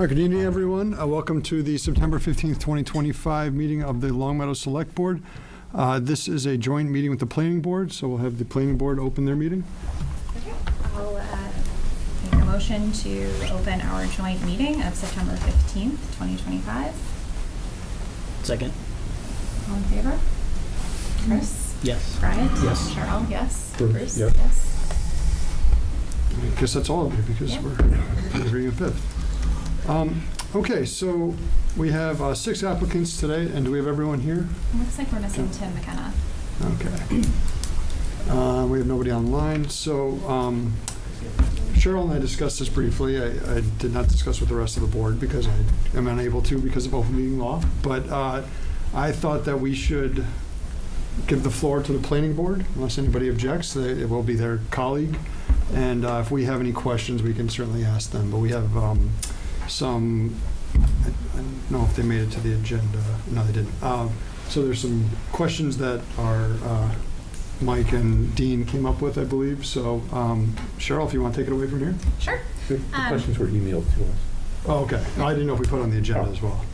All right, good evening, everyone. Welcome to the September 15th, 2025 meeting of the Long Meadow Select Board. This is a joint meeting with the Planning Board, so we'll have the Planning Board open their meeting. Okay, I'll make a motion to open our joint meeting of September 15th, 2025. Second. All in favor? Chris? Yes. Brian? Yes. Cheryl? Yes. Bruce? Yep. Yes. I guess that's all of you because Yep. we're reading a fifth. Okay, so we have 6 applicants today, and do we have everyone here? It looks like we're missing Tim McKenna. Okay. We have nobody online, so Cheryl and I discussed this briefly. I did not discuss with the rest of the board because I am unable to because of open meeting law, but I thought that we should give the floor to the planning board unless anybody objects. It will be their colleague, and if we have any questions, we can certainly ask them, but we have some, I don't know if they made it to the agenda. No, they didn't. So there's some questions that our Mike and Dean came up with, I believe. So Cheryl, if you want to take it away from here. Sure. The questions were emailed to us. Oh, okay. I didn't know if we put it on the agenda as well.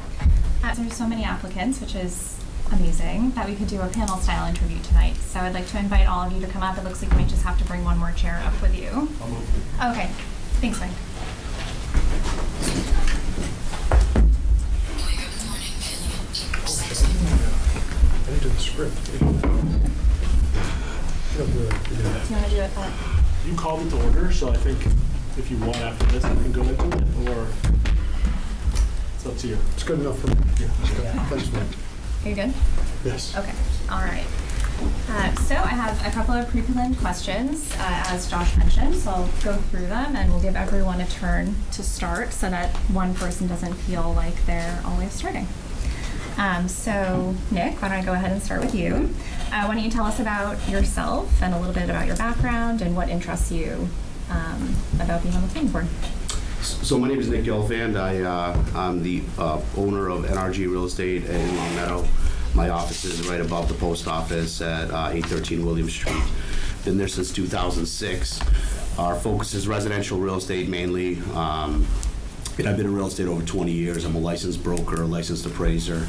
There's so many applicants, which is amazing, that we could do a panel style interview tonight. So I'd like to invite all of you to come up. It looks like you might just have to bring one more chair up with you. Okay. Thanks, Mike. I didn't do the script. Do you want to do it? You called it to order, so I think if you want after this, I can go into it, or it's up to you. It's good enough for me. Yeah. Thanks, Mike. Are you good? Yes. Okay. All right. So I have a couple of pre-planned questions, as Josh mentioned, so I'll go through them and we'll give everyone a turn to start so that one person doesn't feel like they're always starting. So Nick, why don't I go ahead and start with you? Why don't you tell us about yourself and a little bit about your background and what interests you about being on the planning board? So my name is Nick Gelfand. I'm the owner of NRG Real Estate in Long Meadow. My office is right above the post office at 813 William Street. Been there since 2006. Our focus is residential real estate mainly. And I've been in real estate over 20 years. I'm a licensed broker, a licensed appraiser.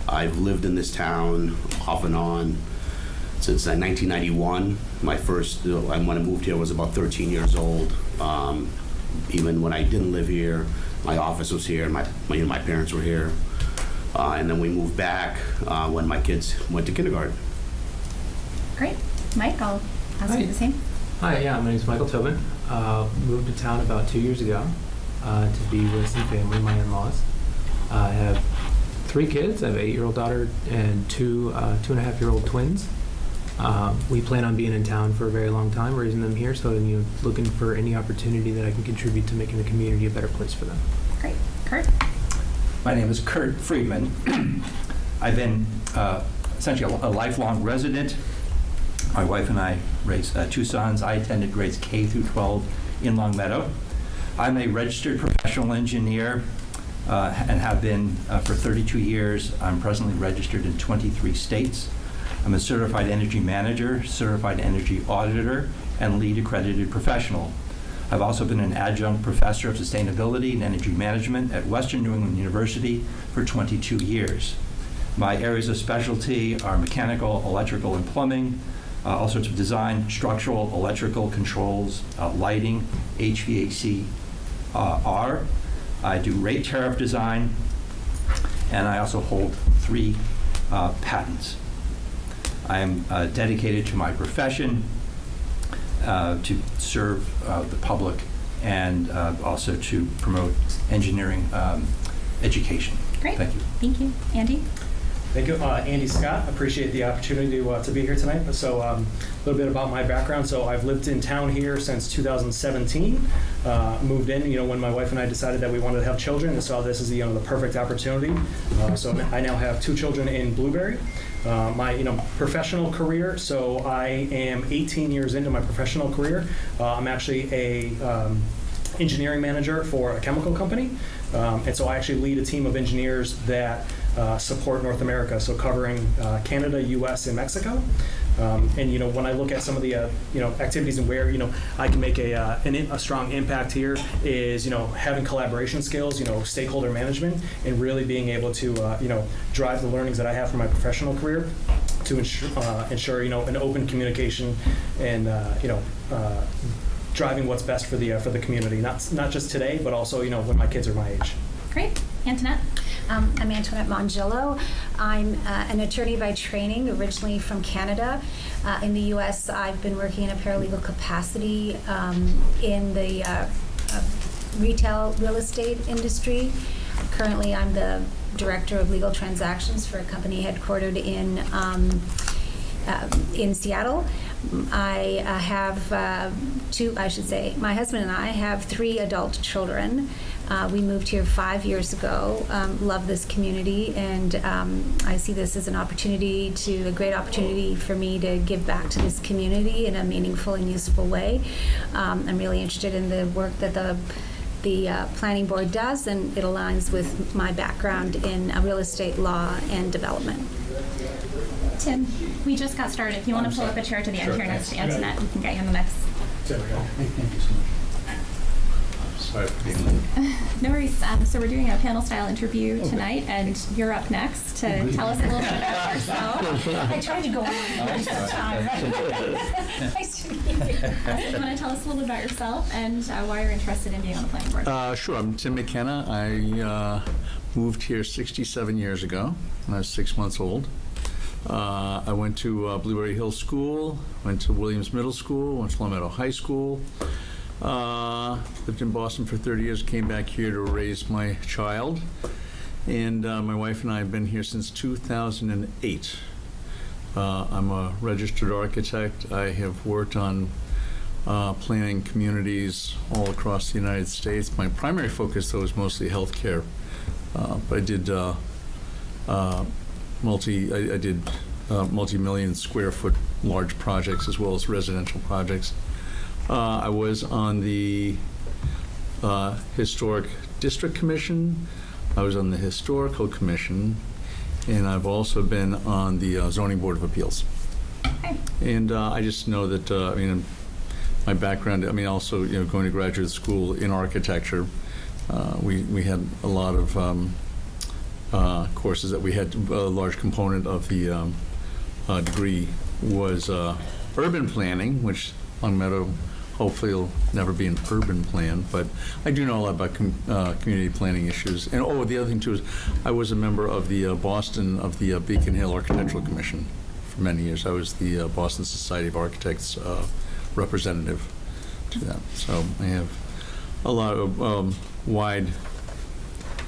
I've lived in this town off and on since 1991. My first, when I moved here, I was about 13 years old. Even when I didn't live here, my office was here, my parents were here. And then we moved back when my kids went to kindergarten. Great. Mike, I'll ask you the same. Hi, yeah, my name is Michael Tobin. Moved to town about 2 years ago to be with some family, my in-laws. I have 3 kids. I have an 8-year-old daughter and 2.5-year-old twins. We plan on being in town for a very long time, raising them here, so I'm looking for any opportunity that I can contribute to making the community a better place for them. Great. Kurt? My name is Kurt Friedman. I've been essentially a lifelong resident. My wife and I raised 2 sons. I attended grades K through 12 in Long Meadow. I'm a registered professional engineer and have been for 32 years. I'm presently registered in 23 states. I'm a certified energy manager, certified energy auditor, and lead accredited professional. I've also been an adjunct professor of sustainability and energy management at Western New England University for 22 years. My areas of specialty are mechanical, electrical, and plumbing, all sorts of design, structural, electrical controls, lighting, HVAC, I do rate tariff design, and I also hold 3 patents. I am dedicated to my profession, to serve the public, and also to promote engineering education. Great. Thank you. Thank you. Andy? Thank you. Andy Scott. Appreciate the opportunity to be here tonight. So a little bit about my background. So I've lived in town here since 2017. Moved in, when my wife and I decided that we wanted to have children, and saw this as the perfect opportunity. So I now have 2 children in Blueberry. My professional career. So I am 18 years into my professional career. I'm actually a engineering manager for a chemical company, and so I actually lead a team of engineers that support North America, so covering Canada, U.S., and Mexico. And, you know, when I look at some of the, you know, activities and where, you know, I can make a strong impact here is, you know, having collaboration skills, you know, stakeholder management, and really being able to, you know, drive the learnings that I have from my professional career to ensure, you know, an open communication and, you know, driving what's best for the community, not just today, but also, you know, when my kids are my age. Great. Antoinette? I'm Antoinette Mongillo. I'm an attorney by training, originally from Canada. In the U.S., I've been working in a paralegal capacity in the retail real estate industry. Currently, I'm the director of legal transactions for a company headquartered in Seattle. I have my husband and I have 3 adult children. We moved here 5 years ago, love this community, and I see this as a great opportunity for me to give back to this community in a meaningful and useful way. I'm really interested in the work that the planning board does, and it aligns with my background in real estate law and development. Tim, we just got started. If you want to pull up a chair to the end here next to Antoinette, we can get you in the mix. There we go. Thank you so much. Sorry for being late. No worries. So we're doing a panel-style interview tonight, and you're up next to tell us a little bit about yourself. I tried to go on this time. Nice to meet you. So you want to tell us a little bit about yourself and why you're interested in being on the planning board? Sure. I'm Tim McKenna. I moved here 67 years ago when I was 6 months old. I went to Blueberry Hill School, went to Williams Middle School, went to Long Meadow High School. Lived in Boston for 30 years, came back here to raise my child. And my wife and I have been here since 2008. I'm a registered architect. I have worked on planning communities all across the United States. My primary focus, though, is mostly healthcare. But I did multi-million square foot large projects as well as residential projects. I was on the Historic District Commission. I was on the Historical Commission, and I've also been on the Zoning Board of Appeals. Okay. And I just know that, my background, also, going to graduate school in architecture, we had a lot of courses that we had. A large component of the degree was urban planning, which Long Meadow hopefully will never be an urban plan, but I do know a lot about community planning issues. And the other thing too is I was a member of the Beacon Hill Architectural Commission for many years. I was the Boston Society of Architects representative to that. So I have a lot of wide.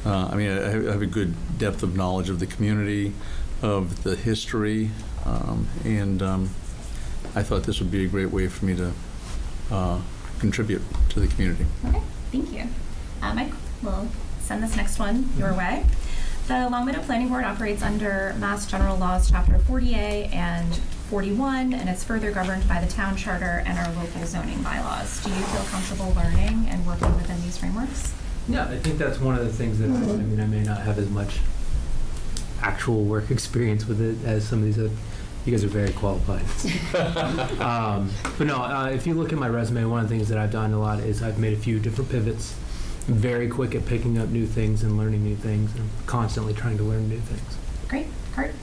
I have a good depth of knowledge of the community, of the history, and I thought this would be a great way for me to contribute to the community. Okay, thank you. Mike, we'll send this next one your way. The Long Meadow Planning Board operates under Mass General Laws, Chapter 40A and 41, and it's further governed by the town charter and our local zoning bylaws. Do you feel comfortable learning and working within these frameworks? Yeah, I think that's one of the things that, I may not have as much actual work experience with it as some of these other. You guys are very qualified. But no, if you look at my resume, one of the things that I've done a lot is I've made a few different pivots. I'm very quick at picking up new things and learning new things, and constantly trying to learn new things. Great. Kurt?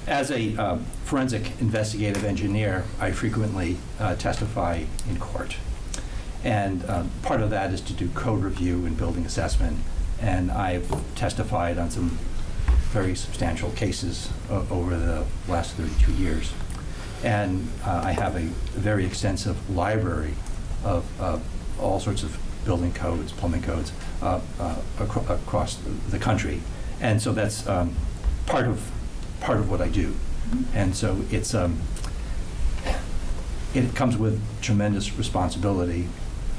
As a forensic investigative engineer, I frequently testify in court. And part of that is to do code review and building assessment. And I've testified on some very substantial cases over the last 32 years. And I have a very extensive library of all sorts of building codes, plumbing codes across the country. And so that's part of what I do. And so it comes with tremendous responsibility,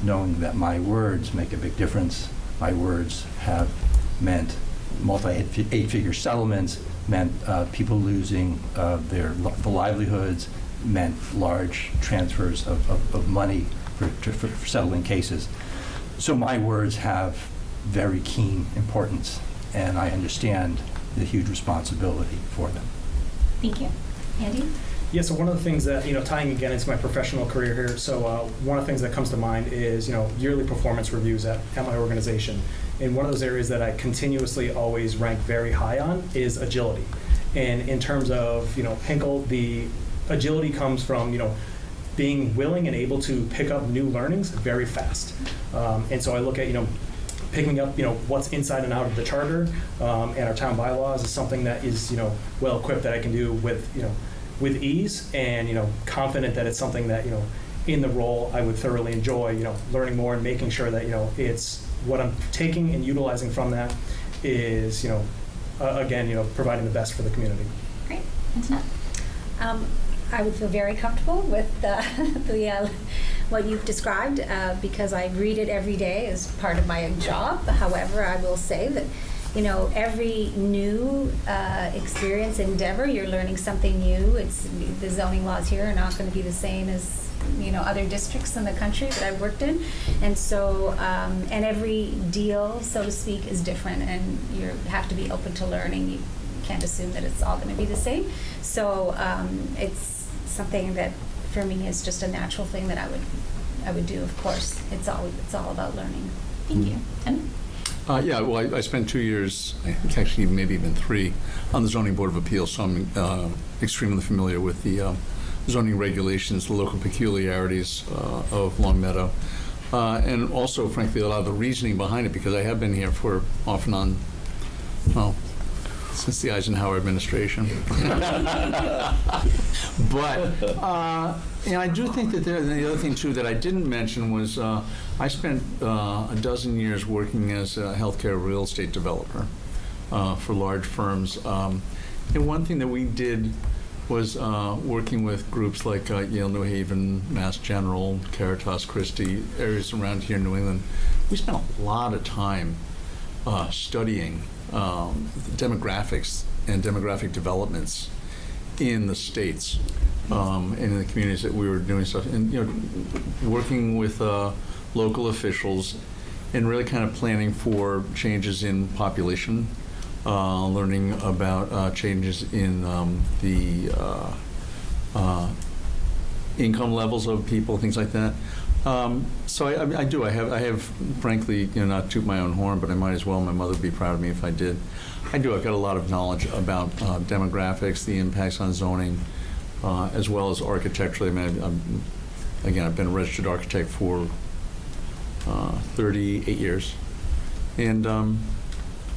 knowing that my words make a big difference. My words have meant multi-eight-figure settlements, meant people losing the livelihoods, meant large transfers of money for settling cases. So my words have very keen importance, and I understand the huge responsibility for them. Thank you. Andy? Yeah, so one of the things that, tying again into my professional career here, so one of the things that comes to mind is, yearly performance reviews at my organization. And one of those areas that I continuously always rank very high on is agility. And in terms of, Hinkle, the agility comes from, being willing and able to pick up new learnings very fast. And so I look at, picking up, what's inside and out of the charter and our town bylaws is something that is, well equipped that I can do with ease and, confident that it's something that, in the role I would thoroughly enjoy, learning more and making sure that, it's what I'm taking and utilizing from that is, again, providing the best for the community. Great. Antoinette? I would feel very comfortable with what you've described because I read it every day as part of my job. However, I will say that, every new experience, endeavor, you're learning something new. The zoning laws here are not going to be the same as other districts in the country that I've worked in, and so and every deal, so to speak, is different, and you have to be open to learning. You can't assume that it's all going to be the same. So it's something that for me is just a natural thing that I would do. Of course, it's all about learning. Thank you. Tim? Yeah, well, I spent 2 years, actually maybe even 3, on the Zoning Board of Appeals, so I'm extremely familiar with the zoning regulations, the local peculiarities of Long Meadow, and also, frankly, a lot of the reasoning behind it, because I have been here for off and on, well, since the Eisenhower administration. But I do think that the other thing, too, that I didn't mention was I spent a dozen years working as a healthcare real estate developer for large firms. And one thing that we did was working with groups like Yale New Haven, Mass General, Caritas Christi, areas around here in New England. We spent a lot of time studying demographics and demographic developments in the states and in the communities that we were doing stuff, and working with local officials and really kind of planning for changes in population, learning about changes in the income levels of people, things like that. So I have, frankly, not toot my own horn, but I might as well. My mother would be proud of me if I did. I've got a lot of knowledge about demographics, the impacts on zoning, as well as architecturally. I mean, I've been a registered architect for 38 years. And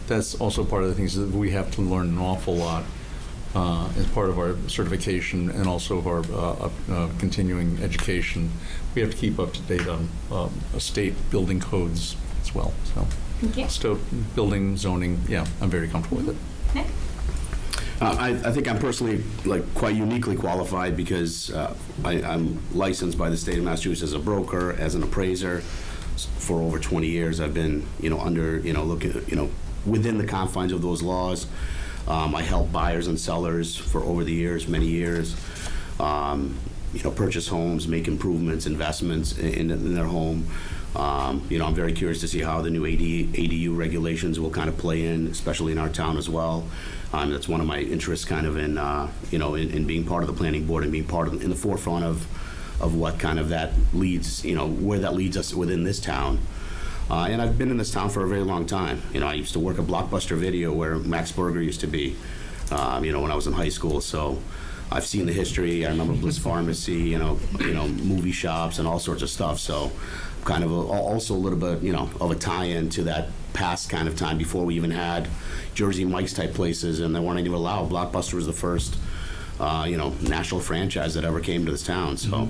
that's also part of the things that we have to learn an awful lot as part of our certification and also of our continuing education. We have to keep up to date on state building codes as well. So, Thank you. So building, zoning, yeah, I'm very comfortable with it. Nick? I think I'm personally quite uniquely qualified because I'm licensed by the state of Massachusetts as a broker, as an appraiser. For over 20 years, I've been under looking within the confines of those laws. I help buyers and sellers for over the years, many years. Purchase homes, make improvements, investments in their home. I'm very curious to see how the new ADU regulations will kind of play in, especially in our town as well. That's one of my interests, kind of in being part of the planning board and being part of in the forefront of what kind of that leads, where that leads us within this town. And I've been in this town for a very long time. I used to work at Blockbuster Video where Max Burger used to be, when I was in high school. So I've seen the history. I remember Bliss Pharmacy, movie shops and all sorts of stuff. So kind of also a little bit, of a tie-in to that past kind of time before we even had Jersey Mike's type places, and they weren't even allowed. Blockbuster was the first, national franchise that ever came to this town. So. All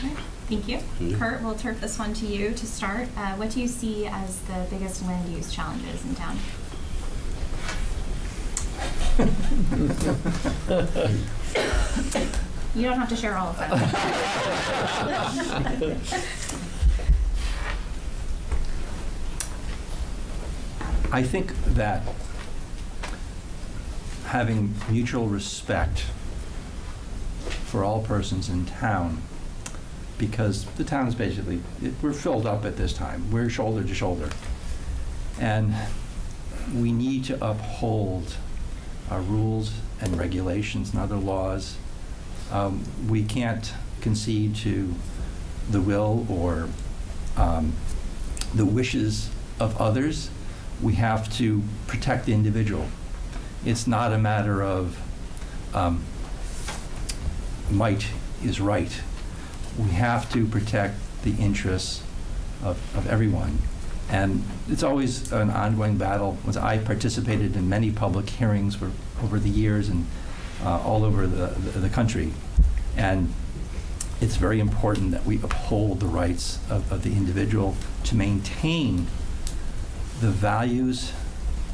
right. Thank you. Kurt, we'll turf this one to you to start. What do you see as the biggest land use challenges in town? You don't have to share all of them. I think that having mutual respect for all persons in town, because the town is basically, we're filled up at this time. We're shoulder to shoulder. And we need to uphold our rules and regulations and other laws We can't concede to the will or the wishes of others. We have to protect the individual. It's not a matter of might is right. We have to protect the interests of everyone. And it's always an ongoing battle. I participated in many public hearings over the years and all over the country. And it's very important that we uphold the rights of the individual to maintain the values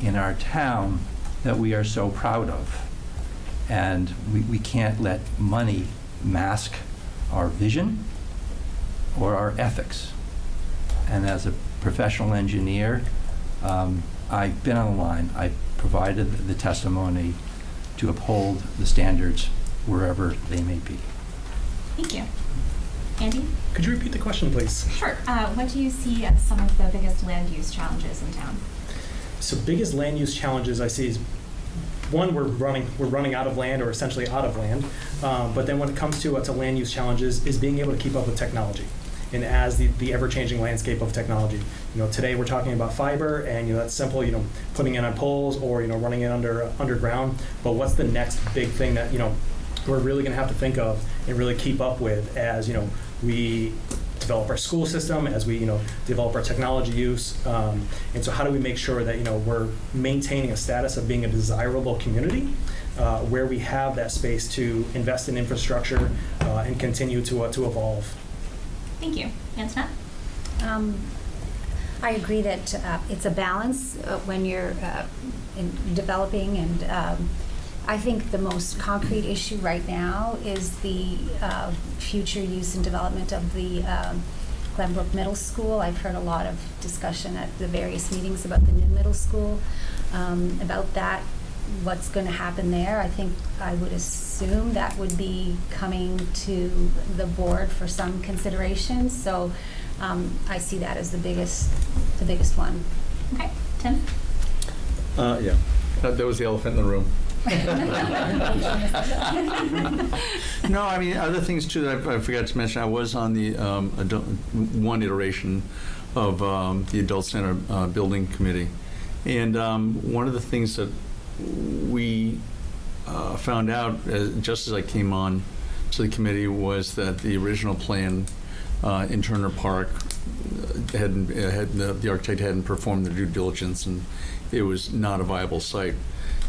in our town that we are so proud of. And we can't let money mask our vision or our ethics. And as a professional engineer, I've been on the line. I provided the testimony to uphold the standards wherever they may be. Thank you. Andy? Could you repeat the question, please? Sure. What do you see as some of the biggest land use challenges in town? So biggest land use challenges I see is, one, we're running out of land, or essentially out of land. But then when it comes to land use challenges, is being able to keep up with technology, and as the ever-changing landscape of technology. Today we're talking about fiber, and that's simple. Putting it on poles or running it underground. But what's the next big thing that we're really going to have to think of and really keep up with as we develop our school system, as we develop our technology use, and so how do we make sure that we're maintaining a status of being a desirable community where we have that space to invest in infrastructure and continue to evolve. Thank you. Antoinette? I agree that it's a balance when you're in developing, and I think the most concrete issue right now is the future use and development of the Glenbrook Middle School. I've heard a lot of discussion at the various meetings about the new middle school, about that, what's going to happen there. I think I would assume that would be coming to the board for some consideration. So I see that as the biggest one. Okay. Tim? Yeah, that was the elephant in the room. No, I mean, other things too that I forgot to mention. I was on the one iteration of the Adult Center Building Committee. And one of the things that we found out just as I came on to the committee was that the original plan in Turner Park the architect hadn't performed the due diligence, and it was not a viable site.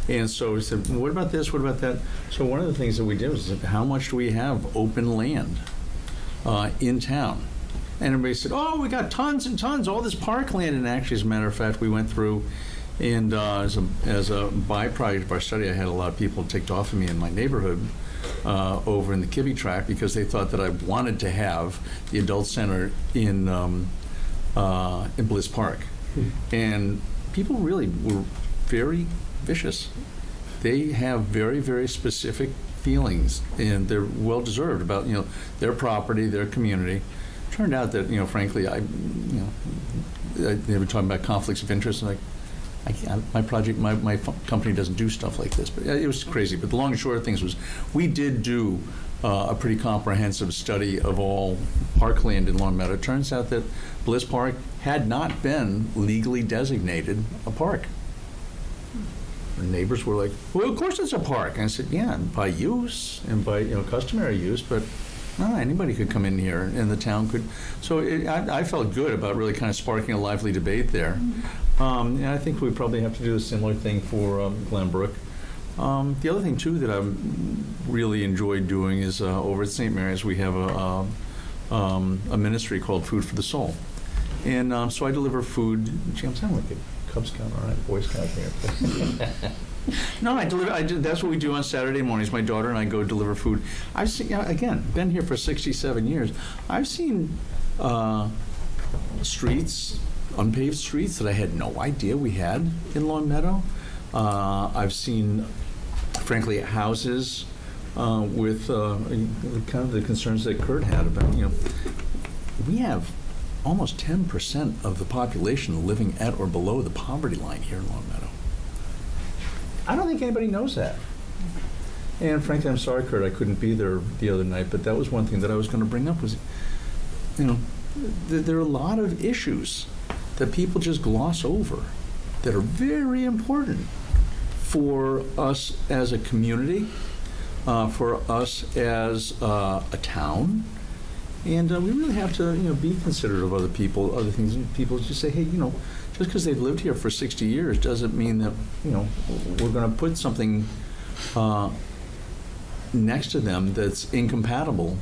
And so we said, what about this, what about that? So one of the things that we did was, how much do we have open land in town? And everybody said, oh, we got tons and tons, all this parkland. And actually, as a matter of fact, we went through, and as a byproduct of our study, I had a lot of people ticked off of me in my neighborhood over in the Kibbe tract because they thought that I wanted to have the adult center in Bliss Park. And people really were very vicious. They have very, very specific feelings, and they're well deserved about their property, their community. Turned out that frankly, they were talking about conflicts of interest, and my project, my company doesn't do stuff like this. But it was crazy. But the long and short of things was, we did do a pretty comprehensive study of all parkland in Long Meadow. It turns out that Bliss Park had not been legally designated a park. The neighbors were like, well, of course it's a park. And I said, yeah, by use and by customary use, but no, anybody could come in here and the town could. So I felt good about really kind of sparking a lively debate there. And I think we probably have to do a similar thing for Glenbrook. The other thing too that I've really enjoyed doing is over at St. Mary's we have a ministry called Food for the Soul. And so I deliver food. Gee, I'm sounding like a Cub Scout, all right, Boy Scout here. No, that's what we do on Saturday mornings. My daughter and I go deliver food. I've seen, again, been here for 67 years. I've seen streets, unpaved streets that I had no idea we had in Long Meadow. I've seen, frankly, houses with kind of the concerns that Kurt had about, we have almost 10% of the population living at or below the poverty line here in Long Meadow. I don't think anybody knows that. And frankly, I'm sorry, Kurt, I couldn't be there the other night, but that was one thing that I was going to bring up was, there are a lot of issues that people just gloss over that are very important for us as a community, for us as a town. And we really have to, be considerate of other people, other things. And people just say, hey, just because they've lived here for 60 years doesn't mean that, we're going to put something next to them that's incompatible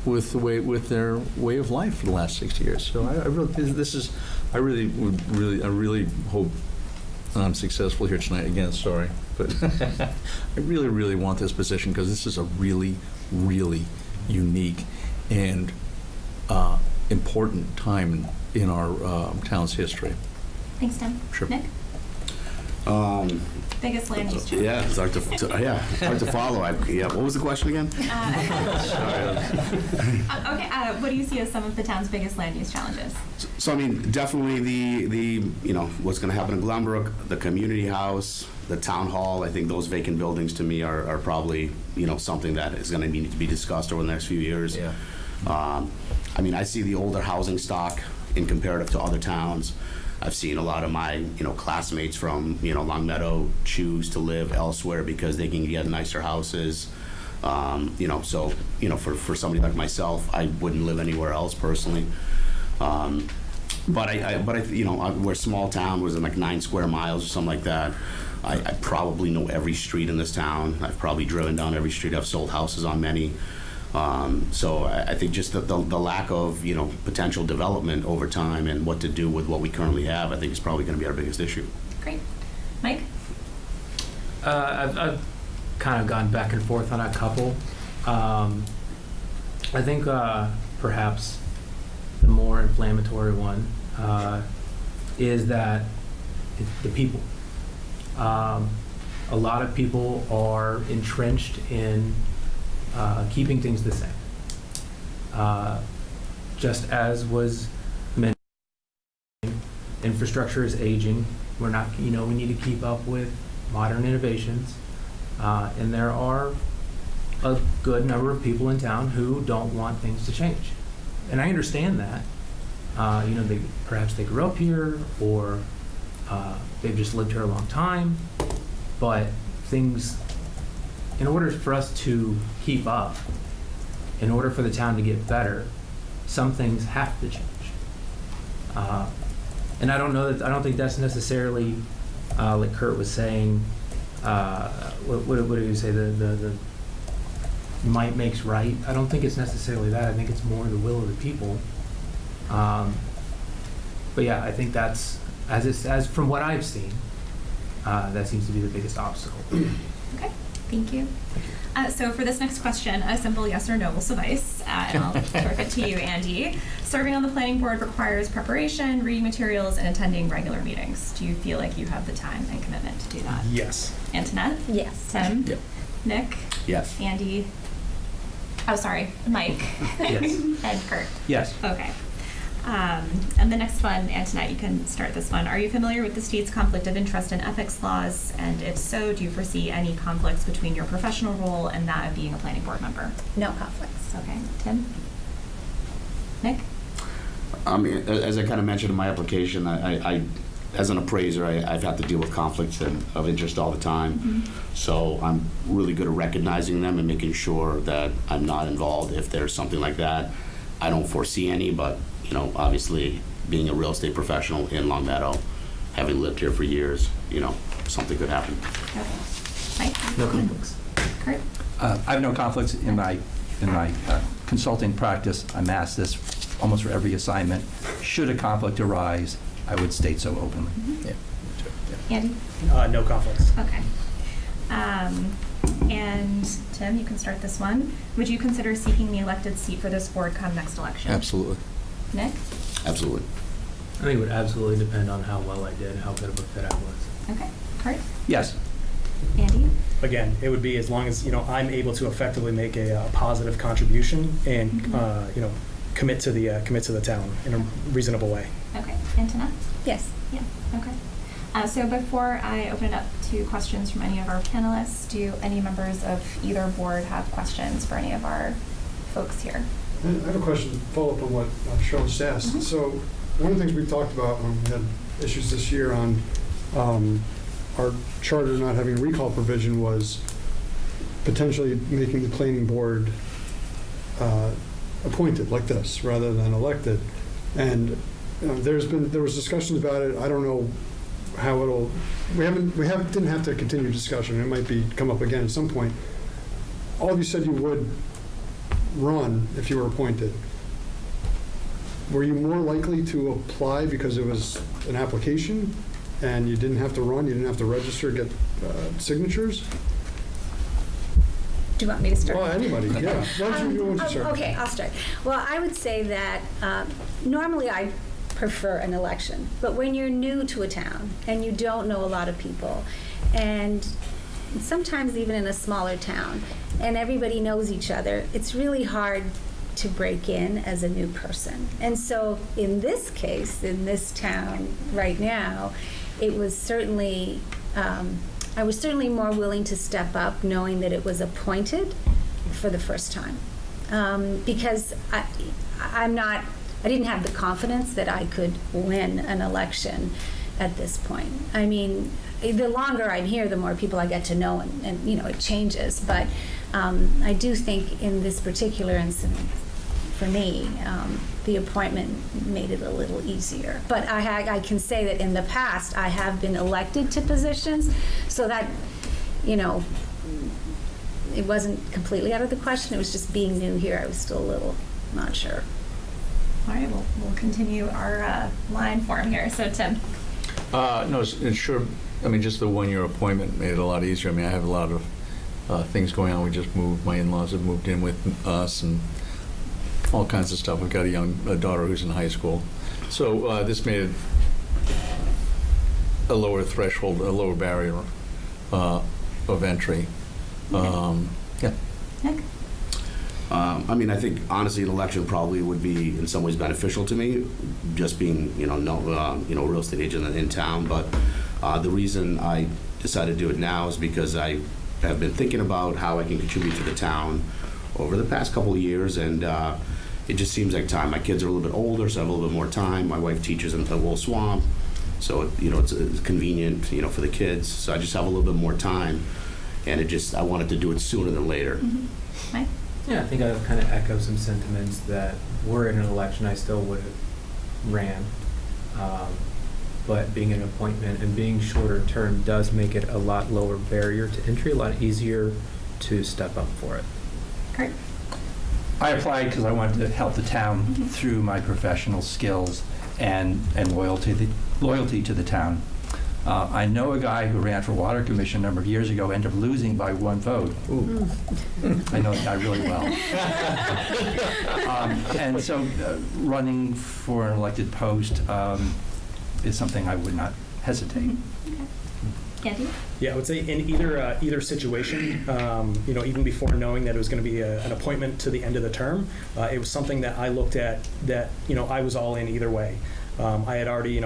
with their way of life for the last 60 years. So I really hope I'm successful here tonight. Again, sorry, but I really, really want this position because this is a really, really unique and important time in our town's history. Thanks, Tim. Sure. Nick? Biggest land use challenge? Yeah, it's hard to follow. What was the question again? Okay, what do you see as some of the town's biggest land use challenges? So I mean, definitely the what's going to happen in Glenbrook, the community house, the town hall. I think those vacant buildings to me are probably something that is going to need to be discussed over the next few years. Yeah. I mean, I see the older housing stock in comparative to other towns. I've seen a lot of my classmates from Long Meadow choose to live elsewhere because they can get nicer houses. So for somebody like myself, I wouldn't live anywhere else personally. But we're a small town, was in like 9 square miles or something like that. I probably know every street in this town. I've probably driven down every street. I've sold houses on many. So I think just the lack of potential development over time and what to do with what we currently have, I think is probably going to be our biggest issue. Great. Mike? I've kind of gone back and forth on a couple. I think perhaps the more inflammatory one is that the people. A lot of people are entrenched in keeping things the same. Just as was mentioned, infrastructure is aging. We're not, we need to keep up with modern innovations. And there are a good number of people in town who don't want things to change. And I understand that. Perhaps they grew up here or they've just lived here a long time. But things, in order for us to keep up, in order for the town to get better, some things have to change. And I don't think that's necessarily, like Kurt was saying, what did you say, the might makes right? I don't think it's necessarily that. I think it's more the will of the people. But yeah, I think that's, as from what I've seen, that seems to be the biggest obstacle. Okay, thank you. So for this next question, a simple yes or no will suffice, and I'll turn it to you, Andy. Serving on the planning board requires preparation, reading materials, and attending regular meetings. Do you feel like you have the time and commitment to do that? Yes. Antoinette? Yes. Tim? Yep. Nick? Yes. Andy? Oh, sorry, Mike? Yes. And Kurt? Yes. Okay. And the next one, Antoinette, you can start this one. Are you familiar with the state's conflict of interest and ethics laws? And if so, do you foresee any conflicts between your professional role and that of being a planning board member? No conflicts. Okay. Tim? Nick? I mean, as I kind of mentioned in my application, I as an appraiser, I've had to deal with conflicts of interest all the time. Mm-hmm. So I'm really good at recognizing them and making sure that I'm not involved if there's something like that. I don't foresee any, but obviously being a real estate professional in Long Meadow, having lived here for years, something could happen. Okay. Mike? No conflicts. Kurt? I have no conflicts in my consulting practice. I'm asked this almost for every assignment. Should a conflict arise, I would state so openly. Mm-hmm. Yeah. Andy? No conflicts. Okay. And Tim, you can start this one. Would you consider seeking the elected seat for this board come next election? Absolutely. Nick? Absolutely. I think it would absolutely depend on how well I did, how good of a fit I was. Okay. Kurt? Yes. Andy? Again, it would be as long as I'm able to effectively make a positive contribution and commit to the town in a reasonable way. Okay. Antoinette? Yes. Yeah. Okay. So before I open it up to questions from any of our panelists, do any members of either board have questions for any of our folks here? I have a question, follow up on what Cheryl just asked. So one of the things we've talked about when we had issues this year on our charter not having a recall provision was potentially making the planning board appointed like this rather than elected. And there was discussions about it. I don't know how it'll. Didn't have to continue discussion. It might come up again at some point. All of you said you would run if you were appointed. Were you more likely to apply because it was an application and you didn't have to run, you didn't have to register, get signatures? Do you want me to start? Well, anybody, yeah. Why don't you start? Okay, I'll start. Well, I would say that normally I prefer an election, but when you're new to a town and you don't know a lot of people, and sometimes even in a smaller town, and everybody knows each other, it's really hard to break in as a new person. And so in this case, in this town right now, it was certainly, I was certainly more willing to step up knowing that it was appointed for the first time. Because I didn't have the confidence that I could win an election at this point. I mean, the longer I'm here, the more people I get to know, and it changes. But I do think in this particular incident, for me, the appointment made it a little easier. But I can say that in the past, I have been elected to positions, so that, it wasn't completely out of the question. It was just being new here. I was still a little not sure. All right, we'll continue our line form here. So Tim. No, it's sure. I mean, just the one-year appointment made it a lot easier. I mean, I have a lot of things going on. We just moved. My in-laws have moved in with us and all kinds of stuff. We've got a daughter who's in high school. So this made it a lower threshold, a lower barrier of entry. Yeah. Nick? I mean, I think honestly, an election probably would be in some ways beneficial to me, just being real estate agent in town. But the reason I decided to do it now is because I have been thinking about how I can contribute to the town over the past couple of years, and it just seems like time. My kids are a little bit older, so I have a little bit more time. My wife teaches in the Wool Swamp, so it's convenient for the kids. So I just have a little bit more time, and I wanted to do it sooner than later. Mm-hmm. Mike? Yeah, I think I kind of echo some sentiments that were in an election, I still would have ran. But being an appointment and being shorter term does make it a lot lower barrier to entry, a lot easier to step up for it. Kurt? I applied because I wanted to help the town through my professional skills and loyalty to the town. I know a guy who ran for Water Commission a number of years ago, ended up losing by 1 vote. Ooh. I know the guy really well. And so running for an elected post is something I would not hesitate. Andy? Yeah, I would say in either situation, even before knowing that it was going to be an appointment to the end of the term, it was something that I looked at that, I was all in either way. I had already,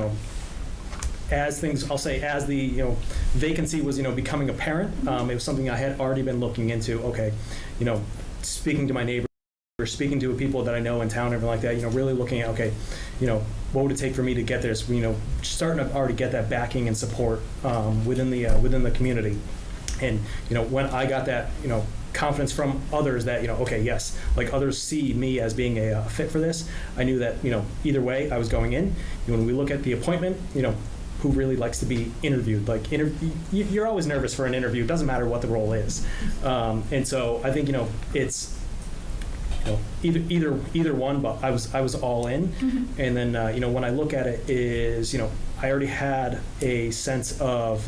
as the vacancy was becoming apparent, it was something I had already been looking into. Okay, speaking to my neighbors, speaking to people that I know in town, everything like that. Really looking at what would it take for me to get there? So, starting to already get that backing and support within the community, and when I got that confidence from others that okay, yes, like others see me as being a fit for this, I knew that either way I was going in. When we look at the appointment, who really likes to be interviewed? You're always nervous for an interview. It doesn't matter what the role is, and so I think it's either one. But I was all in, Mm-hmm. and then when I look at it is I already had a sense of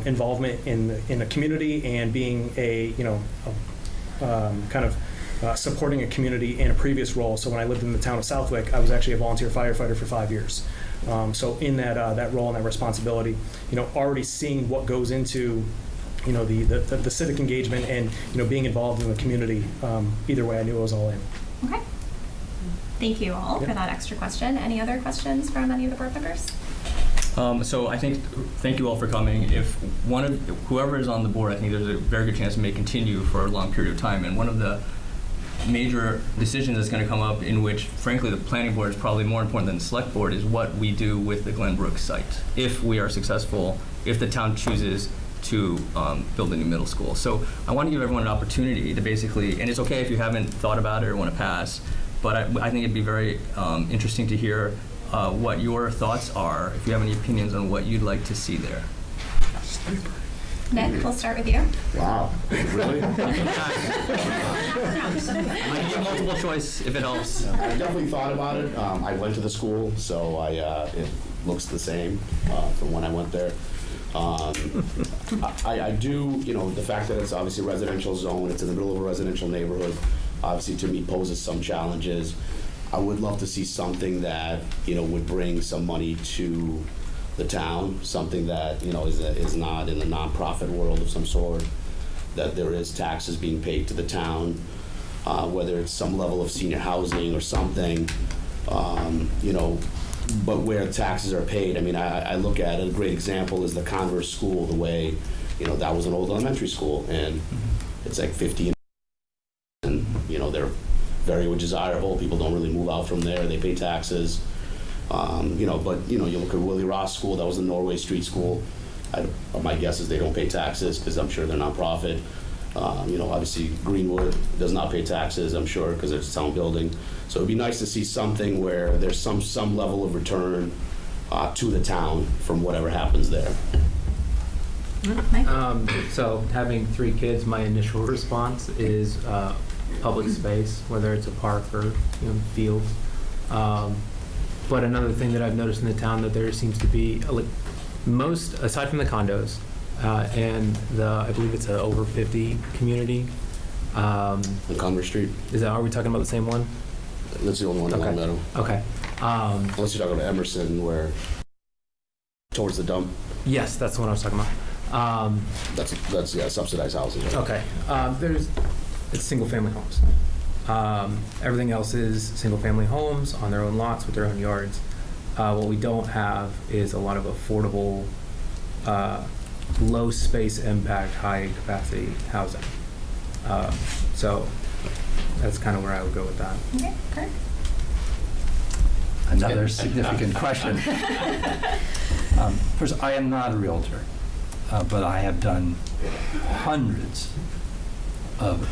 involvement in the community and being a supporting a community in a previous role. So when I lived in the town of Southwick, I was actually a volunteer firefighter for 5 years. So in that role and that responsibility, already seeing what goes into, the civic engagement and, being involved in the community, either way, I knew I was all in. Okay. Thank you all for that extra question. Any other questions from any of the board members? So I think, thank you all for coming. If whoever is on the board, I think there's a very good chance it may continue for a long period of time. And one of the major decisions that's going to come up, in which, frankly, the planning board is probably more important than the select board, is what we do with the Glenbrook site. If we are successful, if the town chooses to build a new middle school. So I want to give everyone an opportunity to basically, and it's okay if you haven't thought about it or want to pass, but I think it'd be very interesting to hear what your thoughts are, if you have any opinions on what you'd like to see there. Nick, we'll start with you. Wow, really? I might give multiple choice if it helps. I definitely thought about it. I went to the school, so it looks the same from when I went there. I do, the fact that it's obviously a residential zone, it's in the middle of a residential neighborhood, obviously to me poses some challenges. I would love to see something that, would bring some money to the town, something that, is not in the nonprofit world of some sort, that there is taxes being paid to the town, whether it's some level of senior housing or something, but where taxes are paid. I mean, I look at it, a great example is the Converse School, the way, that was an old elementary school, and it's like 50, and, they're very desirable. People don't really move out from there. They pay taxes. But you look at Willie Ross School, that was the Norway Street School. My guess is they don't pay taxes because I'm sure they're nonprofit. Obviously Greenwood does not pay taxes, I'm sure, because it's a town building. So it'd be nice to see something where there's some level of return to the town from whatever happens there. So having 3 kids, my initial response is public space, whether it's a park or fields. But another thing that I've noticed in the town, that there seems to be most, aside from the condos, and I believe it's a over 50 community. On Converse Street, Are we talking about the same one? that's the only one in Long Meadow. Okay. Unless you're talking about Emerson, where towards the dump. Yes, that's the one I was talking about. That's subsidized housing. Okay. It's single-family homes. Everything else is single-family homes on their own lots with their own yards. What we don't have is a lot of affordable, low space impact, high capacity housing. So that's kind of where I would go with that. Okay, Kurt? Another significant question. First, I am not a realtor, but I have done hundreds of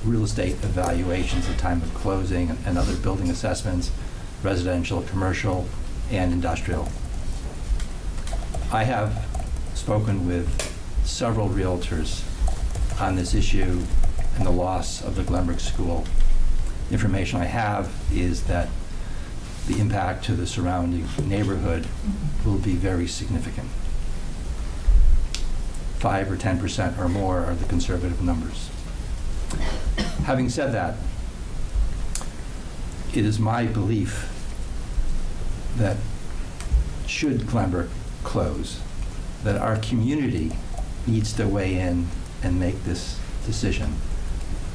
real estate evaluations at time of closing and other building assessments, residential, commercial, and industrial. I have spoken with several realtors on this issue and the loss of the Glenbrook School. Information I have is that the impact to the surrounding neighborhood will be very significant. 5 or 10% or more are the conservative numbers. Having said that, it is my belief that should Glenbrook close, that our community needs to weigh in and make this decision.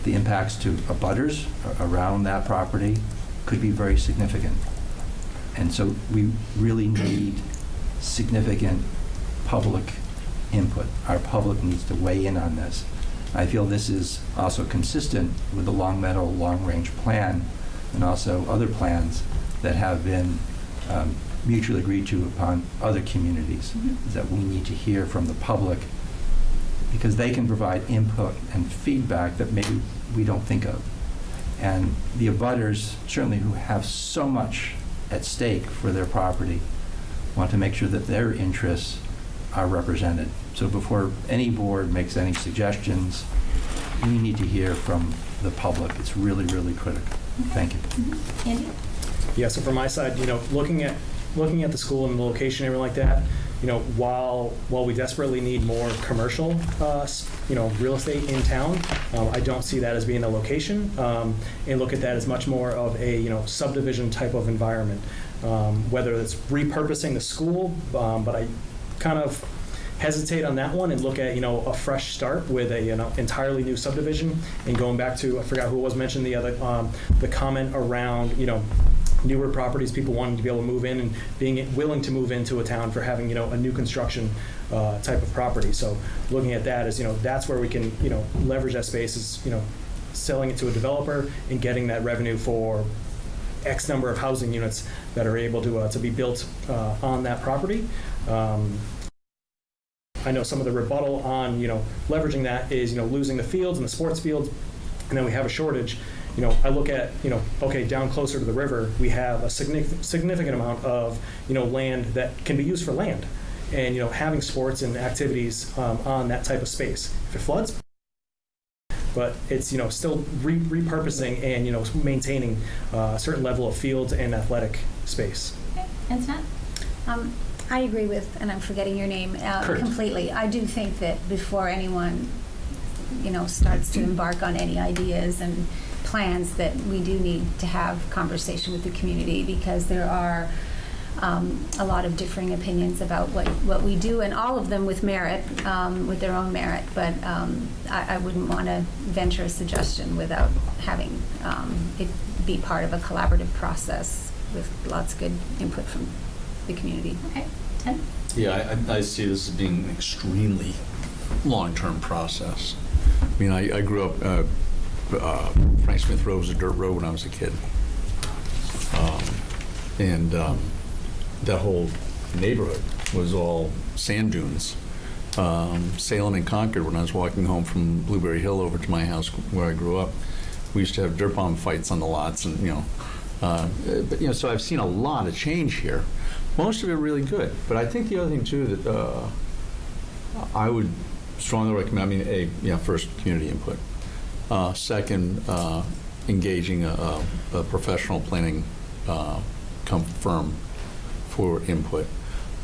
The impacts to abutters around that property could be very significant. And so we really need significant public input. Our public needs to weigh in on this. I feel this is also consistent with the Long Meadow long-range plan and also other plans that have been mutually agreed to upon other communities, that we need to hear from the public because they can provide input and feedback that maybe we don't think of. And the abutters, certainly who have so much at stake for their property, want to make sure that their interests are represented. So before any board makes any suggestions, we need to hear from the public. It's really, really critical. Thank you. Andy? Yeah, so from my side, looking at the school and the location and everything like that, while we desperately need more commercial, real estate in town, I don't see that as being the location, and look at that as much more of a, subdivision type of environment, whether it's repurposing the school, but I kind of hesitate on that one and look at, a fresh start with a, entirely new subdivision, and going back to, I forgot who was mentioned the other, the comment around, newer properties, people wanting to be able to move in and being willing to move into a town for having, a new construction type of property. So looking at that as, that's where we can, leverage that space is, selling it to a developer and getting that revenue for X number of housing units that are able to be built on that property. I know some of the rebuttal on, leveraging that is, losing the fields and the sports fields, and then we have a shortage. I look at, okay, down closer to the river, we have a significant amount of, land that can be used for land. And, having sports and activities on that type of space. If it floods, but it's, still repurposing and, maintaining a certain level of fields and athletic space. Okay, Antoinette? I agree with, and I'm forgetting your name Kurt. completely. I do think that before anyone, starts to embark on any ideas and plans, that we do need to have conversation with the community, because there are a lot of differing opinions about what we do, and all of them with merit, with their own merit. But I wouldn't want to venture a suggestion without having it be part of a collaborative process with lots of good input from the community. Okay, Tim? Yeah, I see this as being an extremely long-term process. I mean, I grew up, Frank Smith Road was a dirt road when I was a kid. And that whole neighborhood was all sand dunes. Salem and Concord, when I was walking home from Blueberry Hill over to my house where I grew up, we used to have dirt bomb fights on the lots, and but so I've seen a lot of change here. Most of it really good, but I think the other thing too that I would strongly recommend. First, community input. Second, engaging a professional planning firm for input.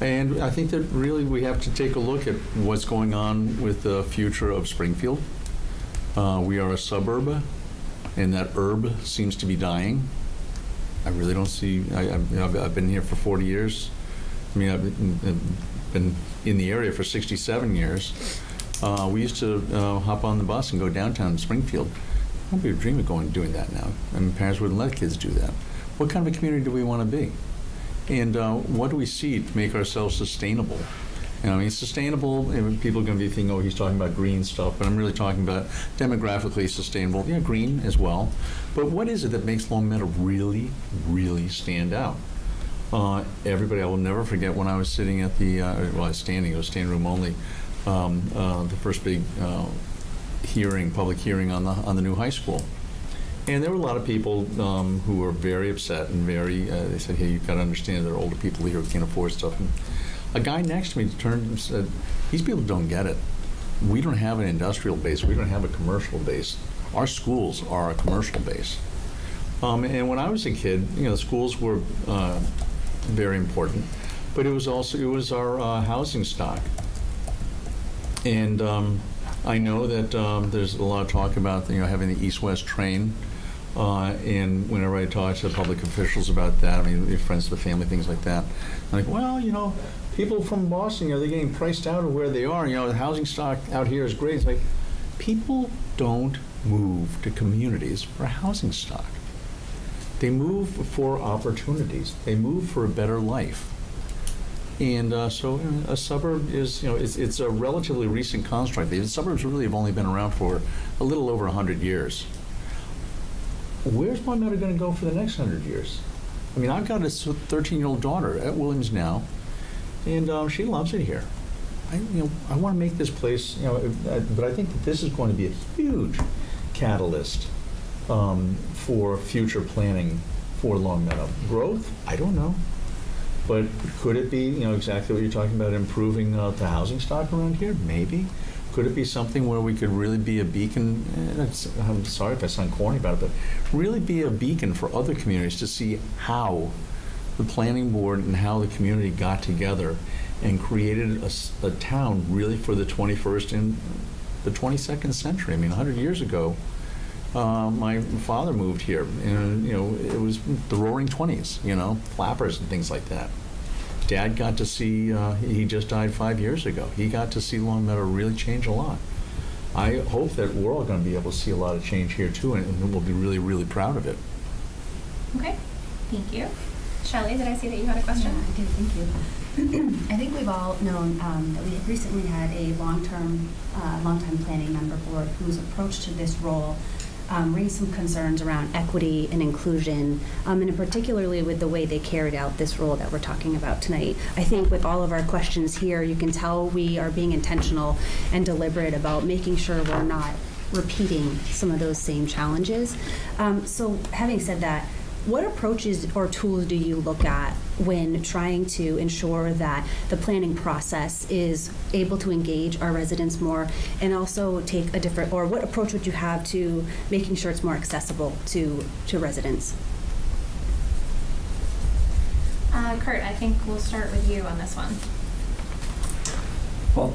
And I think that really we have to take a look at what's going on with the future of Springfield. We are a suburb, and that herb seems to be dying. I really don't see, I've been here for 40 years. I mean, I've been in the area for 67 years. We used to hop on the bus and go downtown to Springfield. Nobody would dream of going and doing that now. I mean, parents wouldn't let kids do that. What kind of a community do we want to be? And what do we see to make ourselves sustainable? Sustainable, and people are going to be thinking, oh, he's talking about green stuff, but I'm really talking about demographically sustainable. Yeah, green as well. But what is it that makes Long Meadow really, really stand out? Everybody, I will never forget when I was sitting at the, it was standing room only, the first big public hearing on the new high school. And there were a lot of people who were very upset and they said, hey, you've got to understand there are older people here who can't afford stuff. And a guy next to me turned and said, these people don't get it. We don't have an industrial base. We don't have a commercial base. Our schools are a commercial base. And when I was a kid, the schools were very important, but it was our housing stock. And I know that there's a lot of talk about having the east-west train. And whenever I talk to public officials about that, friends of the family, things like that, I'm like, well, people from Boston, they're getting priced out of where they are. The housing stock out here is great. It's like, people don't move to communities for housing stock. They move for opportunities. They move for a better life. And so a suburb is, it's a relatively recent construct. The suburbs really have only been around for a little over 100 years. Where's Long Meadow going to go for the next 100 years? I've got a 13-year-old daughter at Williams now, and she loves it here. I want to make this place, but I think that this is going to be a huge catalyst for future planning for Long Meadow. Growth? I don't know. But could it be, exactly what you're talking about, improving the housing stock around here? Maybe. Could it be something where we could really be a beacon? I'm sorry if I sound corny about it, but really be a beacon for other communities to see how the planning board and how the community got together and created a town really for the 21st and the 22nd century. 100 years ago, my father moved here, and it was the Roaring 20s, flappers and things like that. Dad got to see, he just died 5 years ago. He got to see Long Meadow really change a lot. I hope that we're all going to be able to see a lot of change here too, and we'll be really, really proud of it. Okay. Thank you. Shelley, did I see that you had a question? Yeah, I do, thank you. I think we've all known that we have recently had a long-time planning member board whose approach to this role raised some concerns around equity and inclusion, and particularly with the way they carried out this role that we're talking about tonight. I think with all of our questions here, you can tell we are being intentional and deliberate about making sure we're not repeating some of those same challenges. So having said that, what approaches or tools do you look at when trying to ensure that the planning process is able to engage our residents more and also take a different, or what approach would you have to making sure it's more accessible to residents? Kurt, I think we'll start with you on this one. Well,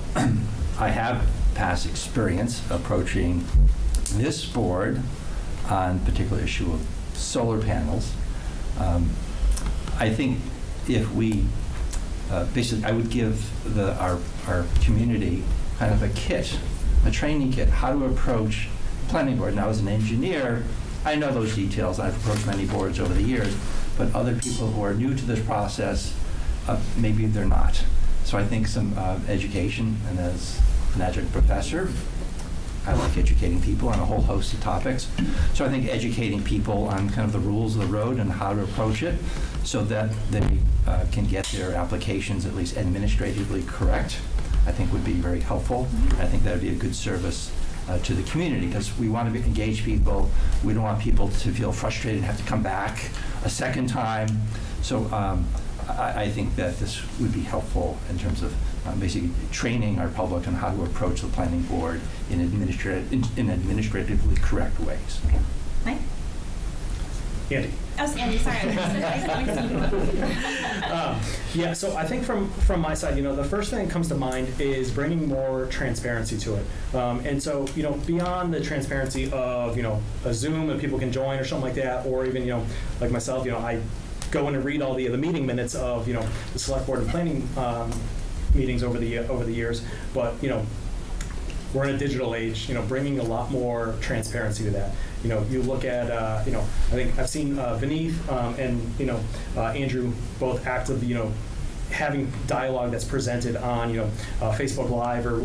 I have past experience approaching this board on a particular issue of solar panels. I think if we, basically, I would give our community kind of a kit, a training kit, how to approach planning board. Now, as an engineer, I know those details. I've approached many boards over the years, but other people who are new to this process, maybe they're not. So I think some education, and as an adjunct professor, I like educating people on a whole host of topics. So I think educating people on kind of the rules of the road and how to approach it so that they can get their applications at least administratively correct, I think would be very helpful. I think that would be a good service to the community because we want to engage people. We don't want people to feel frustrated and have to come back a second time. So I think that this would be helpful in terms of basically training our public on how to approach the planning board in administratively correct ways. Okay. Mike? Andy. Oh, Andy, sorry. Yeah, so I think from my side, the first thing that comes to mind is bringing more transparency to it. And so, beyond the transparency of, a Zoom and people can join or something like that, or even, like myself, I go in and read all the meeting minutes of, the select board and planning meetings over the years, but we're in a digital age. Bringing a lot more transparency to that. You look at I think I've seen Vineeth and Andrew both active having dialogue that's presented on Facebook Live or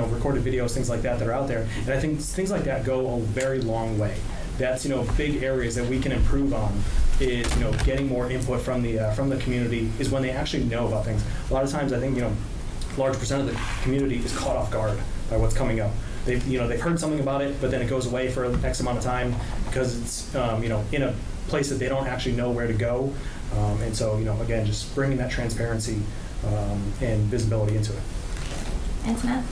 recorded videos, things like that are out there, and I think things like that go a very long way. That's big areas that we can improve on. Is getting more input from the community is when they actually know about things. A lot of times, I think a large percent of the community is caught off guard by what's coming up. They've heard something about it, but then it goes away for X amount of time because it's in a place that they don't actually know where to go. And so again, just bringing that transparency and visibility into it. Antoinette?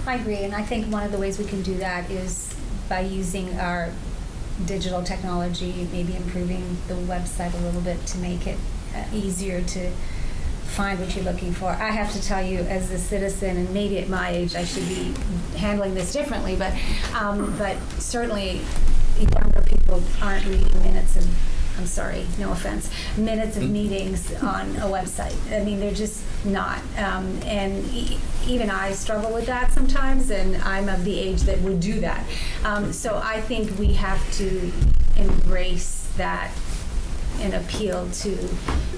I agree, and I think one of the ways we can do that is by using our digital technology, maybe improving the website a little bit to make it easier to find what you're looking for. I have to tell you, as a citizen, and maybe at my age I should be handling this differently, but certainly younger people aren't reading minutes of, I'm sorry, no offense, minutes of meetings on a website. I mean, they're just not. And even I struggle with that sometimes, and I'm of the age that would do that. So I think we have to embrace that and appeal to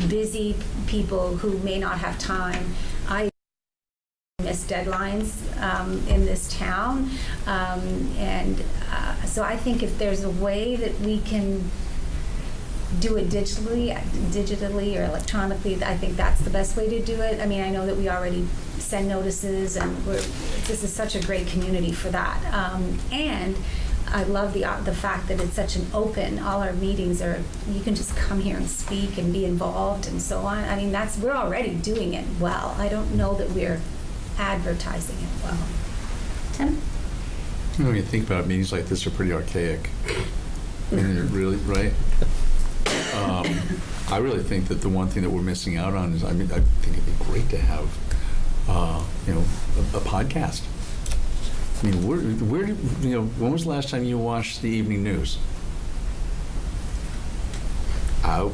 busy people who may not have time. I miss deadlines in this town. So I think if there's a way that we can do it digitally or electronically, I think that's the best way to do it. I mean, I know that we already send notices, and this is such a great community for that. And I love the fact that it's such an open, all our meetings are, you can just come here and speak and be involved and so on. I mean, we're already doing it well. I don't know that we're advertising it well. Tim? When you think about it, meetings like this are pretty archaic. I mean, they're really, right? I really think that the one thing that we're missing out on is, I think it'd be great to have, a podcast. I mean, when was the last time you watched the evening news? I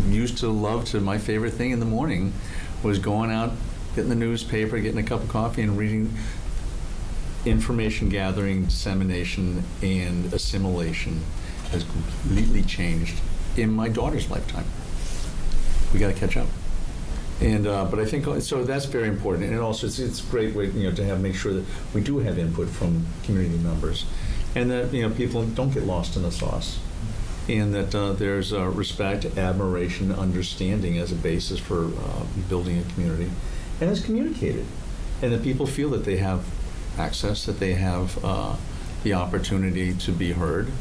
used to my favorite thing in the morning was going out, getting the newspaper, getting a cup of coffee, and reading information gathering, dissemination, and assimilation has completely changed in my daughter's lifetime. We got to catch up. And, but I think, so that's very important. And it also, it's a great way, to have, make sure that we do have input from community members. And that, people don't get lost in the sauce. And that there's respect, admiration, understanding as a basis for building a community. And it's communicated. And that people feel that they have access, that they have the opportunity to be heard.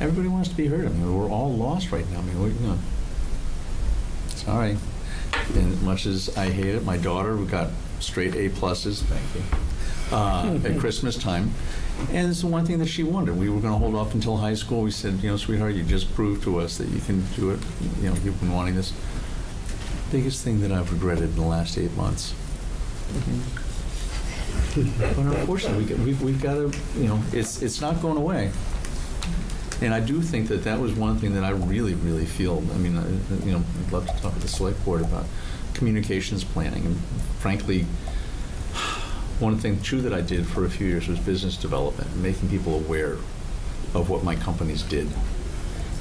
Everybody wants to be heard. I mean, we're all lost right now. I mean, sorry. And much as I hate it, my daughter, we got straight A+, thank you, at Christmas time. And it's the one thing that she wanted. We were going to hold off until high school. We said, sweetheart, you just proved to us that you can do it. You've been wanting this. Biggest thing that I've regretted in the last 8 months. But unfortunately, we've got to, it's not going away. And I do think that was one thing that I really, really feel. I mean, I'd love to talk with the select board about communications planning. And frankly, one thing, too, that I did for a few years was business development, making people aware of what my companies did.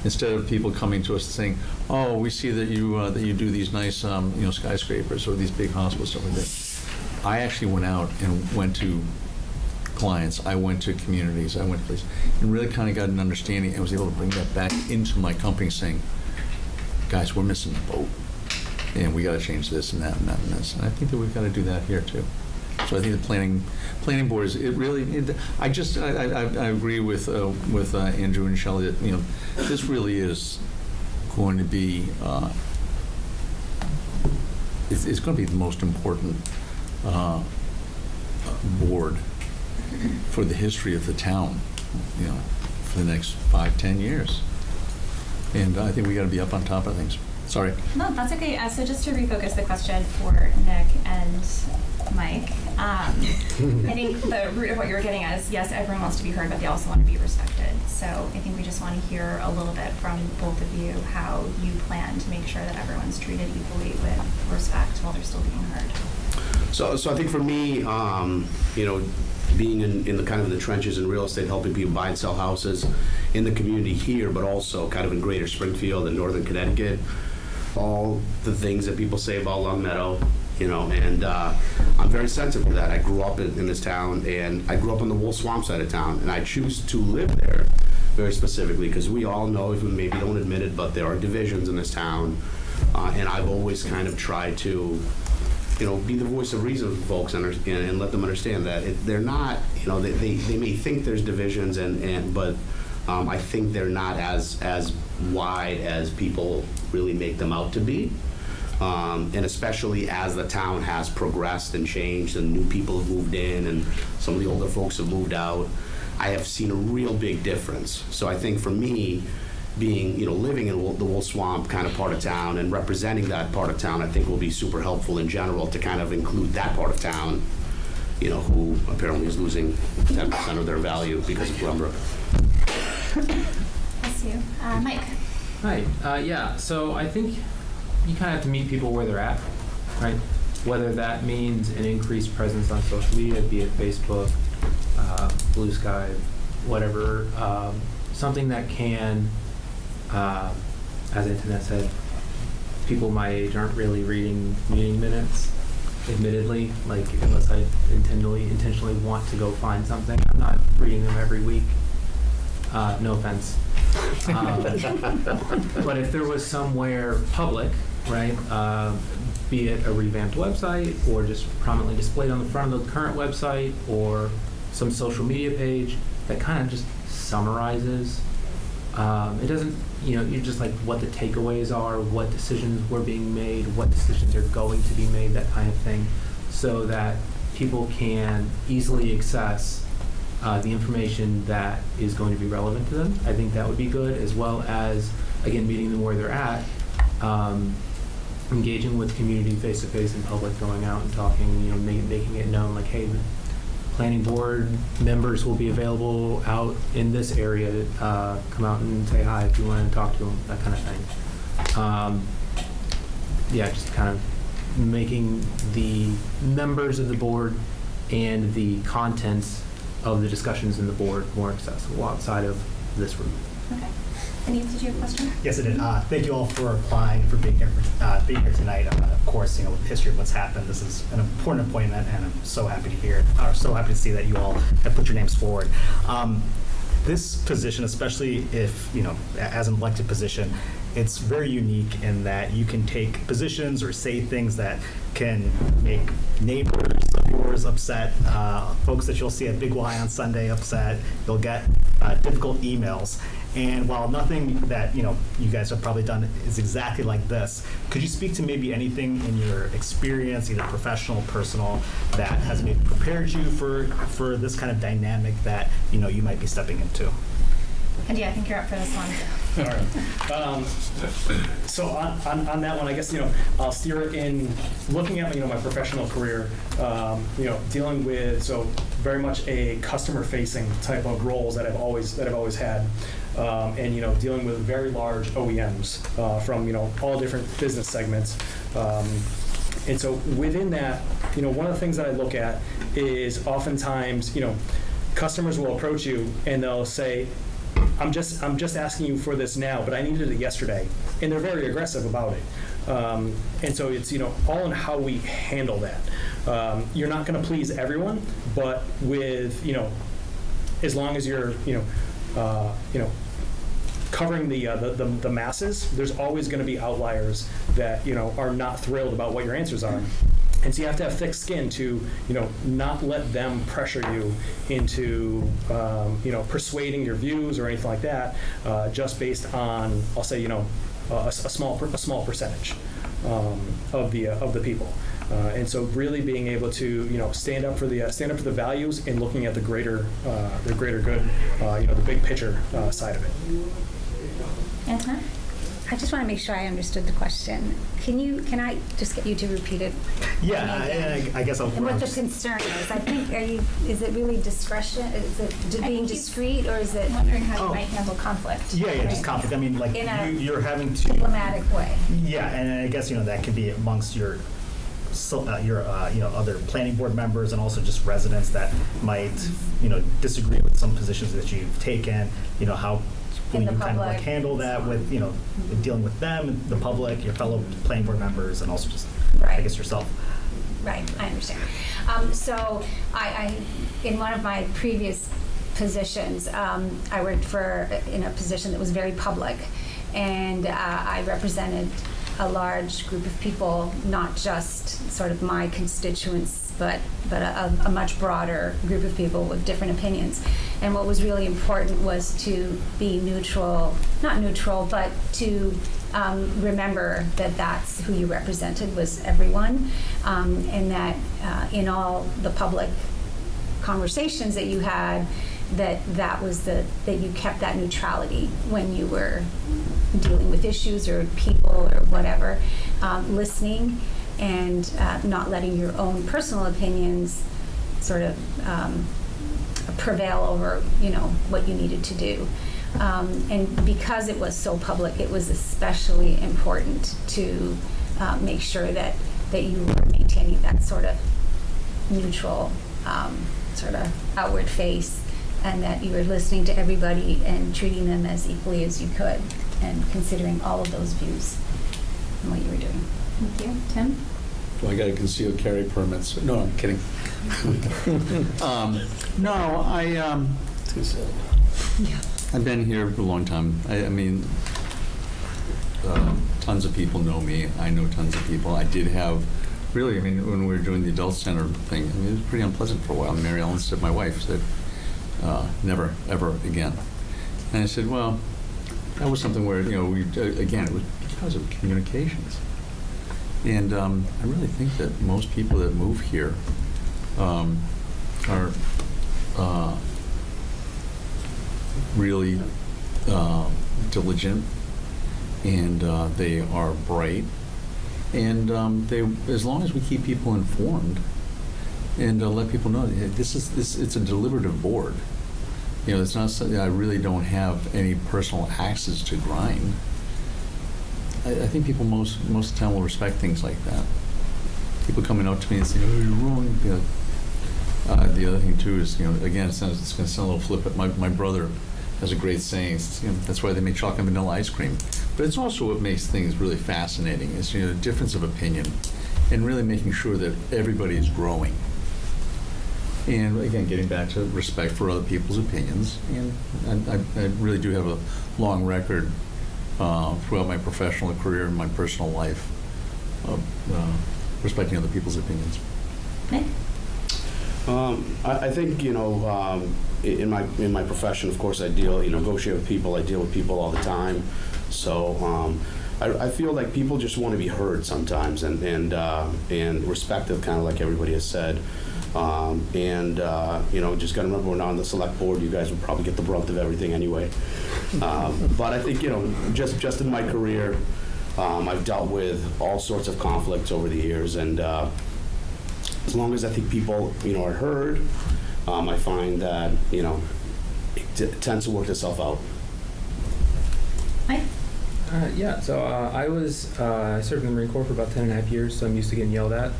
Instead of people coming to us and saying, "Oh, we see that you do these nice, skyscrapers or these big hospitals, stuff like that." I actually went out and went to clients, I went to communities, I went to places, and really kind of got an understanding and was able to bring that back into my company, saying, "Guys, we're missing the boat, and we got to change this and that and that and this." And I think that we've got to do that here too. So I think the planning board is, I agree with Andrew and Shelley that this really is going to be it's going to be the most important board for the history of the town, for the next 5-10 years. And I think we got to be up on top of things. Sorry. No, that's okay. So just to refocus the question for Nick and Mike, I think the root of what you're getting at is, yes, everyone wants to be heard, but they also want to be respected. So I think we just want to hear a little bit from both of you how you plan to make sure that everyone's treated equally with respect while they're still being heard. So I think for me, being in the kind of the trenches in real estate, helping people buy and sell houses in the community here, but also kind of in Greater Springfield and Northern Connecticut, all the things that people say about Long Meadow, and I'm very sensitive to that. I grew up in this town, and I grew up on the Wolf Swamp side of town, and I choose to live there very specifically because we all know, if we maybe don't admit it, but there are divisions in this town, and I've always kind of tried to be the voice of reason for folks and let them understand that they're not, they may think there's divisions, but I think they're not as wide as people really make them out to be. And especially as the town has progressed and changed and new people have moved in and some of the older folks have moved out, I have seen a real big difference. So I think for me, being, living in the Wolf Swamp kind of part of town and representing that part of town, I think will be super helpful in general to kind of include that part of town, who apparently is losing 10% of their value because of Glenbrook. Bless you. Mike. Hi. Yeah, so I think you kind of have to meet people where they're at, right? Whether that means an increased presence on social media, be it Facebook, Blue Sky, whatever, something that can, as Antoinette said, people my age aren't really reading meeting minutes, admittedly, unless I intentionally want to go find something. I'm not reading them every week. No offense. But if there was somewhere public, right, be it a revamped website or just prominently displayed on the front of the current website or some social media page that kind of just summarizes, it doesn't, you're just like what the takeaways are, what decisions were being made, what decisions are going to be made, that kind of thing, so that people can easily access the information that is going to be relevant to them. I think that would be good, as well as, again, meeting them where they're at, engaging with community face-to-face in public, going out and talking, making it known, like, hey, the planning board members will be available out in this area to come out and say hi if you want to talk to them, that kind of thing. Just kind of making the members of the board and the contents of the discussions in the board more accessible outside of this room. Okay. Denise, did you have a question? Yes, I did. Thank you all for applying, for being here tonight. Of course, with the history of what's happened, this is an important appointment, and I'm so happy to hear, or so happy to see that you all have put your names forward. This position, especially if, as an elected position, it's very unique in that you can take positions or say things that can make neighbors of yours upset, folks that you'll see at Big Y on Sunday upset. You'll get difficult emails. And while nothing that you guys have probably done is exactly like this, could you speak to maybe anything in your experience, either professional or personal, that has maybe prepared you for this kind of dynamic that you might be stepping into? Andy, I think you're up for this one. All right. So on that one, I guess I'll steer it in looking at my professional career. Dealing with very much a customer-facing type of roles that I've always had, and dealing with very large OEMs from all different business segments. And so within that, one of the things that I look at is oftentimes customers will approach you and they'll say, I'm just asking you for this now, but I needed it yesterday, and they're very aggressive about it. And so it's all in how we handle that. You're not going to please everyone, but with as long as you're covering the masses, there's always going to be outliers that are not thrilled about what your answers are. And so you have to have thick skin to, not let them pressure you into, persuading your views or anything like that, just based on, I'll say, a small percentage of the people. And so really being able to, stand up for the values and looking at the greater good, the big picture side of it. Antoine? I just want to make sure I understood the question. Can I just get you to repeat it? Yeah, and I guess I'll. And what the concern is, I think, is it really discretion? Is it being discreet, or is it? I'm wondering how you might handle conflict. Yeah, just conflict. I mean, like In a you're having to diplomatic way. Yeah, and I guess that can be amongst your other planning board members and also just residents that might disagree with some positions that you've taken. How will you kind of like handle that with dealing with them, the public, your fellow planning board members, and also just I guess yourself. Right, I understand. So I in one of my previous positions, I worked in a position that was very public, and I represented a large group of people, not just sort of my constituents, but a much broader group of people with different opinions. And what was really important was to be not neutral, but to remember that that's who you represented was everyone, and that in all the public conversations that you had, that you kept that neutrality when you were dealing with issues or people or whatever, listening and not letting your own personal opinions sort of prevail over what you needed to do. And because it was so public, it was especially important to make sure that you were maintaining that sort of neutral sort of outward face, and that you were listening to everybody and treating them as equally as you could, and considering all of those views and what you were doing. Thank you. Tim? Well, I got to conceal carry permits. No, I'm kidding. No, I've been here for a long time. I mean, tons of people know me. I know tons of people. I did have, really, when we were doing the adult center thing, it was pretty unpleasant for a while. Mary Ellen said, my wife said, never, ever again. And I said, well, that was something where, again, it was because of communications. And I really think that most people that move here are really diligent, and they are bright, and as long as we keep people informed and let people know, it's a deliberative board. It's not something I really don't have any personal axes to grind. I think people most of the time will respect things like that. People coming up to me and saying, "Oh, you're wrong." The other thing too is, again, it's going to sound a little flippant. My brother has a great saying. That's why they make chocolate and vanilla ice cream. But it's also what makes things really fascinating. Is the difference of opinion, and really making sure that everybody is growing. And again, getting back to respect for other people's opinions. And I really do have a long record throughout my professional career and my personal life of respecting other people's opinions. Nick? I think, in my profession, of course, I negotiate with people. I deal with people all the time. So I feel like people just want to be heard sometimes, and respected, kind of like everybody has said. Just got to remember, we're not on the select board. You guys would probably get the brunt of everything anyway. But I think, just in my career, I've dealt with all sorts of conflicts over the years, and as long as I think people, are heard, I find that, it tends to work itself out. Mike? Yeah, so I served in the Marine Corps for about 10.5 years, so I'm used to getting yelled at.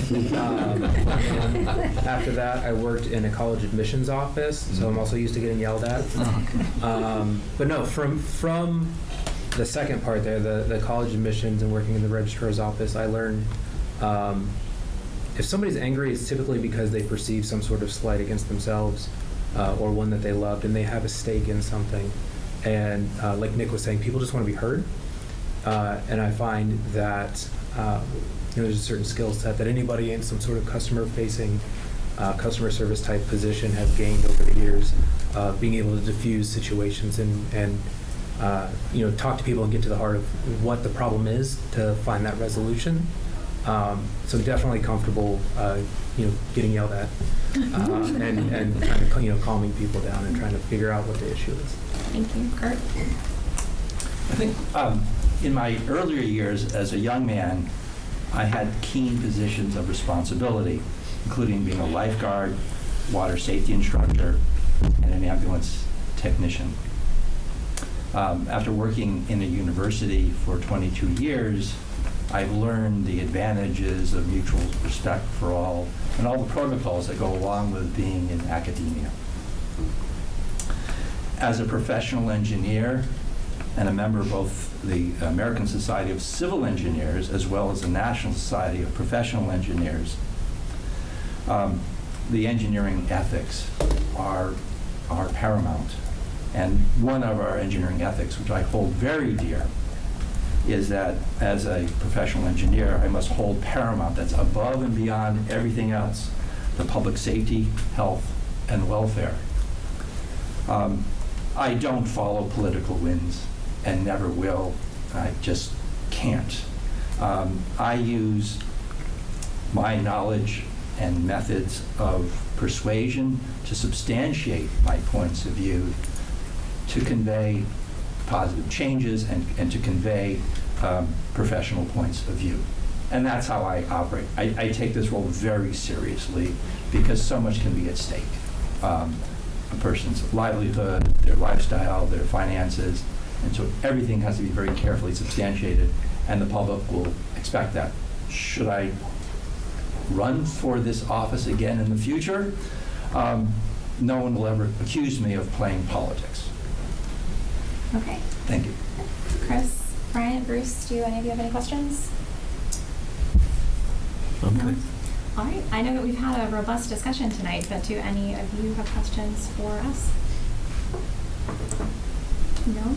And after that, I worked in a college admissions office, so I'm also used to getting yelled at. But no, from the second part there, the college admissions and working in the registrar's office, I learned if somebody's angry, it's typically because they perceive some sort of slight against themselves or one that they loved, and they have a stake in something. And like Nick was saying, people just want to be heard. And I find that there's a certain skill set that anybody in some sort of customer-facing, customer service type position has gained over the years, being able to diffuse situations and talk to people and get to the heart of what the problem is to find that resolution. So definitely comfortable, getting yelled at, and kind of, calming people down and trying to figure out what the issue is. Thank you. Kurt? I think in my earlier years as a young man, I had keen positions of responsibility, including being a lifeguard, water safety instructor, and an ambulance technician. After working in a university for 22 years, I've learned the advantages of mutual respect for all and all the protocols that go along with being in academia. As a professional engineer and a member of both the American Society of Civil Engineers as well as the National Society of Professional Engineers, the engineering ethics are paramount. And one of our engineering ethics, which I hold very dear, is that as a professional engineer, I must hold paramount, that's above and beyond everything else, the public safety, health, and welfare. I don't follow political winds and never will. I just can't. I use my knowledge and methods of persuasion to substantiate my points of view, to convey positive changes and to convey professional points of view. And that's how I operate. I take this role very seriously because so much can be at stake. A person's livelihood, their lifestyle, their finances, and so everything has to be very carefully substantiated, and the public will expect that. Should I run for this office again in the future? No one will ever accuse me of playing politics. Okay. Thank you. Chris, Brian, Bruce, do any of you have any questions? Okay. No? All right. I know that we've had a robust discussion tonight, but do any of you have questions for us? No?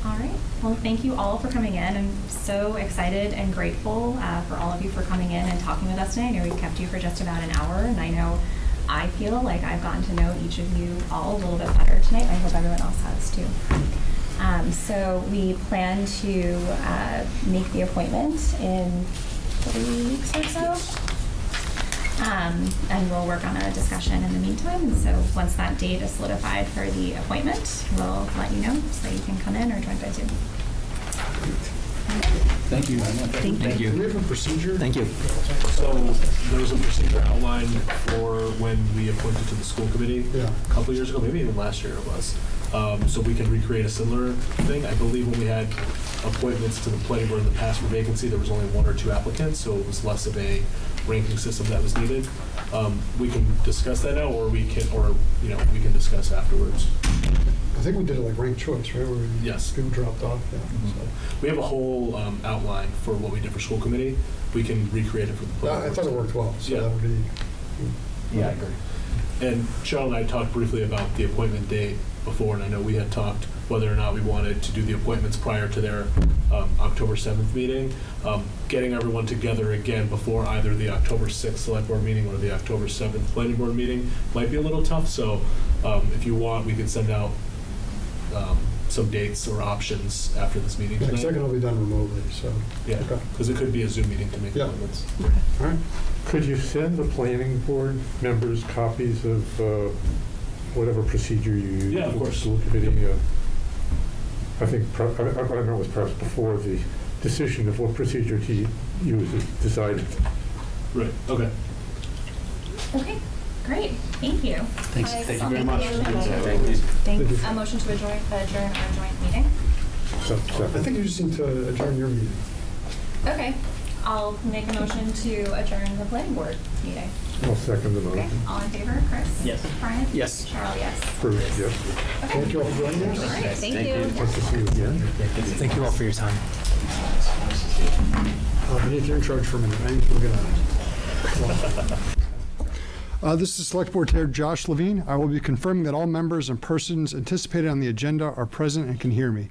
All right. Well, thank you all for coming in. I'm so excited and grateful for all of you for coming in and talking with us today. I know we kept you for just about an hour, and I know I feel like I've gotten to know each of you all a little bit better tonight. I hope everyone else has too. So we plan to make the appointment in 3 weeks or so. And we'll work on a discussion in the meantime. And so once that date is solidified for the appointment, we'll let you know so that you can come in or join by Zoom. Thank you. Thank you. Do we have a procedure? Thank you. So there was a procedure outlined for when we appointed to the school committee a couple years ago, maybe even last year it was. So we can recreate a similar thing. I believe when we had appointments to the planning board in the past for vacancy, there was only 1 or 2 applicants, so it was less of a ranking system that was needed. We can discuss that now, or we can discuss afterwards. I think we did it like ranked choice, right? Where Yes. people dropped off, yeah. So we have a whole outline for what we did for school committee. We can recreate it for the planning I board. thought it worked well, so Yeah. that would be. Yeah, I agree. And Cheryl and I talked briefly about the appointment date before, and I know we had talked whether or not we wanted to do the appointments prior to their October 7th meeting. Getting everyone together again before either the October 6th select board meeting or the October 7th planning board meeting might be a little tough, so if you want, we can send out some dates or options after this meeting Yeah, 'cause that tonight. can all be done remotely, so. Yeah, Okay. because it could be a Zoom meeting to make Yeah. appointments. All right. Could you send the planning board members copies of whatever procedure you use? Yeah, of with the course. School committee? I think, I don't know, it was perhaps before the decision of what procedure to use is decided. Right, okay. Okay, great, thank you. Thanks. I'll Thank you very make much. a motion Thank you. Thanks. A motion to adjourn our joint meeting. So, I think you just need to adjourn your meeting. Okay, I'll make a motion to adjourn the planning board meeting. I'll second the Okay, motion. all in favor, Chris? Yes. Brian? Yes. Cheryl, yes. Bruce, yes. Okay. Thank you all for joining us. All right, thank Thank you. you. Nice to see you again. Thank you all for your time. Beneath, you're in charge for a minute. I need to look it up. This is Select Board Chair Josh Levine. I will be confirming that all members and persons anticipated on the agenda are present and can hear me.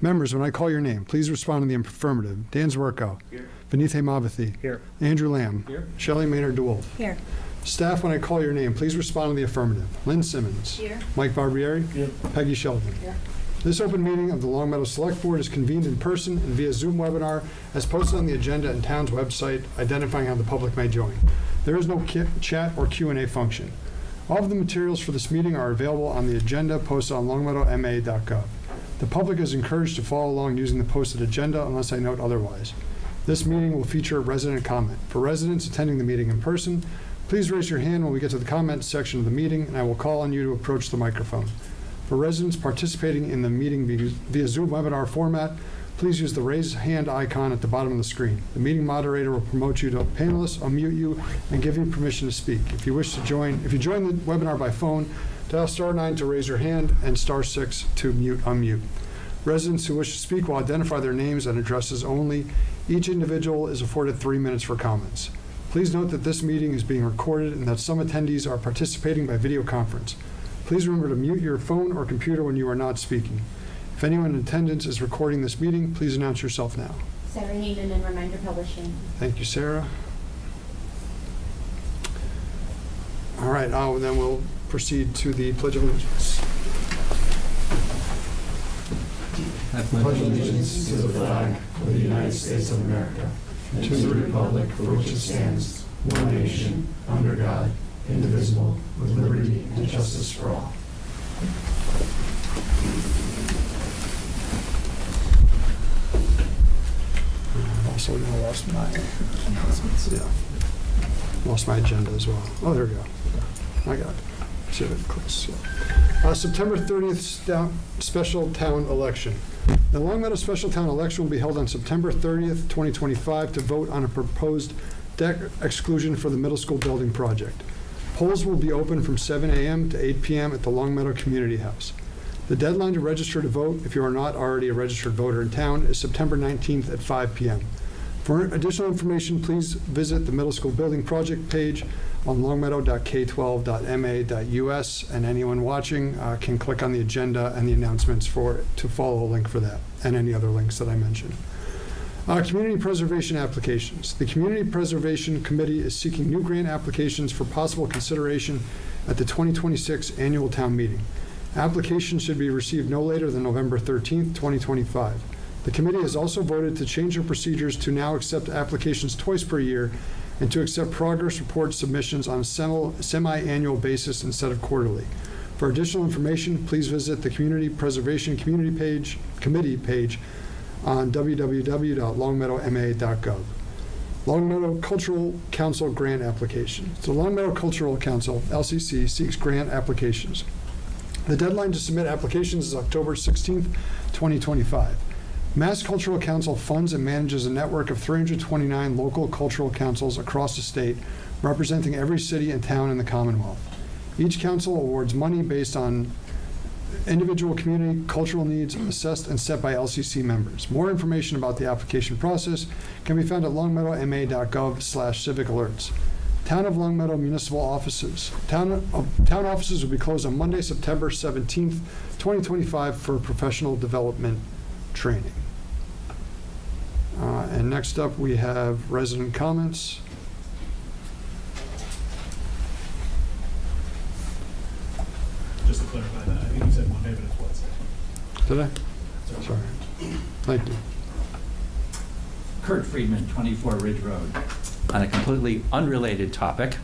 Members, when I call your name, please respond in the affirmative. Dan Zwerko. Here. Benith Mavathi. Here. Andrew Lamb. Here. Shelley Maynard DeWolf. Here. Staff, when I call your name, please respond in the affirmative. Lynn Simmons. Here. Mike Barbieri. Here. Peggy Sheldon. Here. This open meeting of the Long Meadow Select Board is convened in person and via Zoom webinar as posted on the agenda and town's website, identifying how the public may join. There is no chat or Q&A function. All of the materials for this meeting are available on the agenda posted on longmeadowma.gov. The public is encouraged to follow along using the posted agenda unless I note otherwise. This meeting will feature resident comment. For residents attending the meeting in person, please raise your hand when we get to the comment section of the meeting, and I will call on you to approach the microphone. For residents participating in the meeting via Zoom webinar format, please use the raise hand icon at the bottom of the screen. The meeting moderator will promote you to a panelist, unmute you, and give you permission to speak. If you join the webinar by phone, dial *9 to raise your hand and *6 to unmute. Residents who wish to speak will identify their names and addresses only. Each individual is afforded 3 minutes for comments. Please note that this meeting is being recorded and that some attendees are participating by video conference. Please remember to mute your phone or computer when you are not speaking. If anyone in attendance is recording this meeting, please announce yourself now. Sarah Hayden and Reminder Publishing. Thank you, Sarah. All right, then we'll proceed to the Pledge of Allegiance. Pledge allegiance to the flag of the United States of America and to the republic for which it stands, one nation, under God, indivisible, with liberty and justice for all. Also, I lost my agenda as well. Oh, there we go. I got it. Should have close. Yeah. September 30th special town election. The Long Meadow special town election will be held on September 30th, 2025 to vote on a proposed deck exclusion for the middle school building project. Polls will be open from 7 a.m. to 8 p.m. at the Long Meadow Community House. The deadline to register to vote, if you are not already a registered voter in town, is September 19th at 5 p.m. For additional information, please visit the middle school building project page on longmeadow.k12.ma.us, and anyone watching can click on the agenda and the announcements to follow a link for that, and any other links that I mentioned. Community preservation applications. The Community Preservation Committee is seeking new grant applications for possible consideration at the 2026 annual town meeting. Applications should be received no later than November 13th, 2025. The committee has also voted to change their procedures to now accept applications twice per year and to accept progress report submissions on a semi-annual basis instead of quarterly. For additional information, please visit the Community Preservation Committee page on www.longmeadowma.gov. Long Meadow Cultural Council grant application. The Long Meadow Cultural Council, LCC, seeks grant applications. The deadline to submit applications is October 16th, 2025. Mass Cultural Council funds and manages a network of 329 local cultural councils across the state, representing every city and town in the Commonwealth. Each council awards money based on individual community cultural needs assessed and set by LCC members. More information about the application process can be found at longmeadowma.gov/civic alerts. Town of Longmeadow municipal offices. Town offices will be closed on Monday, September 17th, 2025 for professional development training. And next up, we have resident comments. Just to clarify that, I think you said Monday, but it's Wednesday. Did I? Sorry. Thank you. Kurt Friedman, 24 Ridge Road. On a completely unrelated topic,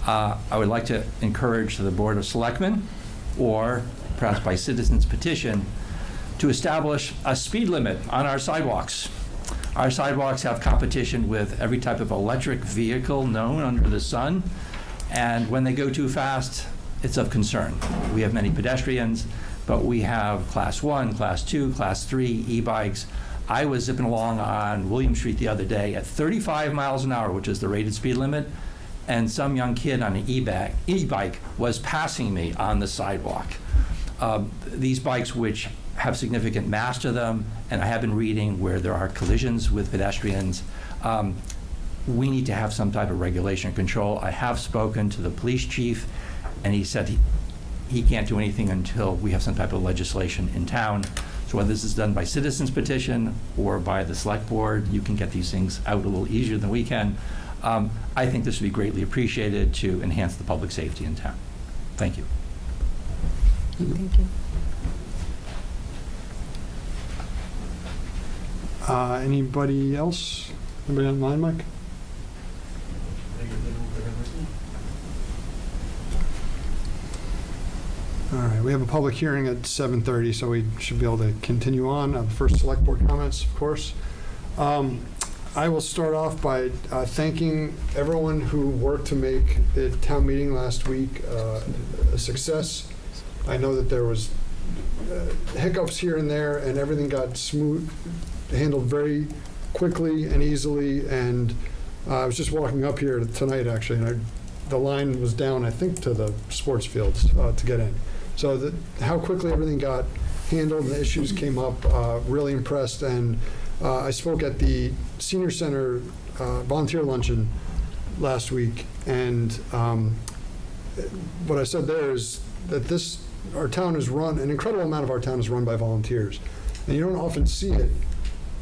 I would like to encourage the Board of Selectmen, or perhaps by citizens petition, to establish a speed limit on our sidewalks. Our sidewalks have competition with every type of electric vehicle known under the sun, and when they go too fast, it's of concern. We have many pedestrians, but we have Class 1, Class 2, Class 3 e-bikes. I was zipping along on William Street the other day at 35 miles an hour, which is the rated speed limit, and some young kid on an e-bike was passing me on the sidewalk. These bikes, which have significant mass to them, and I have been reading where there are collisions with pedestrians, we need to have some type of regulation control. I have spoken to the police chief, and he said he can't do anything until we have some type of legislation in town. So whether this is done by citizens petition or by the select board, you can get these things out a little easier than we can. I think this would be greatly appreciated to enhance the public safety in town. Thank you. Thank you. Anybody else? Anybody online, Mike? All right, we have a public hearing at 7:30, so we should be able to continue on. First, select board comments, of course. I will start off by thanking everyone who worked to make the town meeting last week a success. I know that there was hiccups here and there, and everything got handled very quickly and easily. And I was just walking up here tonight, actually, and the line was down, I think, to the sports fields to get in. So how quickly everything got handled and the issues came up, really impressed. And I spoke at the Senior Center volunteer luncheon last week, and what I said there is that our town is run, an incredible amount of our town is run by volunteers. And you don't often see it,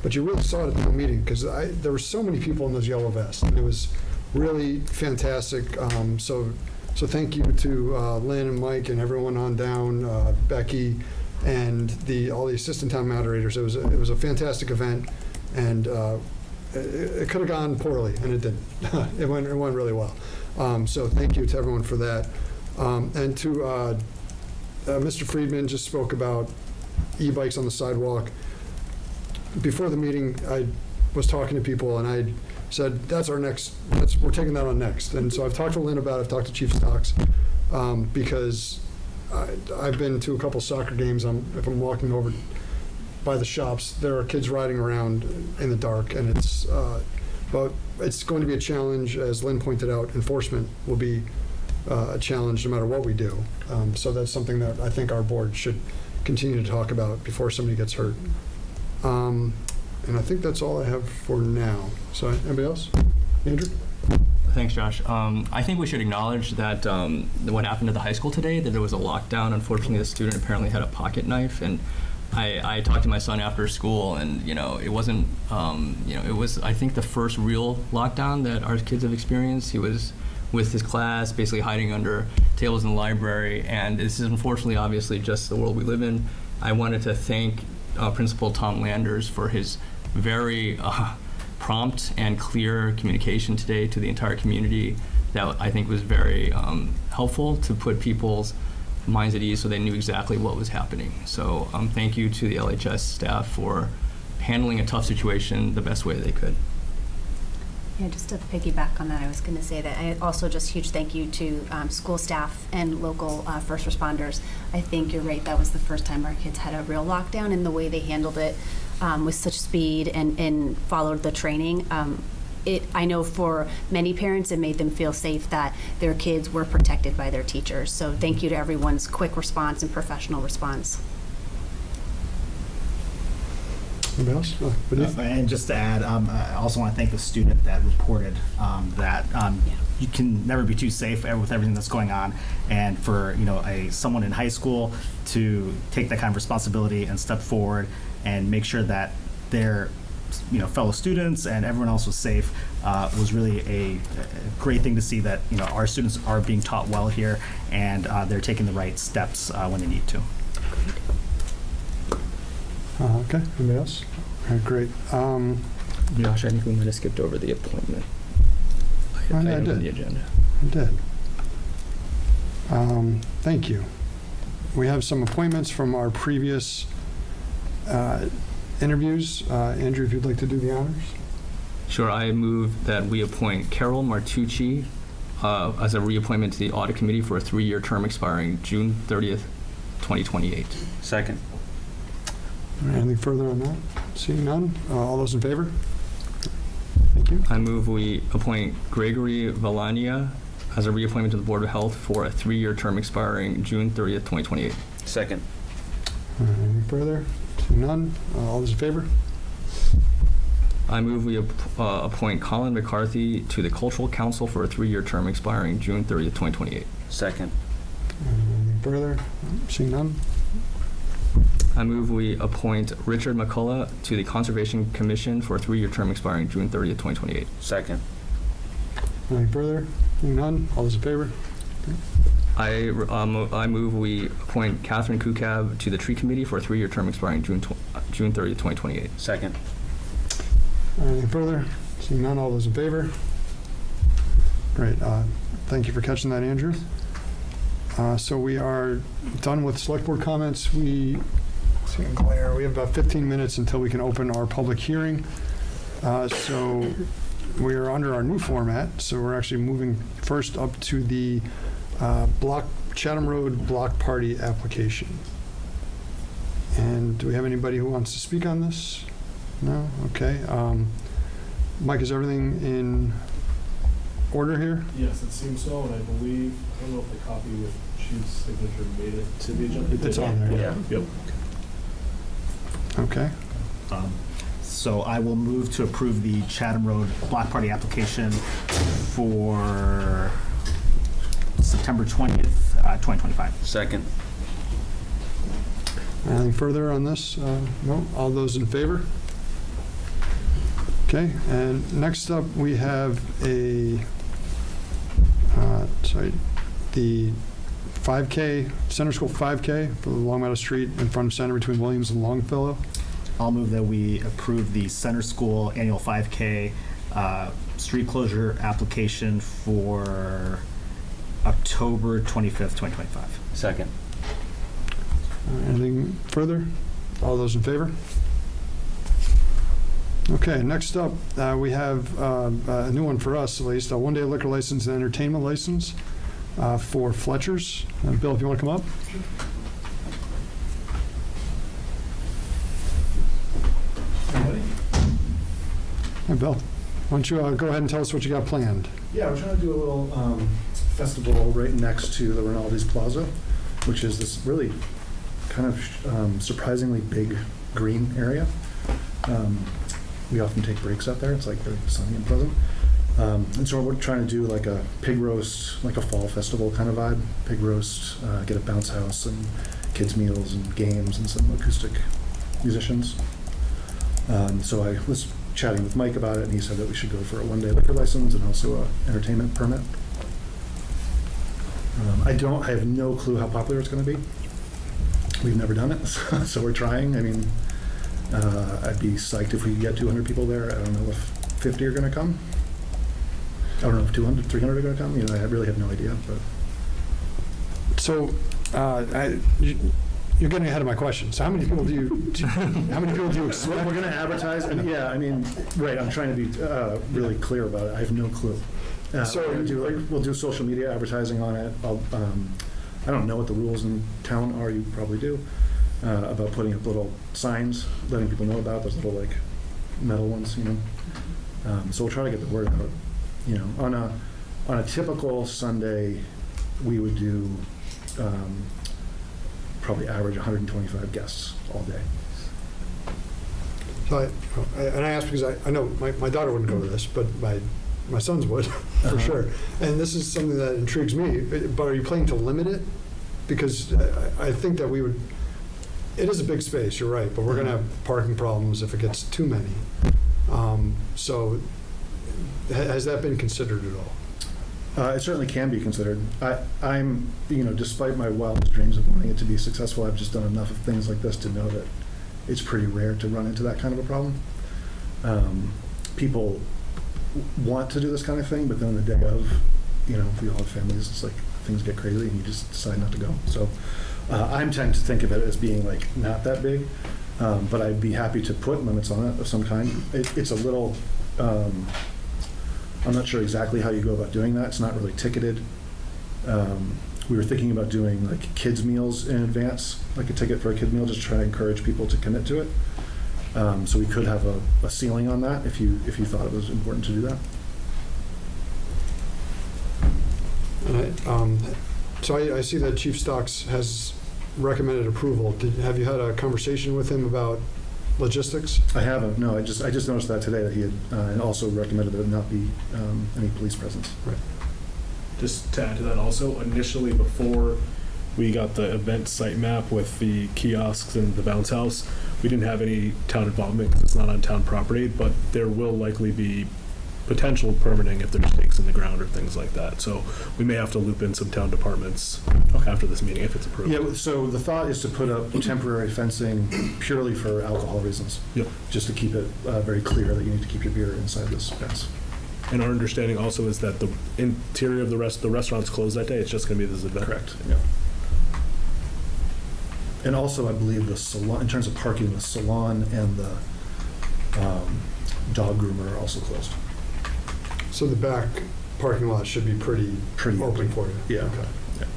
but you really saw it at the meeting, because there were so many people in those yellow vests, and it was really fantastic. So thank you to Lynn and Mike and everyone on down, Becky, and all the assistant town moderators. It was a fantastic event, and it could have gone poorly, and it didn't. It went really well. So thank you to everyone for that. And to Mr. Friedman just spoke about e-bikes on the sidewalk. Before the meeting, I was talking to people, and I said, we're taking that on next. And so I've talked to Lynn about it, I've talked to Chief Stocks, because I've been to a couple soccer games. If I'm walking over by the shops, there are kids riding around in the dark, and but it's going to be a challenge. As Lynn pointed out, enforcement will be a challenge no matter what we do. So that's something that I think our board should continue to talk about before somebody gets hurt. And I think that's all I have for now. So anybody else? Andrew? Thanks, Josh. I think we should acknowledge that what happened at the high school today, that there was a lockdown. Unfortunately, the student apparently had a pocket knife, and I talked to my son after school, and it wasn't, it was, I think, the first real lockdown that our kids have experienced. He was with his class, basically hiding under tables in the library, and this is unfortunately, obviously, just the world we live in. I wanted to thank Principal Tom Landers for his very prompt and clear communication today to the entire community. That I think was very helpful to put people's minds at ease so they knew exactly what was happening. So thank you to the LHS staff for handling a tough situation the best way they could. Yeah, just to piggyback on that, I was going to say that I also just huge thank you to school staff and local first responders. I think you're right, that was the first time our kids had a real lockdown, and the way they handled it with such speed and followed the training. I know for many parents, it made them feel safe that their kids were protected by their teachers. So thank you to everyone's quick response and professional response. Anybody else? Beneath? And just to add, I also want to thank the student that reported that you can never be too safe with everything that's going on, and for someone in high school to take that kind of responsibility and step forward and make sure that their fellow students and everyone else was safe was really a great thing to see, that our students are being taught well here, and they're taking the right steps when they need to. Okay, anybody else? All right, great. Josh, I think we might have skipped over the appointment I item on did. the agenda. I did. Thank you. We have some appointments from our previous interviews. Andrew, if you'd like to do the honors. Sure, I move that we appoint Carol Martucci as a reappointment to the Audit Committee for a 3-year term expiring June 30th, 2028. Second. All right, anything further on that? Seeing none? All those in favor? Thank you. I move we appoint Gregory Valania as a reappointment to the Board of Health for a 3-year term expiring June 30th, 2028. Second. All right, anything further? Seeing none? All those in favor? I move we appoint Colin McCarthy to the Cultural Council for a 3-year term expiring June 30th, 2028. Second. Anything further? Seeing none? I move we appoint Richard McCullough to the Conservation Commission for a 3-year term expiring June 30th, 2028. Second. Anything further? Seeing none? All those in favor? I move we appoint Catherine Kukab to the Tree Committee for a 3-year term expiring June 30th, 2028. Second. Anything further? Seeing none, all those in favor? Great. Thank you for catching that, Andrew. So we are done with select board comments. We have about 15 minutes until we can open our public hearing. So we are under our new format. So we're actually moving first up to the Chatham Road block party application. And do we have anybody who wants to speak on this? No? Okay. Mike, is everything in order here? Yes, it seems so, and I believe, I don't know if the copy with Chief's signature made it to the agenda. It's on there. Yeah. Yep. Okay. So I will move to approve the Chatham Road block party application for September 20th, 2025. Second. Anything further on this? No? All those in favor? Okay, and next up, we have the 5K, Center School 5K for the Long Meadow Street in front of Center between Williams and Longfellow. I'll move that we approve the Center School annual 5K street closure application for October 25th, 2025. Second. Anything further? All those in favor? Okay, next up, we have a new one for us, at least, a one-day liquor license and entertainment license for Fletcher's. Bill, if you want to come up. Hi, Bill. Why don't you go ahead and tell us what you got planned? Yeah, we're trying to do a little festival right next to the Rinaldi's Plaza, which is this really kind of surprisingly big green area. We often take breaks out there. It's like very sunny and pleasant. And so we're trying to do like a pig roast, like a fall festival kind of vibe. Pig roast, get a bounce house and kids meals and games and some acoustic musicians. So I was chatting with Mike about it, and he said that we should go for a one-day liquor license and also a entertainment permit. I have no clue how popular it's going to be. We've never done it, so we're trying. I mean, I'd be psyched if we could get 200 people there. I don't know if 50 are going to come. I don't know if 200, 300 are going to come. You know, I really have no idea. But So, you're getting ahead of my question. So, how many people do you expect? We're going to advertise, and yeah, I mean, right. I'm trying to be really clear about it. I have no clue. So we'll do social media advertising on it. I don't know what the rules in town are. You probably do. about putting up little signs, letting people know about those little like metal ones, you know. So we'll try to get the word out. You know, on a typical Sunday, we would do probably average 125 guests all day. So I asked because I know my daughter wouldn't go to this, but my sons would, for sure. And this is something that intrigues me, but are you planning to limit it? Because I think that it is a big space, you're right, but we're going to have parking problems if it gets too many. So has that been considered at all? It certainly can be considered. I'm, you know, despite my wildest dreams of wanting it to be successful, I've just done enough of things like this to know that it's pretty rare to run into that kind of a problem. People want to do this kind of thing, but then on the day of, you know, we all have families, it's like things get crazy and you just decide not to go. So I tend to think of it as being like not that big, but I'd be happy to put limits on it of some kind. It's a little, I'm not sure exactly how you go about doing that. It's not really ticketed. We were thinking about doing like kids meals in advance, like a ticket for a kid meal, just to try to encourage people to commit to it. So we could have a ceiling on that if you thought it was important to do that. So I see that Chief Stocks has recommended approval. Have you had a conversation with him about logistics? I haven't. No, I just noticed that today that he had and also recommended there not be any police presence. Right. Just to add to that also, initially before we got the event site map with the kiosks and the bounce house, we didn't have any town involvement because it's not on town property, but there will likely be potential permitting if there's stakes in the ground or things like that. So we may have to loop in some town departments after this meeting if it's approved. Yeah, so the thought is to put up temporary fencing purely for alcohol reasons. Yep. Just to keep it very clear that you need to keep your beer inside this fence. And our understanding also is that the interior of the restaurant's closed that day. It's just going to be this event. Correct. Yeah. And also, I believe the salon, in terms of parking, the salon and the dog groomer are also closed. So the back parking lot should be pretty open for you? Yeah. Okay. Yeah.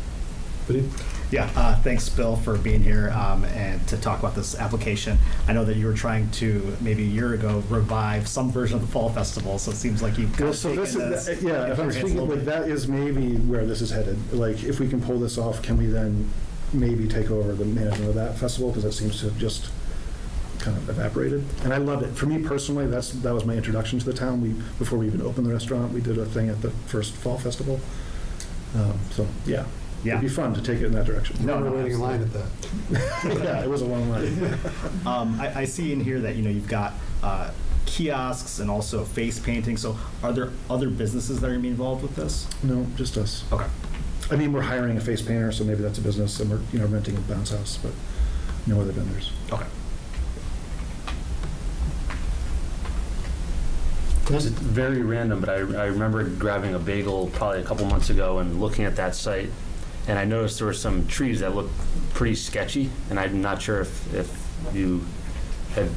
Vinny? Yeah, thanks, Bill, for being here and to talk about this application. I know that you were trying to, maybe a year ago, revive some version of the Fall Festival, so it seems like you've Well, got so this is, yeah, if I'm speaking, like, that is maybe where this is headed. Like, if we can pull this off, can we then maybe take over the management of that festival? Because that seems to have just kind of evaporated. And I loved it. For me personally, that was my introduction to the town. Before we even opened the restaurant, we did a thing at the first Fall Festival. So, yeah. It'd be fun to take it in that direction. No, we're waiting in line at that. Yeah, it was a long line. I see in here that, you know, you've got kiosks and also face painting. So are there other businesses that are going to be involved with this? No, just us. Okay. I mean, we're hiring a face painter, so maybe that's a business, and we're, you know, renting a bounce house, but no other vendors. Okay. It's very random, but I remember grabbing a bagel probably a couple months ago and looking at that site, and I noticed there were some trees that looked pretty sketchy, and I'm not sure if you had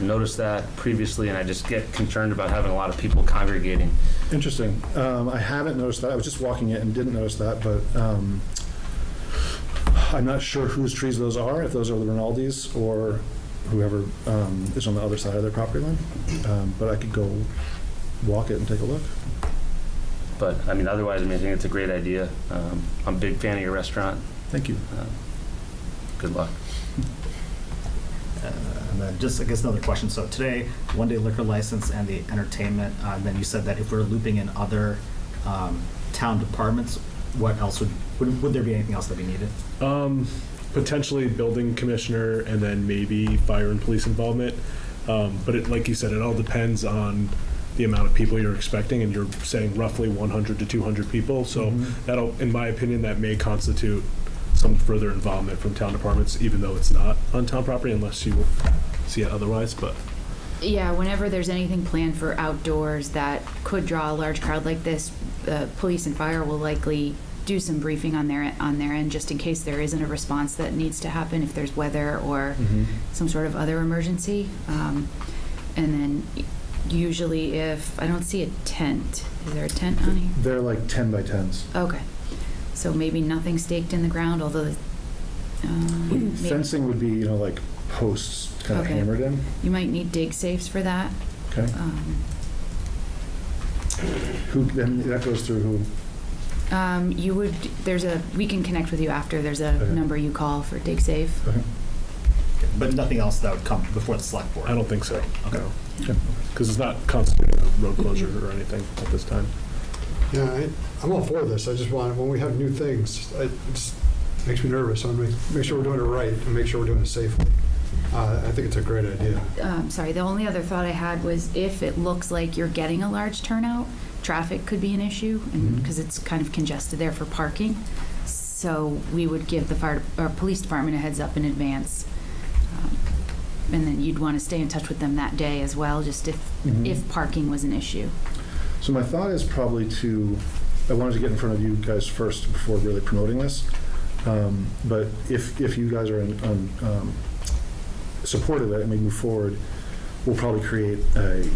noticed that previously, and I just get concerned about having a lot of people congregating. Interesting. I haven't noticed that. I was just walking it and didn't notice that, but I'm not sure whose trees those are, if those are the Rinaldi's or whoever is on the other side of their property line. But I could go walk it and take a look. But, I mean, otherwise, I think it's a great idea. I'm a big fan of your restaurant. Thank you. Good luck. And then just, I guess, another question. So today, one-day liquor license and the entertainment, then you said that if we're looping in other town departments, what else would there be anything else that we needed? Potentially building commissioner and then maybe fire and police involvement. But like you said, it all depends on the amount of people you're expecting, and you're saying roughly 100 to 200 people. So that'll, in my opinion, that may constitute some further involvement from town departments, even though it's not on town property, unless you see it otherwise. But yeah, whenever there's anything planned for outdoors that could draw a large crowd like this, police and fire will likely do some briefing on their end, just in case there isn't a response that needs to happen if there's weather or some sort of other emergency. And then usually, if I don't see a tent, is there a tent on here? They're like 10 by 10s. Okay, so maybe nothing staked in the ground, although Maybe- Fencing would be, like posts kind of Okay. hammered in. You might need dig safes for that. Okay. Who, then that goes through who? You would, we can connect with you after. There's a Okay. number you call for dig safe. Okay. But nothing else that would come before the select board? I don't think so. Okay. No. Because it's not constituting a road closure or anything at this time. Yeah, I'm all for this. I just want, when we have new things, it just makes me nervous. I want to make sure we're doing it right and make sure we're doing it safely. I think it's a great idea. Sorry, the only other thought I had was if it looks like you're getting a large turnout, traffic could be an issue because it's kind of congested there for parking. So we would give the police department a heads up in advance. And then you'd want to stay in touch with them that day as well, just if parking was an issue. So my thought is probably I wanted to get in front of you guys first before really promoting this. But if you guys are supportive of it and we move forward, we'll probably create a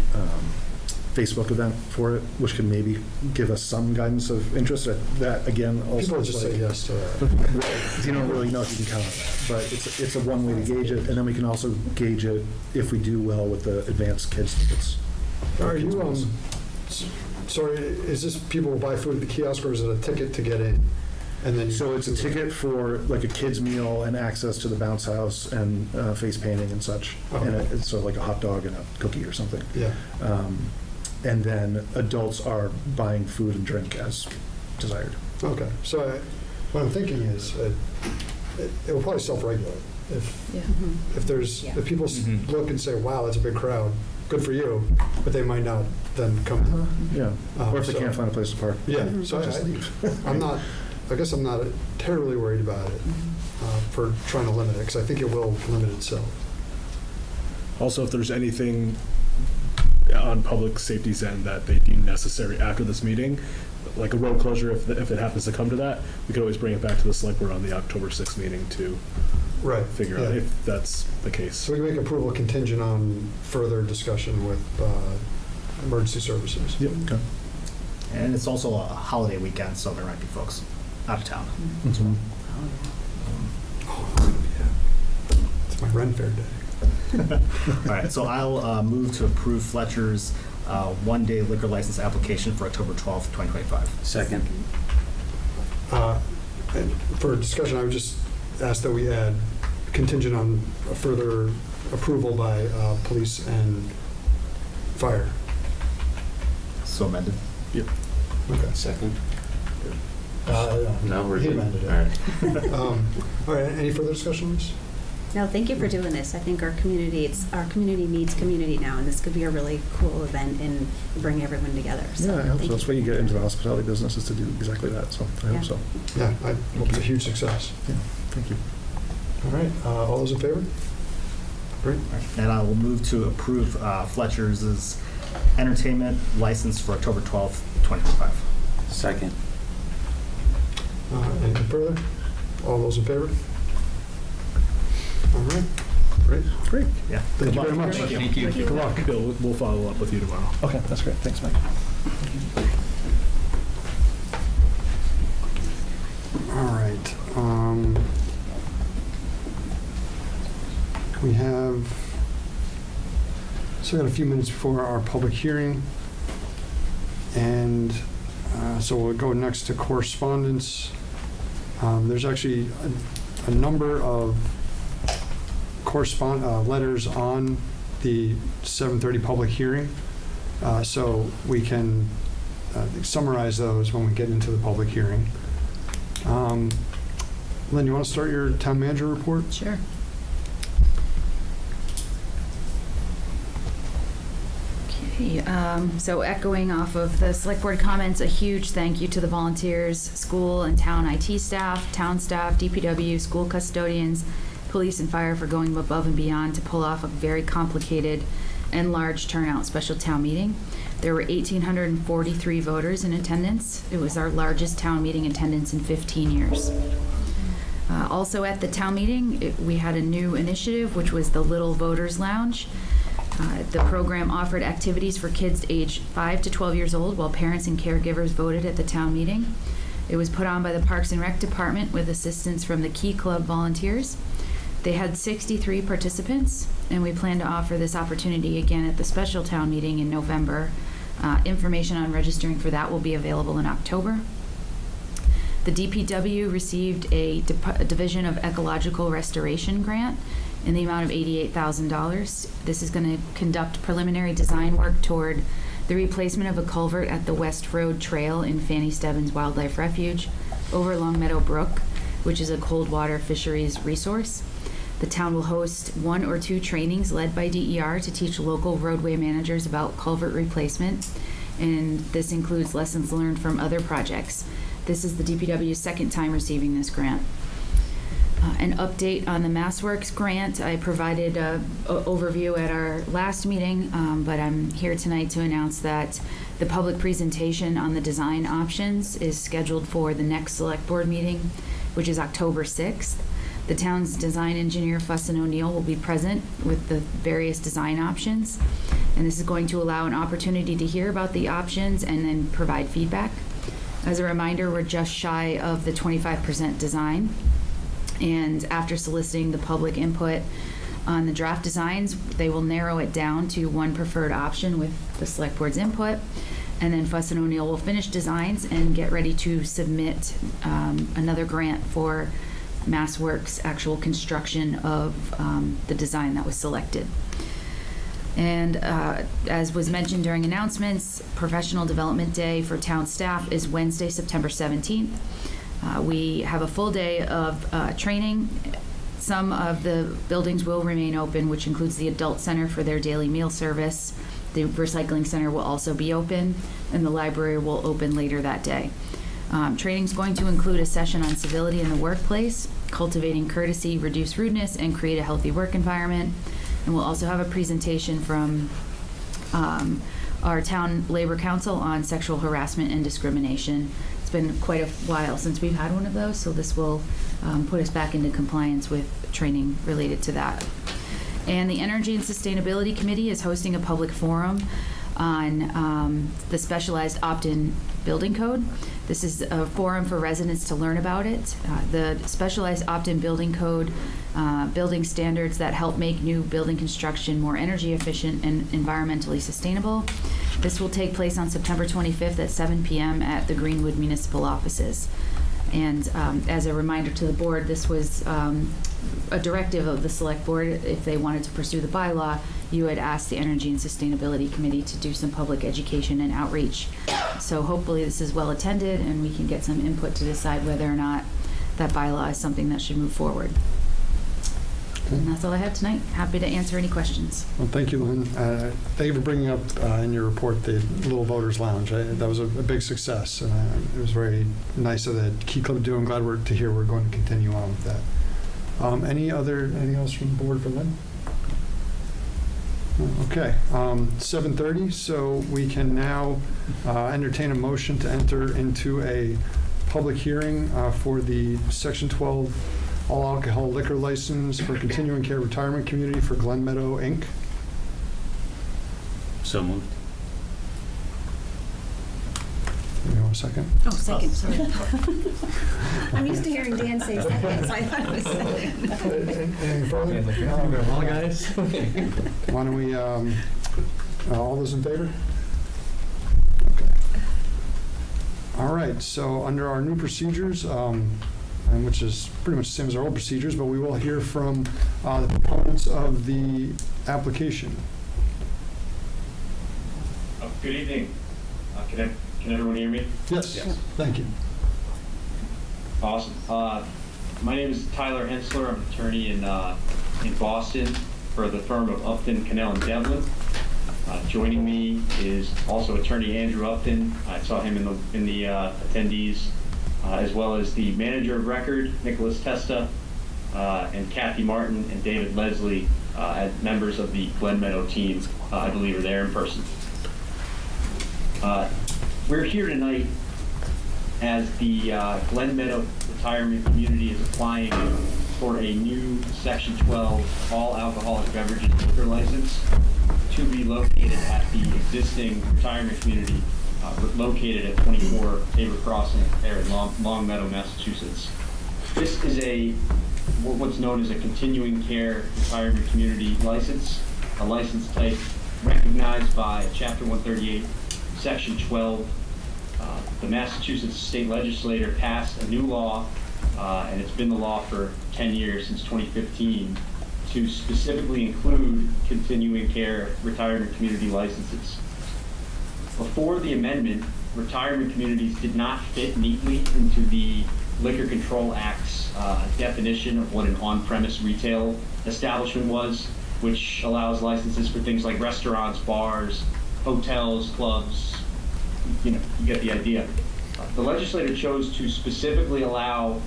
Facebook event for it, which can maybe give us some guidance of interest. That again, also People just say yes to that. you don't really know if you can count on that, but it's a one way to gauge it, and then we can also gauge it if we do well with the advanced kids tickets. Are you, sorry, is this people will buy food at the kiosk, or is it a ticket to get in? And then So it's a ticket for like a kid's meal and access to the bounce house and face painting and such. Okay. And it's sort of like a hot dog and a cookie or something. Yeah. And then adults are buying food and drink as desired. Okay. So what I'm thinking is it will probably self-regulate. If people look and say, wow, that's a big crowd, good for you, but they might not then come. Yeah. Or if they can't find a place to park. Yeah. So just leave. I guess I'm not terribly worried about it for trying to limit it, because I think it will limit itself. Also, if there's anything on public safety's end that they deem necessary after this meeting, like a road closure, if it happens to come to that, we could always bring it back to the select board on the October 6th meeting to figure out if that's the case. So we can make approval contingent on further discussion with emergency services. Yep. Okay. And it's also a holiday weekend, so there might be folks out of town. Mm-hmm. It's my Ren Fair day. All right, so I'll move to approve Fletcher's one-day liquor license application for October 12th, 2025. Second. And for discussion, I would just ask that we add contingent on a further approval by police and fire. So amended. Yep. Okay. Second. No, we're he good. amended it. All right. All right. Any further discussion on this? No, thank you for doing this. I think our community needs community now, and this could be a really cool event and bring everyone together. So Yeah, I hope thank so. That's you. why you get into the hospitality business, is to do exactly that. So I hope so. Yeah, I hope it's a huge success. Yeah. Thank you. All right. All those in favor? Great. And I will move to approve Fletcher's entertainment license for October 12th, 2025. Second. Anything further? All those in favor? All right. Great. Yeah. Thank you very much. Thank you. Good luck. Bill, we'll follow up with you tomorrow. Okay, that's great. Thanks, Mike. All right. We have still got a few minutes before our public hearing, and so we'll go next to correspondence. There's actually a number of letters on the 7:30 public hearing, so we can summarize those when we get into the public hearing. Lynn, you want to start your town manager report? Sure. Okay, so echoing off of the select board comments, a huge thank you to the volunteers, school and town IT staff, town staff, DPW, school custodians, police and fire for going above and beyond to pull off a very complicated and large turnout special town meeting. There were 1,843 voters in attendance. It was our largest town meeting attendance in 15 years. Also at the town meeting, we had a new initiative, which was the Little Voters Lounge. The program offered activities for kids aged 5 to 12 years old while parents and caregivers voted at the town meeting. It was put on by the Parks and Rec Department with assistance from the Key Club volunteers. They had 63 participants, and we plan to offer this opportunity again at the special town meeting in November. Information on registering for that will be available in October. The DPW received a Division of Ecological Restoration grant in the amount of $88,000. This is going to conduct preliminary design work toward the replacement of a culvert at the West Road Trail in Fanny Stebbins Wildlife Refuge over Long Meadow Brook, which is a cold water fisheries resource. The town will host 1 or 2 trainings led by DER to teach local roadway managers about culvert replacement, and this includes lessons learned from other projects. This is the DPW's second time receiving this grant. An update on the MassWorks grant. I provided an overview at our last meeting, but I'm here tonight to announce that the public presentation on the design options is scheduled for the next select board meeting, which is October 6th. The town's design engineer, Fussin O'Neill, will be present with the various design options, and this is going to allow an opportunity to hear about the options and then provide feedback. As a reminder, we're just shy of the 25% design, and after soliciting the public input on the draft designs, they will narrow it down to one preferred option with the select board's input, and then Fussin O'Neill will finish designs and get ready to submit another grant for MassWorks' actual construction of the design that was selected. And as was mentioned during announcements, Professional Development Day for town staff is Wednesday, September 17th. We have a full day of training. Some of the buildings will remain open, which includes the Adult Center for their daily meal service. The Recycling Center will also be open, and the library will open later that day. Training is going to include a session on civility in the workplace, cultivating courtesy, reduce rudeness, and create a healthy work environment. And we'll also have a presentation from our town labor council on sexual harassment and discrimination. It's been quite a while since we've had one of those, so this will put us back into compliance with training related to that. And the Energy and Sustainability Committee is hosting a public forum on the specialized opt-in building code. This is a forum for residents to learn about it. The specialized opt-in building code, building standards that help make new building construction more energy efficient and environmentally sustainable. This will take place on September 25th at 7 p.m. at the Greenwood Municipal Offices. And as a reminder to the board, this was a directive of the select board. If they wanted to pursue the bylaw, you had asked the Energy and Sustainability Committee to do some public education and outreach. So hopefully this is well attended and we can get some input to decide whether or not that bylaw is something that should move forward. And that's all I have tonight. Happy to answer any questions. Well, thank you, Lynn. Thank you for bringing up in your report the Little Voters Lounge. That was a big success. It was very nice of the Key Club to do. I'm glad to hear we're going to continue on with that. Anything else from the board for Lynn? Okay, 7:30, so we can now entertain a motion to enter into a public hearing for the Section 12 all-alcohol liquor license for continuing care retirement community for Glen Meadow, Inc. So moved. You want a second? Oh, second, sorry. I'm used to hearing Dan say second, so I thought it was second. Any further? Well, guys. Why don't we, all those in favor? Okay. All right, so under our new procedures, and which is pretty much the same as our old procedures, but we will hear from the proponents of the application. Good evening. Can everyone hear me? Yes. Thank you. Awesome. My name is Tyler Hensler. I'm an attorney in Boston for the firm of Upton, Cannell, and Devlin. Joining me is also attorney Andrew Upton. I saw him in the attendees, as well as the manager of record, Nicholas Testa, and Kathy Martin and David Leslie, as members of the Glen Meadow team, I believe are there in person. We're here tonight as the Glen Meadow retirement community is applying for a new Section 12 all alcoholic beverages liquor license to be located at the existing retirement community located at 24 Tabor Crossing there in Long Meadow, Massachusetts. This is what's known as a continuing care retirement community license, a license type recognized by Chapter 138, Section 12. The Massachusetts State Legislature passed a new law, and it's been the law for 10 years, since 2015, to specifically include continuing care retirement community licenses. Before the amendment, retirement communities did not fit neatly into the Liquor Control Act's definition of what an on-premise retail establishment was, which allows licenses for things like restaurants, bars, hotels, clubs. You get the idea. The legislature chose to specifically allow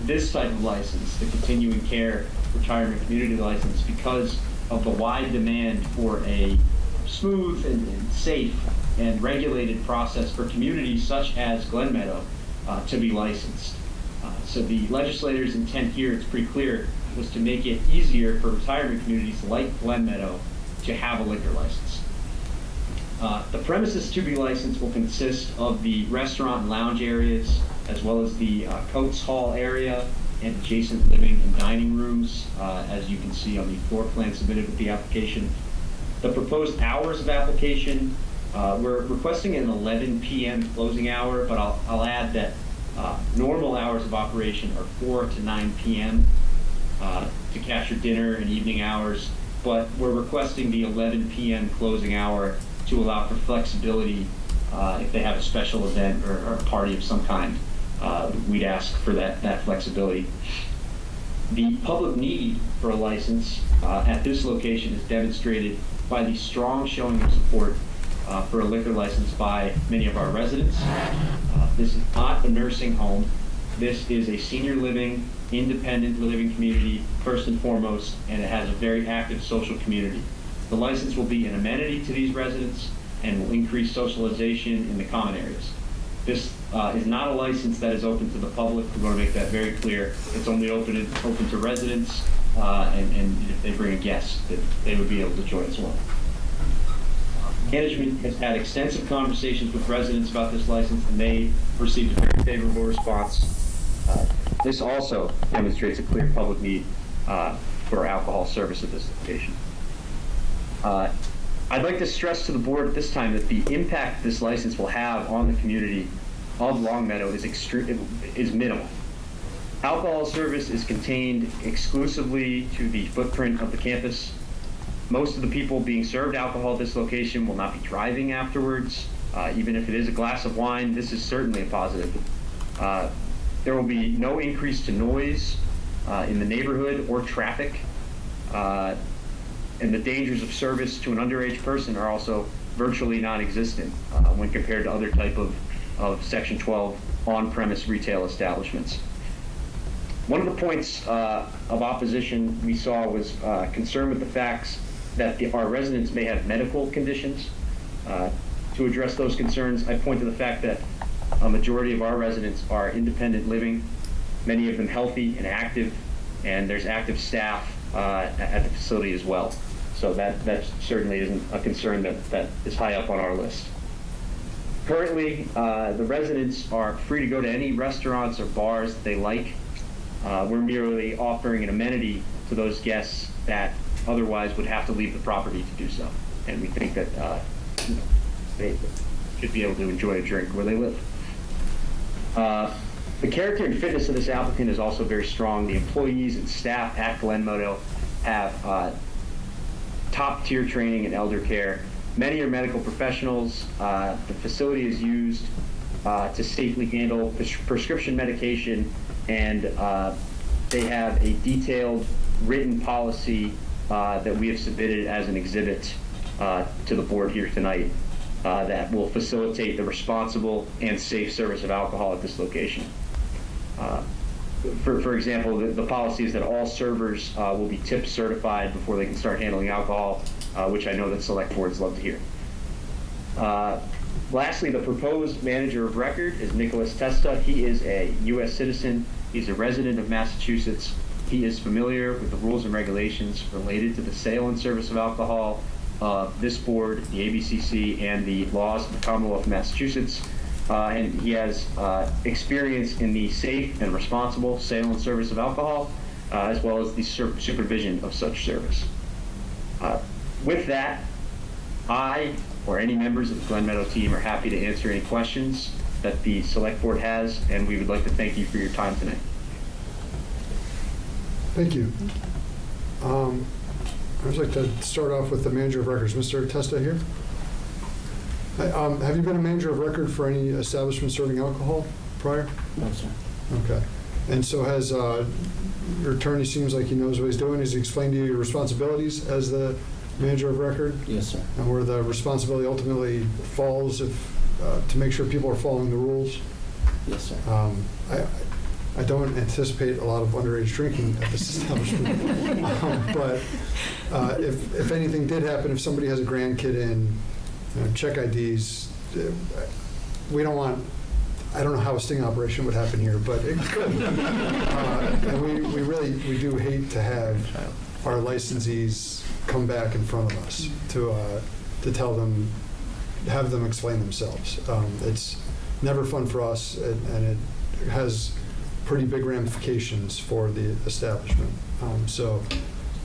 this type of license, the continuing care retirement community license, because of the wide demand for a smooth and safe and regulated process for communities such as Glen Meadow to be licensed. So the legislator's intent here, it's pretty clear, was to make it easier for retirement communities like Glen Meadow to have a liquor license. The premises to be licensed will consist of the restaurant and lounge areas, as well as the Coates Hall area and adjacent living and dining rooms, as you can see on the floor plan submitted with the application. The proposed hours of application, we're requesting an 11 p.m. closing hour, but I'll add that normal hours of operation are 4 to 9 p.m. To capture dinner and evening hours, but we're requesting the 11 p.m. closing hour to allow for flexibility if they have a special event or a party of some kind. We'd ask for that flexibility. The public need for a license at this location is demonstrated by the strong showing of support for a liquor license by many of our residents. This is not a nursing home. This is a senior living, independent living community, first and foremost, and it has a very active social community. The license will be an amenity to these residents and will increase socialization in the common areas. This is not a license that is open to the public. We're going to make that very clear. It's only open to residents, and if they bring a guest, that they would be able to join as well. Management has had extensive conversations with residents about this license, and they received a very favorable response. This also demonstrates a clear public need for alcohol service at this location. I'd like to stress to the board at this time that the impact this license will have on the community of Long Meadow is minimal. Alcohol service is contained exclusively to the footprint of the campus. Most of the people being served alcohol at this location will not be driving afterwards. Even if it is a glass of wine, this is certainly a positive. There will be no increase to noise in the neighborhood or traffic. And the dangers of service to an underage person are also virtually non-existent when compared to other type of Section 12 on-premise retail establishments. One of the points of opposition we saw was concern with the facts that our residents may have medical conditions. To address those concerns, I point to the fact that a majority of our residents are independent living, many of them healthy and active, and there's active staff at the facility as well. So that certainly isn't a concern that is high up on our list. Currently, the residents are free to go to any restaurants or bars that they like. We're merely offering an amenity to those guests that otherwise would have to leave the property to do so. And we think that they should be able to enjoy a drink where they live. The character and fitness of this applicant is also very strong. The employees and staff at Glen Meadow have top-tier training in elder care. Many are medical professionals. The facility is used to safely handle prescription medication, and they have a detailed written policy that we have submitted as an exhibit to the board here tonight that will facilitate the responsible and safe service of alcohol at this location. For example, the policy is that all servers will be tip certified before they can start handling alcohol, which I know that select boards love to hear. Lastly, the proposed manager of record is Nicholas Testa. He is a U.S. citizen. He's a resident of Massachusetts. He is familiar with the rules and regulations related to the sale and service of alcohol, of this board, the ABCC, and the laws of the Commonwealth of Massachusetts. And he has experience in the safe and responsible sale and service of alcohol, as well as the supervision of such service. With that, I or any members of the Glen Meadow team are happy to answer any questions that the Select Board has, and we would like to thank you for your time tonight. Thank you. I'd like to start off with the manager of records. Mr. Testa here. Have you been a manager of record for any establishment serving alcohol prior? No, sir. Okay. And so has your attorney seems like he knows what he's doing. Has he explained to you your responsibilities as the manager of record? Yes, sir. And where the responsibility ultimately falls if to make sure people are following the rules? Yes, sir. I don't anticipate a lot of underage drinking at this establishment. But if anything did happen, if somebody has a grandkid in, check IDs, we don't want, I don't know how a sting operation would happen here, but it could. And we do hate to have our licensees come back in front of us to tell them, have them explain themselves. It's never fun for us, and it has pretty big ramifications for the establishment. So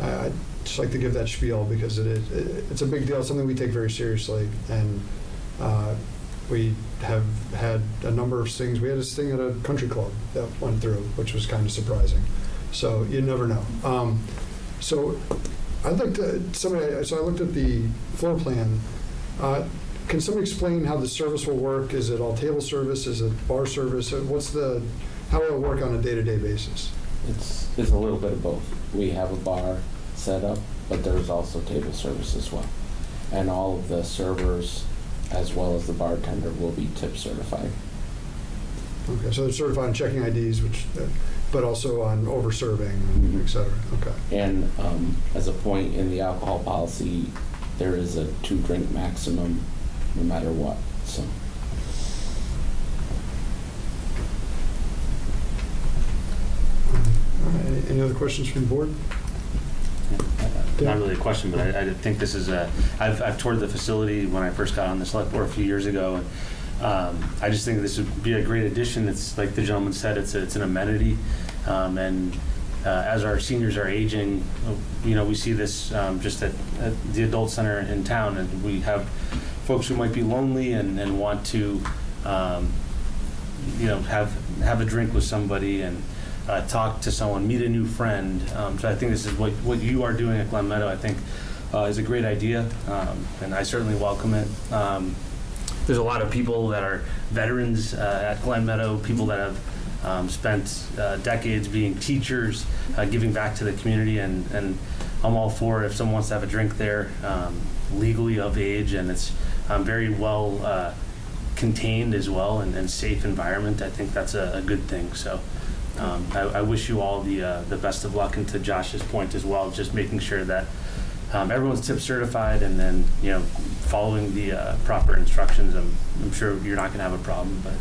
I'd just like to give that spiel because it's a big deal, it's something we take very seriously, and we have had a number of stings. We had a sting at a country club that went through, which was kind of surprising. So you never know. So I'd like to, so I looked at the floor plan. Can somebody explain how the service will work? Is it all table service? Is it bar service? How will it work on a day-to-day basis? It's a little bit of both. We have a bar set up, but there's also table service as well. And all of the servers, as well as the bartender, will be tip certified. Okay, so they're certified on checking IDs, but also on over-serving, et cetera. Okay. And as a point in the alcohol policy, there is a 2-drink maximum no matter what. So. Any other questions from the board? Not really a question, but I think this is I've toured the facility when I first got on the select board a few years ago, and I just think this would be a great addition. It's like the gentleman said, it's an amenity, and as our seniors are aging, we see this just at the adult center in town, and we have folks who might be lonely and want to, have a drink with somebody and talk to someone, meet a new friend. So I think this is what you are doing at Glen Meadow, I think, is a great idea, and I certainly welcome it. There's a lot of people that are veterans at Glen Meadow, people that have spent decades being teachers, giving back to the community, and I'm all for it if someone wants to have a drink there, legally of age, and it's very well contained as well, and safe environment. I think that's a good thing. So I wish you all the best of luck, and to Josh's point as well, just making sure that everyone's tip certified, and then following the proper instructions. I'm sure you're not going to have a problem, but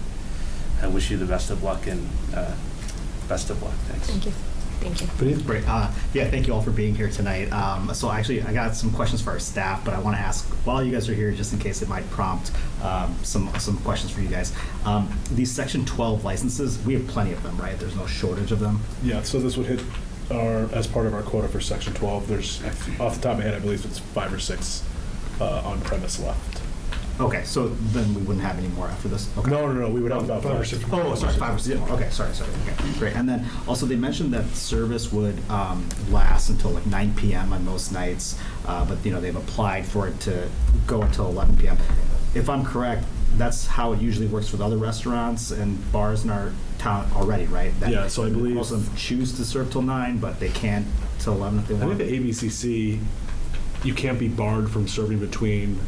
I wish you the best of luck, and best of luck. Thanks. Thank you. Thank you. Great. Yeah, thank you all for being here tonight. So actually, I got some questions for our staff, but I want to ask while you guys are here, just in case it might prompt some questions for you guys. These Section 12 licenses, we have plenty of them, right? There's no shortage of them. Yeah, so this would hit as part of our quota for Section 12. There's, off the top of my head, I believe it's 5 or 6 on premise left. Okay, so then we wouldn't have any more after this? Okay. No, we would have about 5 or 6. Oh, sorry, 5 or 6. Okay, sorry. Okay, great. And then also they mentioned that service would last until like 9 p.m. on most nights, but they've applied for it to go until 11 p.m. If I'm correct, that's how it usually works with other restaurants and bars in our town already, right? Yeah, so I believe most of them choose to serve till 9, but they can't till 11 if they want. I think the ABCC, you can't be barred from serving between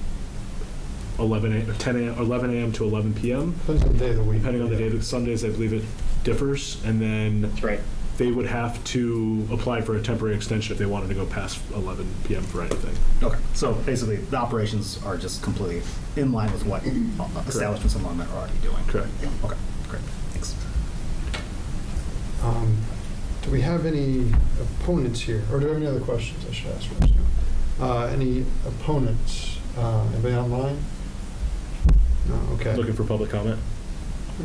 11 a.m. to 11 p.m. Depends on the day of the week. Depending on the day. Sundays, I believe it differs, and then That's right. They would have to apply for a temporary extension if they wanted to go past 11 p.m. for anything. Okay, so basically the operations are just completely in line with what establishments along that are already doing. Correct. Okay, great, thanks. Do we have any opponents here, or do we have any other questions I should ask first? Any opponents? Anybody online? No, okay. Looking for public comment?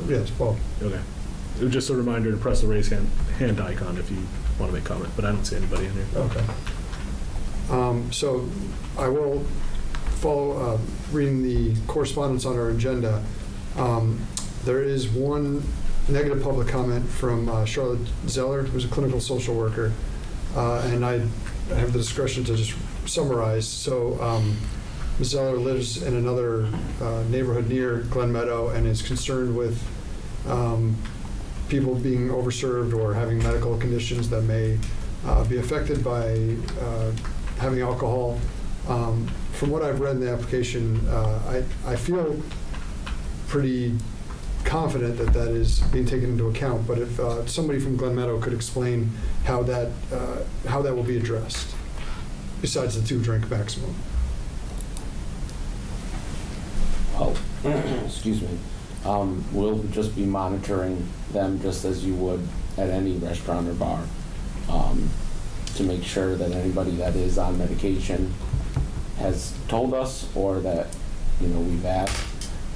Yes, Paul. Okay. Just a reminder to press the raise hand icon if you want to make comment, but I don't see anybody in here. Okay. So I will follow, reading the correspondence on our agenda. There is one negative public comment from Charlotte Zeller, who's a clinical social worker, and I have the discretion to just summarize. So Ms. Zeller lives in another neighborhood near Glen Meadow and is concerned with people being overserved or having medical conditions that may be affected by having alcohol. From what I've read in the application, I feel pretty confident that that is being taken into account, but if somebody from Glen Meadow could explain how that will be addressed, besides the 2-drink maximum. Well, excuse me. We'll just be monitoring them just as you would at any restaurant or bar, to make sure that anybody that is on medication has told us, or that, you know, we've asked,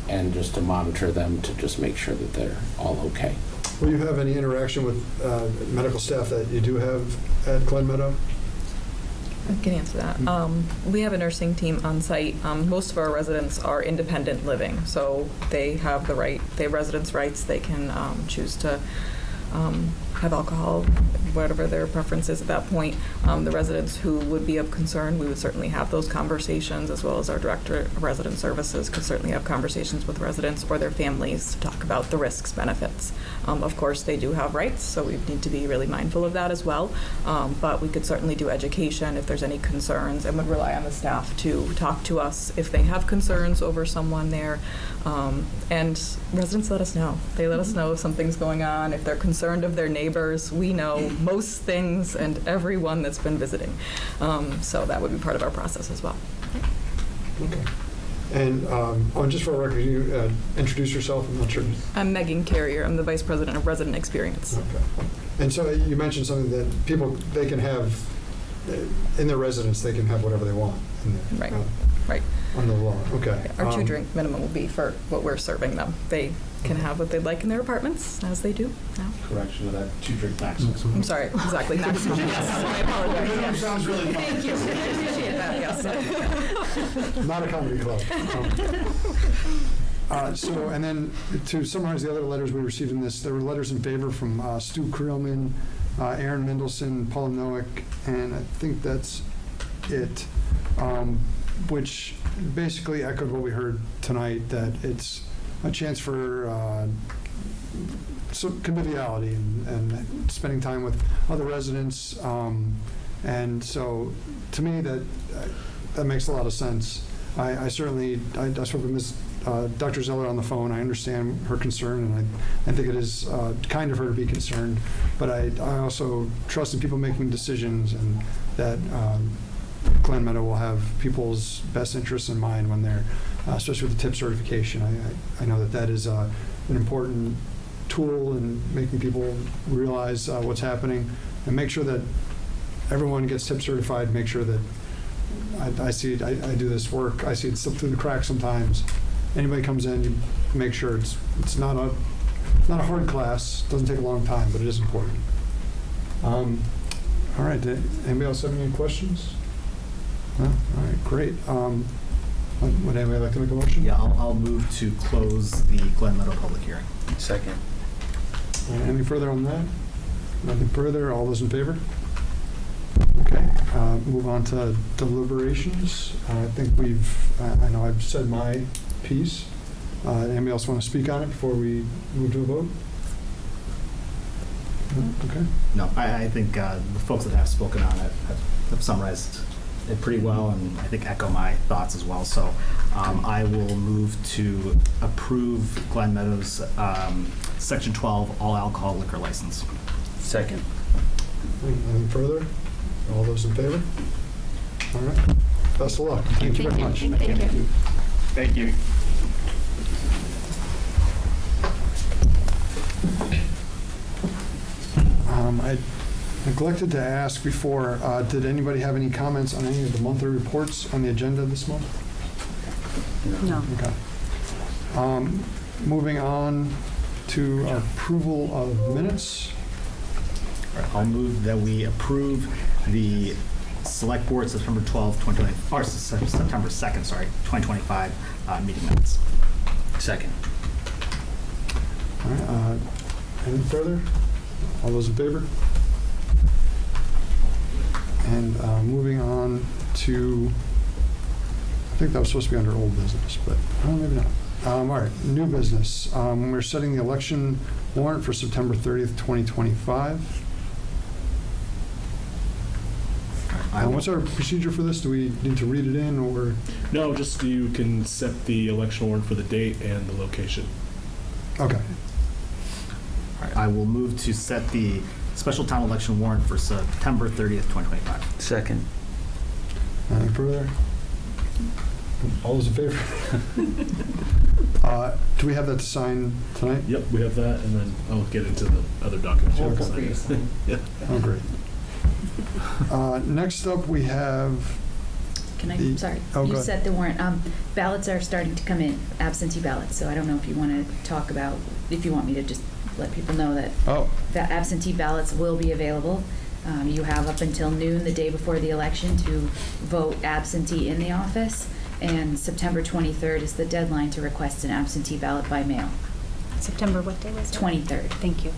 and just to monitor them to just make sure that they're all okay. Will you have any interaction with medical staff that you do have at Glen Meadow? I can answer that. We have a nursing team on site. Most of our residents are independent living, so they have the right, they have residence rights. They can choose to have alcohol, whatever their preference is at that point. The residents who would be of concern, we would certainly have those conversations, as well as our director of resident services could certainly have conversations with residents or their families to talk about the risks, benefits. Of course, they do have rights, so we need to be really mindful of that as well. But we could certainly do education if there's any concerns, and would rely on the staff to talk to us if they have concerns over someone there. And residents let us know. They let us know if something's going on, if they're concerned of their neighbors. We know most things and everyone that's been visiting. So that would be part of our process as well. Okay. And just for a record, you introduce yourself. I'm not sure. I'm Megan Carrier. I'm the Vice President of Resident Experience. Okay. And so you mentioned something that people, they can have, in their residence, they can have whatever they want. Right. Right. Under the law. Okay. Our 2-drink minimum will be for what we're serving them. They can have what they'd like in their apartments, as they do now. Correction of that 2-drink maximum. I'm sorry, exactly, maximum. Yes, I apologize. Sounds really fun. Thank you. I appreciate that, yes. Not a comedy club. So, and then to summarize the other letters we received in this, there were letters in favor from Stu Krielman, Aaron Mendelson, Paula Noack, and I think that's it, which basically echoed what we heard tonight, that it's a chance for some conviviality and spending time with other residents. And so, to me, that makes a lot of sense. I spoke with Ms. Dr. Zeller on the phone. I understand her concern, and I think it is kind of her to be concerned. But I also trust in people making decisions, and that Glen Meadow will have people's best interests in mind when they're, especially with the TIP certification. I know that is an important tool in making people realize what's happening, and make sure that everyone gets TIP certified. Make sure that I see it. I do this work. I see it slip through the cracks sometimes. Anybody comes in, you make sure it's not a hard class. It doesn't take a long time, but it is important. All right. Anybody else have any questions? No? All right. Great. Would anybody like to make a motion? Yeah, I'll move to close the Glen Meadow public hearing. Second. All right, any further on that? Nothing further. All those in favor? Okay. Move on to deliberations. I think I know I've said my piece. Anybody else want to speak on it before we move to a vote? No? Okay. No, I think the folks that have spoken on it have summarized it pretty well, and I think echo my thoughts as well. So I will move to approve Glen Meadows Section 12 all alcohol liquor license. Second. Anything further? All those in favor? All right. Best of luck. Thank you very much. Thank you. Thank you. I Neglected to ask before, did anybody have any comments on any of the monthly reports on the agenda this month? No. Okay. Moving on to approval of minutes. I'll move that we approve the Select Board September 12th, 2020, or September 2nd, sorry, 2025 meeting minutes. Second. All right, any further? All those in favor? And moving on to, I think that was supposed to be under old business, but maybe not. All right, new business. We're setting the election warrant for September 30th, 2025. What's our procedure for this? Do we need to read it in, or? No, just you can set the election warrant for the date and the location. Okay. All right, I will move to set the special town election warrant for September 30th, 2025. Second. Any further? All those in favor? Do we have that to sign tonight? Yep, we have that, and then I'll get into the other documents. Okay. Yeah. Oh, great. Next up, we have. Can I, The- sorry, oh, go you ahead. said the warrant, ballots are starting to come in, absentee ballots, so I don't know if you want to talk about, if you want me to just let people know that that absentee ballots will be available. You have up until noon the day before the election to vote absentee in the office, and September 23rd is the deadline to request an absentee ballot by mail. September, what day was it? 23rd. Thank you.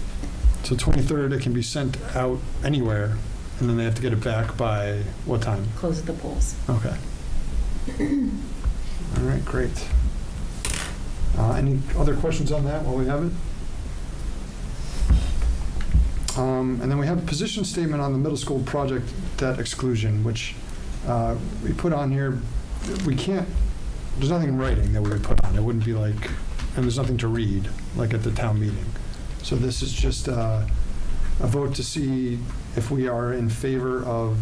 So 23rd, it can be sent out anywhere, and then they have to get it back by what time? Close at the polls. Okay. All right, great. Any other questions on that while we have it? And then we have a position statement on the middle school project debt exclusion, which we put on here. We can't, there's nothing in writing that we would put on. It wouldn't be like, and there's nothing to read, like at the town meeting. So this is just a vote to see if we are in favor of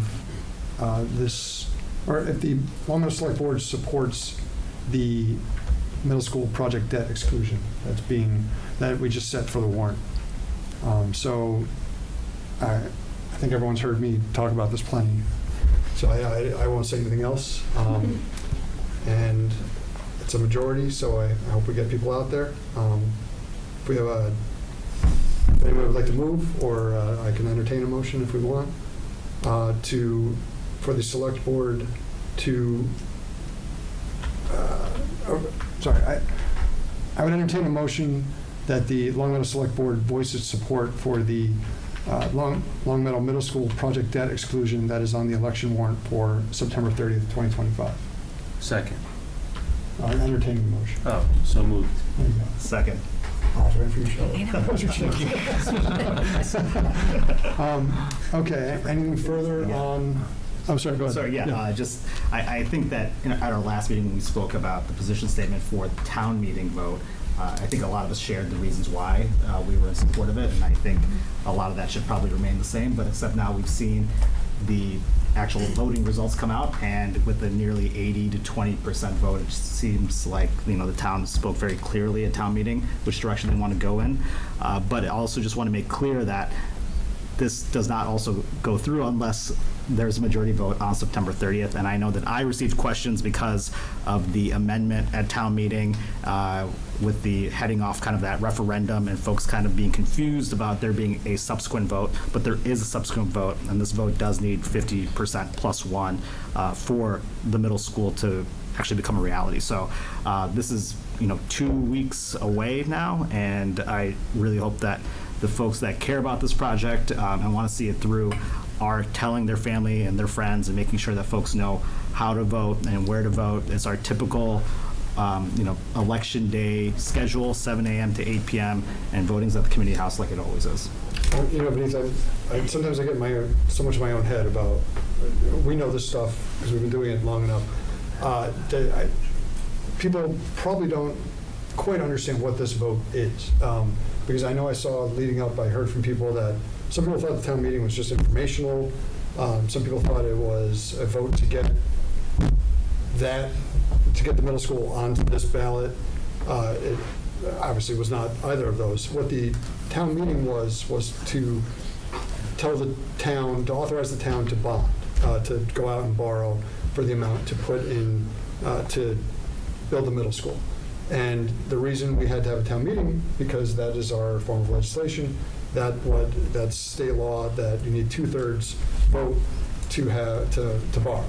this, or if the Long Meadow Select Board supports the middle school project debt exclusion that we just set for the warrant. So I think everyone's heard me talk about this plenty, so I won't say anything else. And it's a majority, so I hope we get people out there. If we have if anyone would like to move, or I can entertain a motion if we want, for the select board to, I would entertain a motion that the Long Meadow Select Board voice its support for the Long Meadow Middle School project debt exclusion that is on the election warrant for September 30th, 2025. Second. Entertaining the motion. Oh, so moved. There you go. Second. I was waiting for you, Cheryl. Okay, anything further on, I'm sorry, go ahead. Sorry, I think that at our last meeting, when we spoke about the position statement for the town meeting vote, I think a lot of us shared the reasons why we were in support of it, and I think a lot of that should probably remain the same, but except now we've seen the actual voting results come out, and with the nearly 80 to 20% vote, it seems like the town spoke very clearly at town meeting which direction they want to go in. But I also just want to make clear that this does not also go through unless there's a majority vote on September 30th. And I know that I received questions because of the amendment at town meeting with the heading off kind of that referendum and folks kind of being confused about there being a subsequent vote. But there is a subsequent vote, and this vote does need 50% plus one for the middle school to actually become a reality. So this is 2 weeks away now, and I really hope that the folks that care about this project and want to see it through are telling their family and their friends and making sure that folks know how to vote and where to vote. It's our typical election day schedule, 7 a.m. to 8 p.m., and voting's at the community house like it always is. Denise, sometimes I get so much in my own head about, we know this stuff because we've been doing it long enough. People probably don't quite understand what this vote is. Because I know I saw leading up, I heard from people that some people thought the town meeting was just informational. Some people thought it was a vote to get the middle school onto this ballot. It obviously was not either of those. What the town meeting was to tell the town, to authorize the town to bond, to go out and borrow for the amount to put in, to build the middle school. And the reason we had to have a town meeting, because that is our form of legislation, that's state law, that you need 2/3 vote to borrow.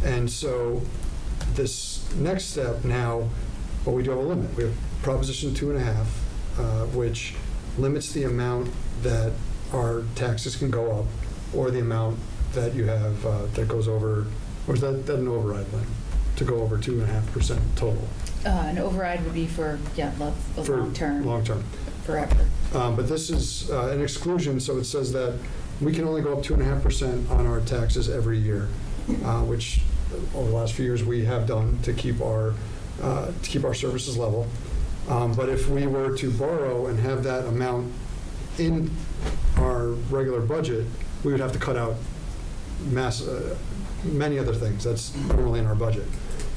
And so this next step now, well, we do have a limit. We have Proposition 2.5, which limits the amount that our taxes can go up, or the amount that you have that goes over, or is that an override, Lynn, to go over 2.5% total? An override would be for long term. Long term. Forever. But this is an exclusion, so it says that we can only go up 2.5% on our taxes every year, which over the last few years we have done to keep our services level. But if we were to borrow and have that amount in our regular budget, we would have to cut out many other things that's normally in our budget.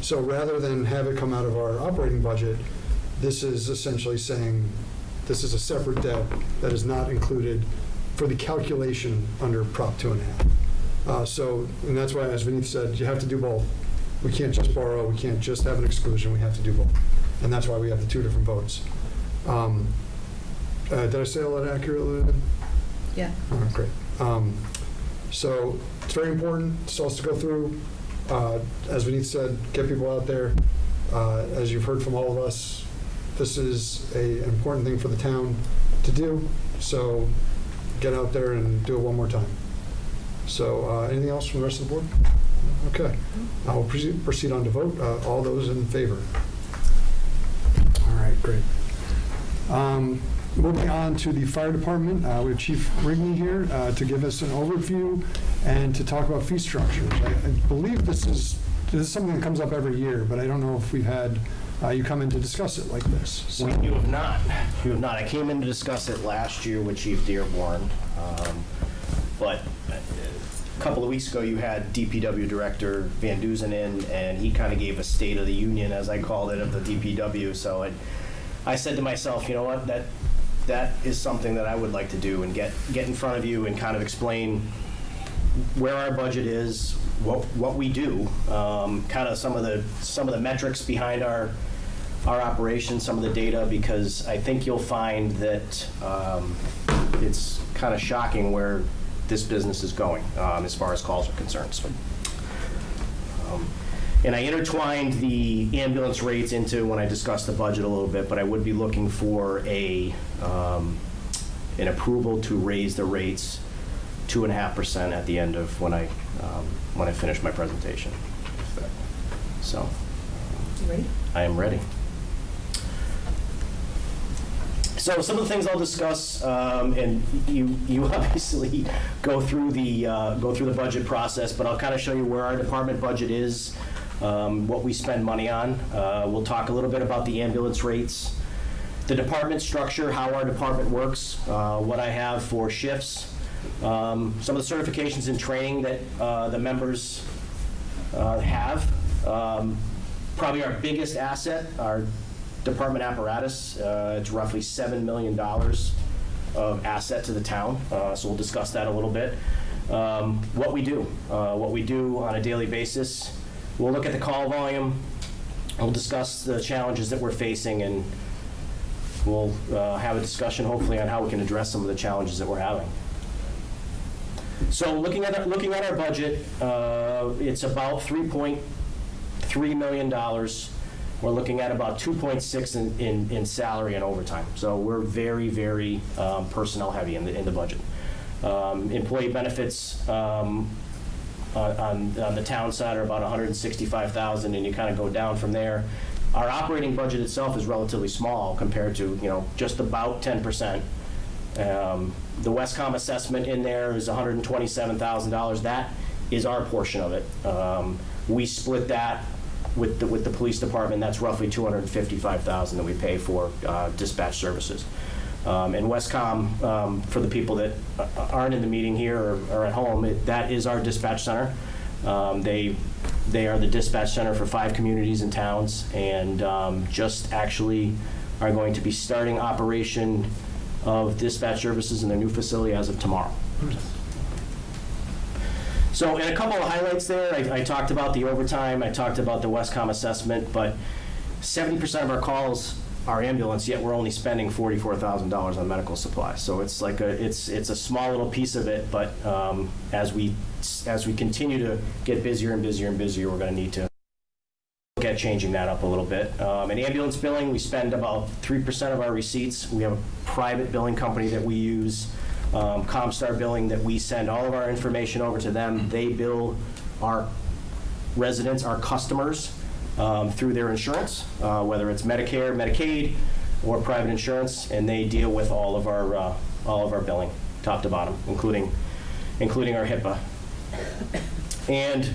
So rather than have it come out of our operating budget, this is essentially saying this is a separate debt that is not included for the calculation under Prop 2.5. And that's why, as Vineet said, you have to do both. We can't just borrow, we can't just have an exclusion, we have to do both. And that's why we have the two different votes. Did I say all that accurately? Yeah. All right, great. So it's very important, it's also to go through, as Vineet said, get people out there. As you've heard from all of us, this is an important thing for the town to do, so get out there and do it one more time. So anything else from the rest of the board? Okay. I will proceed on to vote. All those in favor? All right, great. Moving on to the fire department, we have Chief Rigney here to give us an overview and to talk about fee structures. I believe this is something that comes up every year, but I don't know if we've had you come in to discuss it like this. So. You have not. You have not. I came in to discuss it last year with Chief Dearborn, but a couple of weeks ago you had DPW Director Van Duzen in, and he kind of gave a State of the Union, as I called it, of the DPW. So I said to myself, you know what, that is something that I would like to do, and get in front of you and kind of explain where our budget is, what we do, kind of some of the metrics behind our operation, some of the data, because I think you'll find that it's kind of shocking where this business is going as far as calls are concerned. So, and I intertwined the ambulance rates into when I discussed the budget a little bit, but I would be looking for an approval to raise the rates 2.5% at the end of when I finish my presentation. So, You ready? I am ready. So some of the things I'll discuss, and you obviously go through the budget process, but I'll kind of show you where our department budget is, what we spend money on. We'll talk a little bit about the ambulance rates, the department structure, how our department works, what I have for shifts, some of the certifications and training that the members have. Probably our biggest asset, our department apparatus. It's roughly $7 million of asset to the town, so we'll discuss that a little bit. What we do on a daily basis. We'll look at the call volume. We'll discuss the challenges that we're facing, and we'll have a discussion hopefully on how we can address some of the challenges that we're having. So looking at our budget, it's about $3.3 million. We're looking at about 2.6 in salary and overtime. So we're very, very personnel heavy in the budget. Employee benefits on the town side are about $165,000, and you kind of go down from there. Our operating budget itself is relatively small compared to just about 10%. The Westcom assessment in there is $127,000. That is our portion of it. We split that with the police department. That's roughly $255,000 that we pay for dispatch services. And Westcom, for the people that aren't in the meeting here or at home, that is our dispatch center. They are the dispatch center for 5 communities and towns, and just actually are going to be starting operation of dispatch services in their new facility as of tomorrow. So, and a couple of highlights there. I talked about the overtime, I talked about the Westcom assessment, but 70% of our calls are ambulance, yet we're only spending $44,000 on medical supplies. So it's like it's a small little piece of it, but as we continue to get busier and busier and busier, we're going to need to look at changing that up a little bit. In ambulance billing, we spend about 3% of our receipts. We have a private billing company that we use, Comstar Billing, that we send all of our information over to them. They bill our residents, our customers, through their insurance, whether it's Medicare, Medicaid, or private insurance, and they deal with all of our billing, top to bottom, including our HIPAA. And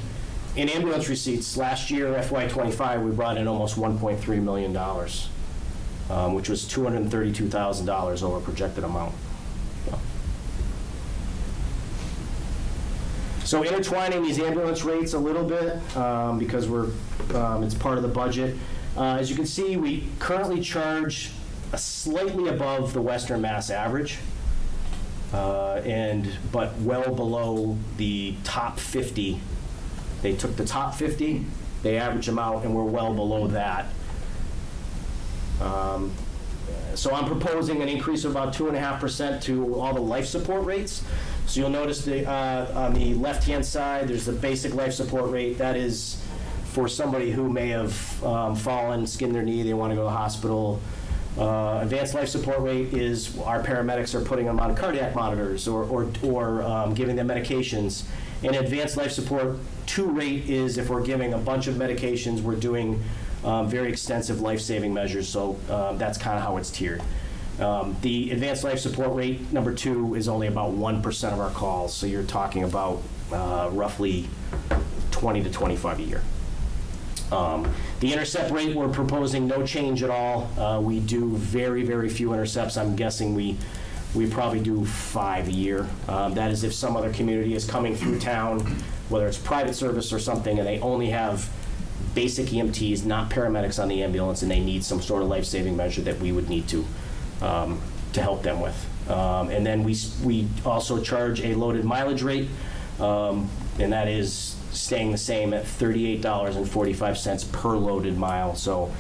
in ambulance receipts, last year, FY25, we brought in almost $1.3 million, which was $232,000 over projected amount. So intertwining these ambulance rates a little bit, because it's part of the budget. As you can see, we currently charge slightly above the Western Mass average, but well below the top 50. They took the top 50, they average them out, and we're well below that. So I'm proposing an increase of about 2.5% to all the life support rates. So you'll notice on the left-hand side, there's the basic life support rate. That is for somebody who may have fallen, skinned their knee, they want to go to the hospital. Advanced life support rate is our paramedics are putting them on cardiac monitors or giving them medications. And advanced life support 2 rate is if we're giving a bunch of medications, we're doing very extensive life-saving measures. So that's kind of how it's tiered. The advanced life support rate, number 2, is only about 1% of our calls. So you're talking about roughly 20 to 25 a year. The intercept rate, we're proposing no change at all. We do very, very few intercepts. I'm guessing we probably do 5 a year. That is if some other community is coming through town, whether it's private service or something, and they only have basic EMTs, not paramedics on the ambulance, and they need some sort of life-saving measure that we would need to help them with. And then we also charge a loaded mileage rate, and that is staying the same at $38.45 per loaded mile. So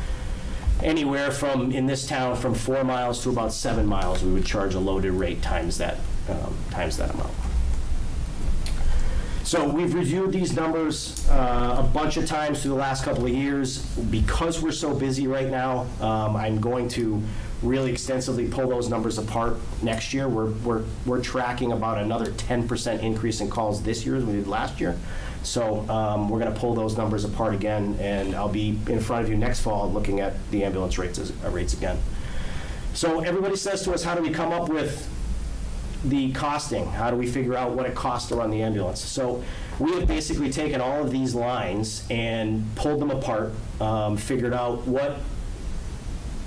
anywhere from, in this town, from 4 miles to about 7 miles, we would charge a loaded rate times that amount. So we've reviewed these numbers a bunch of times through the last couple of years. Because we're so busy right now, I'm going to really extensively pull those numbers apart next year. We're tracking about another 10% increase in calls this year as we did last year. So we're going to pull those numbers apart again, and I'll be in front of you next fall looking at the ambulance rates again. So everybody says to us, how do we come up with the costing? How do we figure out what it costs to run the ambulance? So we have basically taken all of these lines and pulled them apart, figured out what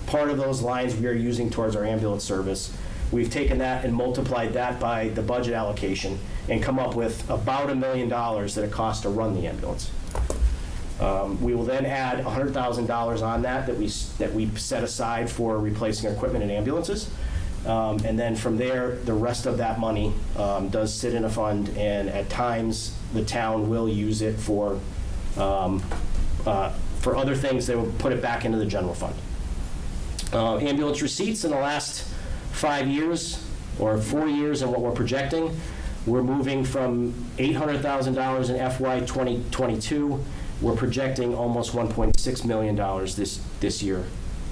part of those lines we are using towards our ambulance service. We've taken that and multiplied that by the budget allocation and come up with about $1 million that it costs to run the ambulance. We will then add $100,000 on that we set aside for replacing equipment in ambulances. And then from there, the rest of that money does sit in a fund, and at times the town will use it for other things. They will put it back into the general fund. Ambulance receipts in the last 5 years or 4 years, and what we're projecting, we're moving from $800,000 in FY 2022. We're projecting almost $1.6 million this year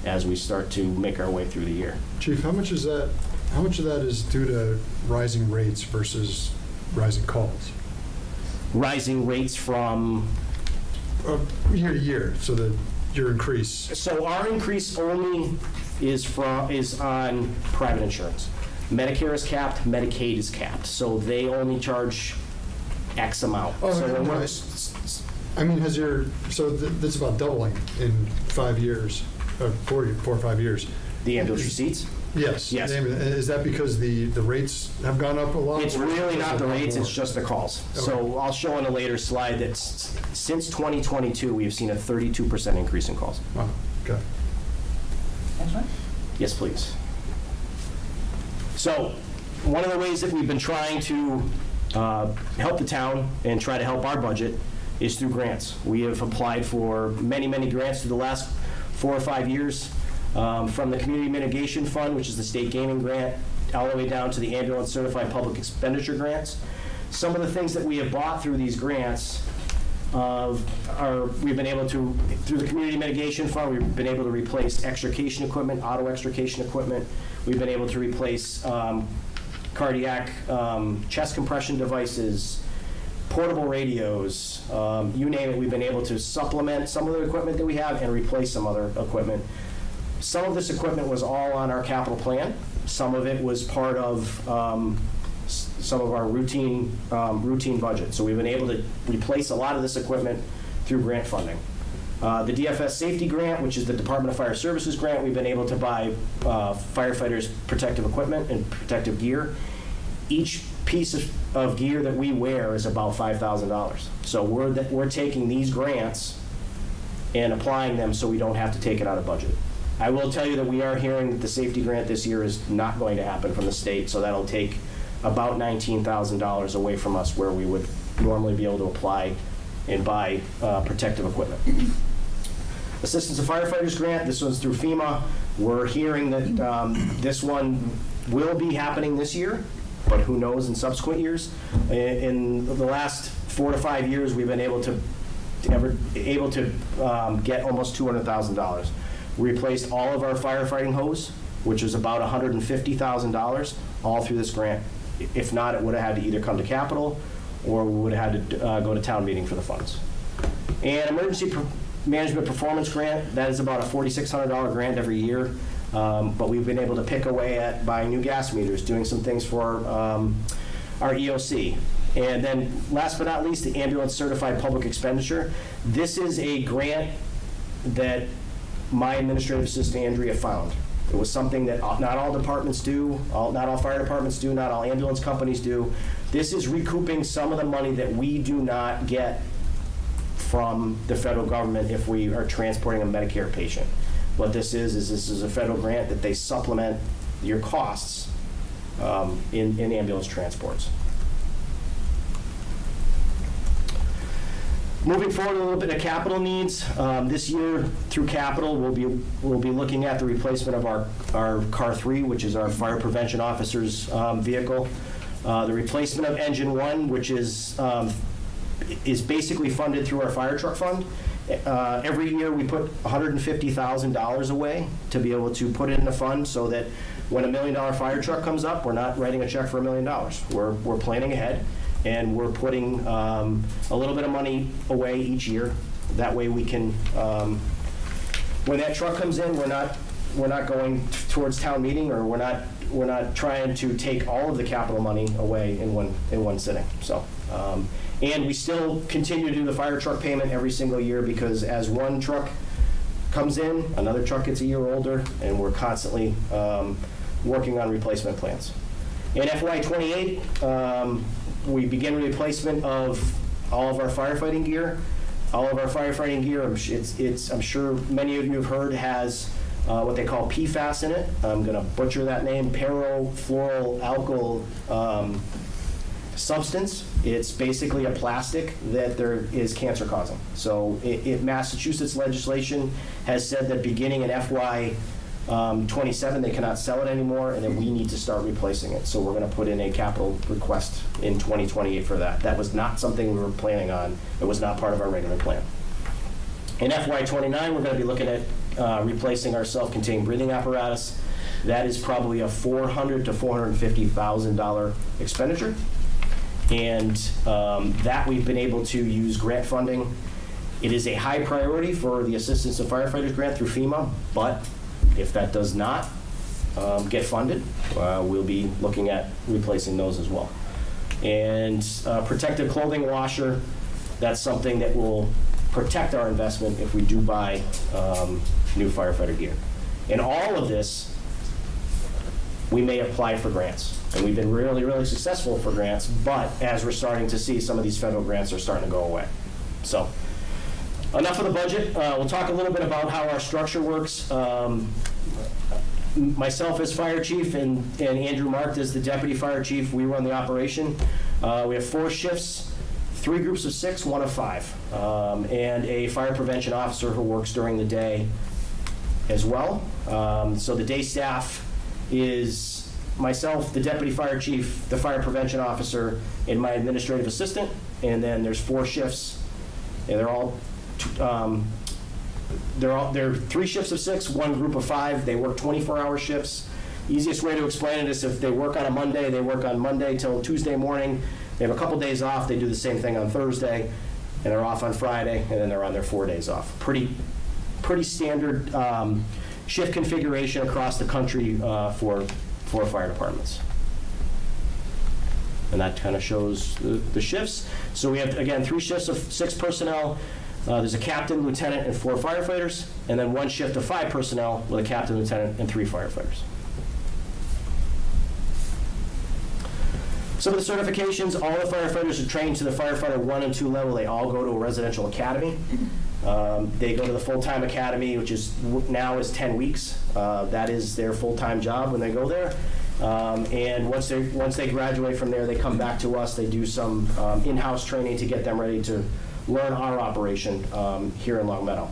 as we start to make our way through the year. Chief, how much of that is due to rising rates versus rising calls? Rising rates from year to year, so that your increase. So our increase only is on private insurance. Medicare is capped, Medicaid is capped, so they only charge X amount. Oh, so no, I mean, that's about doubling in 5 years, 4 or 5 years. The ambulance receipts? Yes. Yes. Is that because the rates have gone up a lot? It's really not the rates, it's just the calls. Okay. So I'll show on a later slide that since 2022, we have seen a 32% increase in calls. Wow, okay. Yes, please. So, one of the ways that we've been trying to help the town and try to help our budget is through grants. We have applied for many, many grants through the last 4 or 5 years, from the Community Mitigation Fund, which is the state gaming grant, all the way down to the ambulance certified public expenditure grants. Some of the things that we have bought through these grants we've been able to, through the Community Mitigation Fund, we've been able to replace extrication equipment, auto extrication equipment. We've been able to replace cardiac chest compression devices, portable radios, you name it. We've been able to supplement some of the equipment that we have and replace some other equipment. Some of this equipment was all on our capital plan. Some of it was part of some of our routine budget. So we've been able to replace a lot of this equipment through grant funding. The DFS Safety Grant, which is the Department of Fire Services grant, we've been able to buy firefighters protective equipment and protective gear. Each piece of gear that we wear is about $5,000. So we're taking these grants and applying them so we don't have to take it out of budget. I will tell you that we are hearing that the safety grant this year is not going to happen from the state, so that'll take about $19,000 away from us where we would normally be able to apply and buy protective equipment. Assistance to Firefighters Grant, this one's through FEMA. We're hearing that this one will be happening this year, but who knows in subsequent years. In the last 4 to 5 years, we've been able to get almost $200,000. We replaced all of our firefighting hose, which is about $150,000, all through this grant. If not, it would have had to either come to capital or we would have had to go to town meeting for the funds. And Emergency Management Performance Grant, that is about a $4,600 grant every year, but we've been able to pick away at buying new gas meters, doing some things for our EOC. And then last but not least, the Ambulance Certified Public Expenditure. This is a grant that my administrative assistant, Andrea, found. It was something that not all departments do, not all fire departments do, not all ambulance companies do. This is recouping some of the money that we do not get from the federal government if we are transporting a Medicare patient. What this is a federal grant that they supplement your costs in ambulance transports. Moving forward, a little bit of capital needs. This year, through capital, we'll be looking at the replacement of our Car 3, which is our fire prevention officer's vehicle. The replacement of Engine 1, which is basically funded through our fire truck fund. Every year, we put $150,000 away to be able to put it in the fund so that when $1 million fire truck comes up, we're not writing a check for $1 million. We're planning ahead. And we're putting a little bit of money away each year. That way we can, when that truck comes in, we're not going towards town meeting, or we're not trying to take all of the capital money away in one sitting. So, and we still continue to do the fire truck payment every single year, because as one truck comes in, another truck gets a year older, and we're constantly working on replacement plans. In FY28. We begin replacement of all of our firefighting gear. All of our firefighting gear, I'm sure many of you have heard, has what they call PFAS in it. I'm going to butcher that name, perfluoroalkyl substance. It's basically a plastic that there is cancer causing. So Massachusetts legislation has said that beginning in FY 27, they cannot sell it anymore, and then we need to start replacing it. So we're going to put in a capital request in 2028 for that. That was not something we were planning on. It was not part of our regular plan. In FY 29, we're going to be looking at replacing our self-contained breathing apparatus. That is probably a $400,000 to $450,000 expenditure. And that we've been able to use grant funding. It is a high priority for the Assistance to Firefighters grant through FEMA, but if that does not get funded, we'll be looking at replacing those as well. And protective clothing washer, that's something that will protect our investment if we do buy new firefighter gear. And all of this, we may apply for grants. And we've been really, really successful for grants, but as we're starting to see, some of these federal grants are starting to go away. So, enough of the budget. We'll talk a little bit about how our structure works. myself as fire chief and Andrew Marked as the deputy fire chief, we run the operation. We have 4 shifts, 3 groups of 6, 1 of 5, and a fire prevention officer who works during the day as well. So the day staff is myself, the deputy fire chief, the fire prevention officer, and my administrative assistant. And then there's 4 shifts, and they're 3 shifts of 6, 1 group of 5. They work 24-hour shifts. Easiest way to explain it is if they work on a Monday, they work on Monday till Tuesday morning. They have a couple days off. They do the same thing on Thursday, and they're off on Friday, and then they're on their 4 days off. Pretty standard shift configuration across the country for fire departments. And that kind of shows the shifts. So we have, again, 3 shifts of 6 personnel. There's a captain, lieutenant, and 4 firefighters, and then 1 shift of 5 personnel with a captain, lieutenant, and 3 firefighters. Some of the certifications, all the firefighters are trained to the firefighter 1 and 2 level. They all go to a residential academy. They go to the full-time academy, which is now is 10 weeks. That is their full-time job when they go there. And once they graduate from there, they come back to us. They do some in-house training to get them ready to learn our operation here in Long Meadow.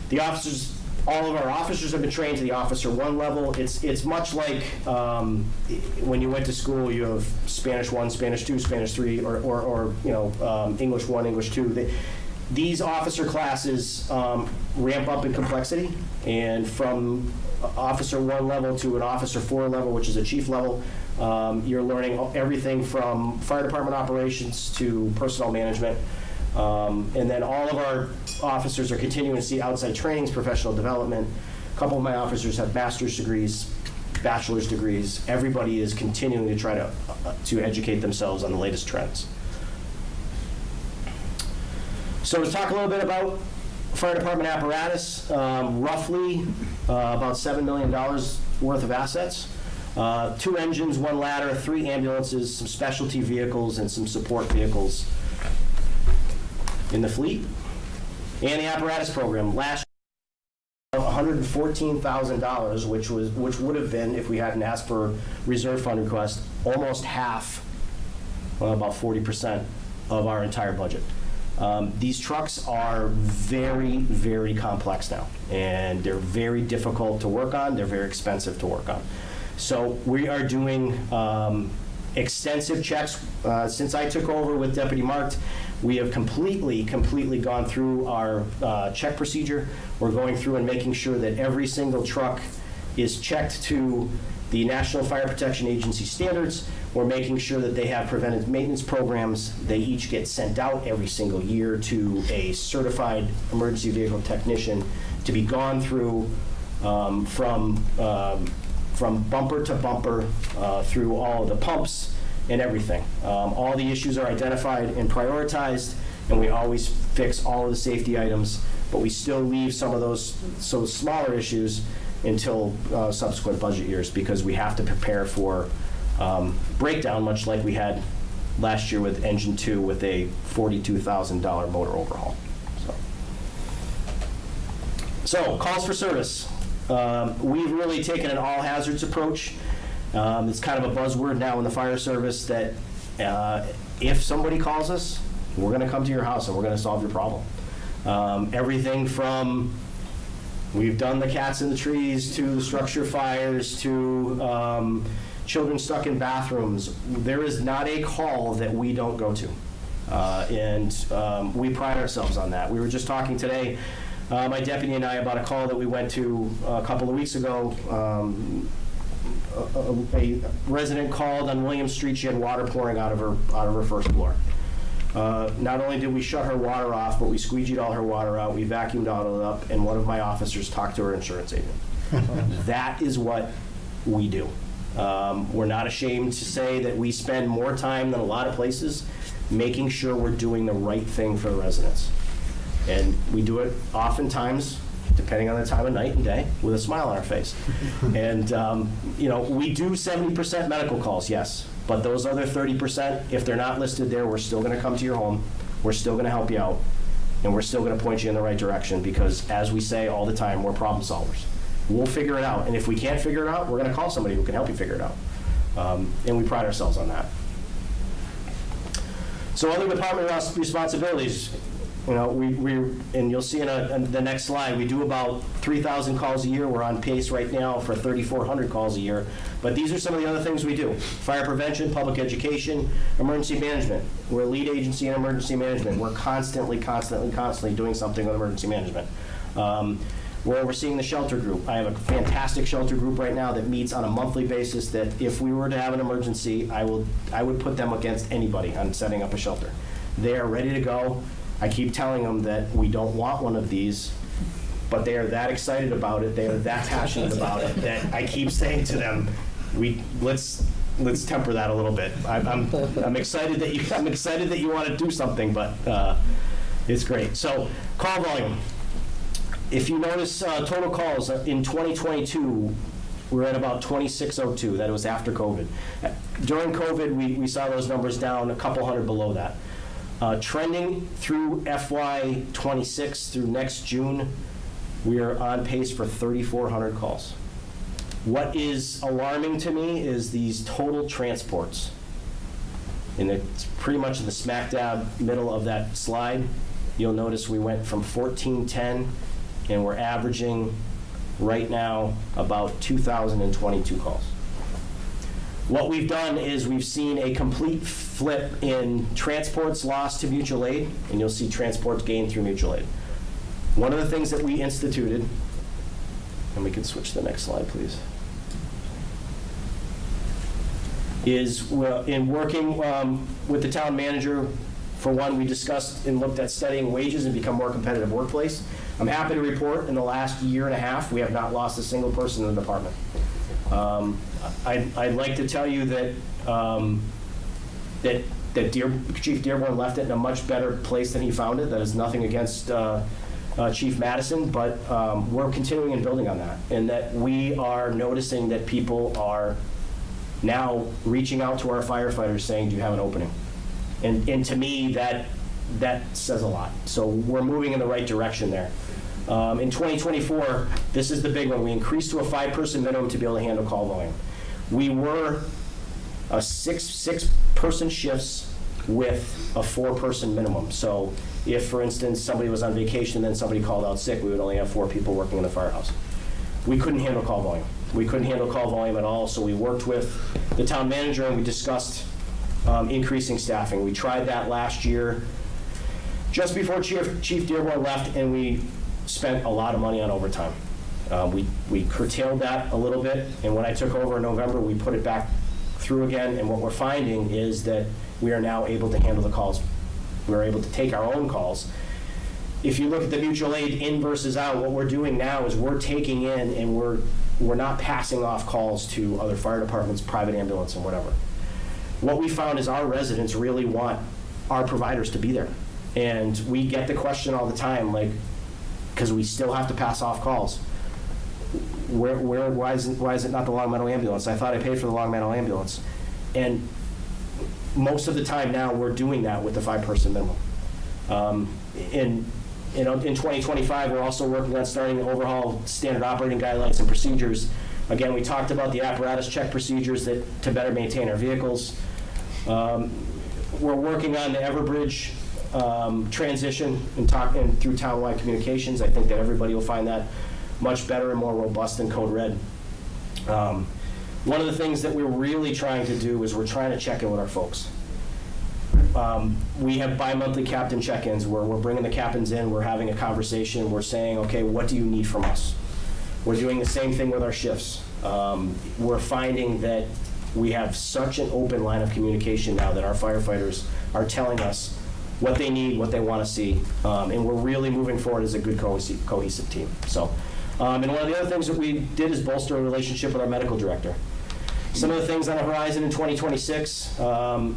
The officers, all of our officers have been trained to the Officer 1 level. It's much like when you went to school, you have Spanish 1, Spanish 2, Spanish 3, or English 1, English 2. These officer classes ramp up in complexity, and from Officer 1 level to an Officer 4 level, which is a chief level, you're learning everything from fire department operations to personnel management. And then all of our officers are continuing to see outside trainings, professional development. A couple of my officers have master's degrees, bachelor's degrees. Everybody is continuing to try to educate themselves on the latest trends. So to talk a little bit about fire department apparatus, roughly about $7 million worth of assets. 2 engines, 1 ladder, 3 ambulances, some specialty vehicles, and some support vehicles in the fleet. And the apparatus program last year, $114,000, which would have been, if we hadn't asked for reserve fund request, almost half, well, about 40% of our entire budget. These trucks are very, very complex now, and they're very difficult to work on. They're very expensive to work on. So we are doing extensive checks. Since I took over with Deputy Marked, we have completely gone through our check procedure. We're going through and making sure that every single truck is checked to the National Fire Protection Agency standards. We're making sure that they have preventive maintenance programs. They each get sent out every single year to a certified emergency vehicle technician to be gone through from bumper to bumper through all of the pumps and everything. All the issues are identified and prioritized, and we always fix all of the safety items, but we still leave some of those smaller issues until subsequent budget years, because we have to prepare for breakdown, much like we had last year with Engine 2 with a $42,000 motor overhaul. So calls for service. We've really taken an all hazards approach. It's kind of a buzzword now in the fire service that if somebody calls us, we're going to come to your house and we're going to solve your problem. Everything from we've done the cats in the trees to the structure fires to children stuck in bathrooms. There is not a call that we don't go to. And we pride ourselves on that. We were just talking today, my deputy and I, about a call that we went to a couple of weeks ago. A resident called on William Street. She had water pouring out of her first floor. Not only did we shut her water off, but we squeegeed all her water out, we vacuumed all it up, and one of my officers talked to her insurance agent. That is what we do. We're not ashamed to say that we spend more time than a lot of places making sure we're doing the right thing for the residents. And we do it oftentimes, depending on the time of night and day, with a smile on our face. And, we do 70% medical calls, yes. But those other 30%, if they're not listed there, we're still going to come to your home. We're still going to help you out. And we're still going to point you in the right direction because, as we say all the time, we're problem solvers. We'll figure it out. And if we can't figure it out, we're going to call somebody who can help you figure it out. And we pride ourselves on that. So other department responsibilities, you know, and you'll see in the next slide, we do about 3,000 calls a year. We're on pace right now for 3,400 calls a year. But these are some of the other things we do. Fire prevention, public education, emergency management. We're a lead agency in emergency management. We're constantly doing something on emergency management. We're overseeing the shelter group. I have a fantastic shelter group right now that meets on a monthly basis that if we were to have an emergency, I would put them against anybody on setting up a shelter. They are ready to go. I keep telling them that we don't want one of these, but they are that excited about it, they are that passionate about it, that I keep saying to them, let's temper that a little bit. I'm excited that you want to do something, but it's great. So call volume. If you notice total calls in 2022, we're at about 2602. That was after COVID. During COVID, we saw those numbers down a couple hundred below that. Trending through FY 26 through next June, we are on pace for 3,400 calls. What is alarming to me is these total transports. And it's pretty much in the smack dab middle of that slide. You'll notice we went from 1,410 and we're averaging right now about 2,022 calls. What we've done is we've seen a complete flip in transports lost to mutual aid, and you'll see transports gained through mutual aid. One of the things that we instituted, and we can switch to the next slide, please, is in working with the town manager. For one, we discussed and looked at studying wages and become more competitive workplace. I'm happy to report in the last year and a half, we have not lost a single person in the department. I'd like to tell you that Chief Dearborn left it in a much better place than he found it. That is nothing against Chief Madison, but we're continuing and building on that, and that we are noticing that people are now reaching out to our firefighters saying, do you have an opening? And to me, that says a lot. So we're moving in the right direction there. In 2024, this is the big one. We increased to a 5-person minimum to be able to handle call volume. We were a six-person shifts with a 4-person minimum. So if, for instance, somebody was on vacation and then somebody called out sick, we would only have 4 people working in the firehouse. We couldn't handle call volume. We couldn't handle call volume at all, so we worked with the town manager and we discussed increasing staffing. We tried that last year, just before Chief Dearborn left, and we spent a lot of money on overtime. We curtailed that a little bit, and when I took over in November, we put it back through again, and what we're finding is that we are now able to handle the calls. We're able to take our own calls. If you look at the mutual aid in versus out, what we're doing now is we're taking in and we're not passing off calls to other fire departments, private ambulance, and whatever. What we found is our residents really want our providers to be there. And we get the question all the time, like, because we still have to pass off calls. Why is it not the Long Meadow ambulance? I thought I paid for the Long Meadow ambulance. And most of the time now we're doing that with the 5-person minimum. In 2025, we're also working on starting to overhaul standard operating guidelines and procedures. Again, we talked about the apparatus check procedures to better maintain our vehicles. We're working on the Everbridge transition and through townwide communications. I think that everybody will find that much better and more robust than Code Red. One of the things that we're really trying to do is we're trying to check in with our folks. We have bi-monthly captain check-ins where we're bringing the captains in, we're having a conversation, we're saying, okay, what do you need from us? We're doing the same thing with our shifts. We're finding that we have such an open line of communication now that our firefighters are telling us what they need, what they want to see, and we're really moving forward as a good cohesive team. So, and one of the other things that we did is bolster a relationship with our medical director. Some of the things on the horizon in 2026, I'm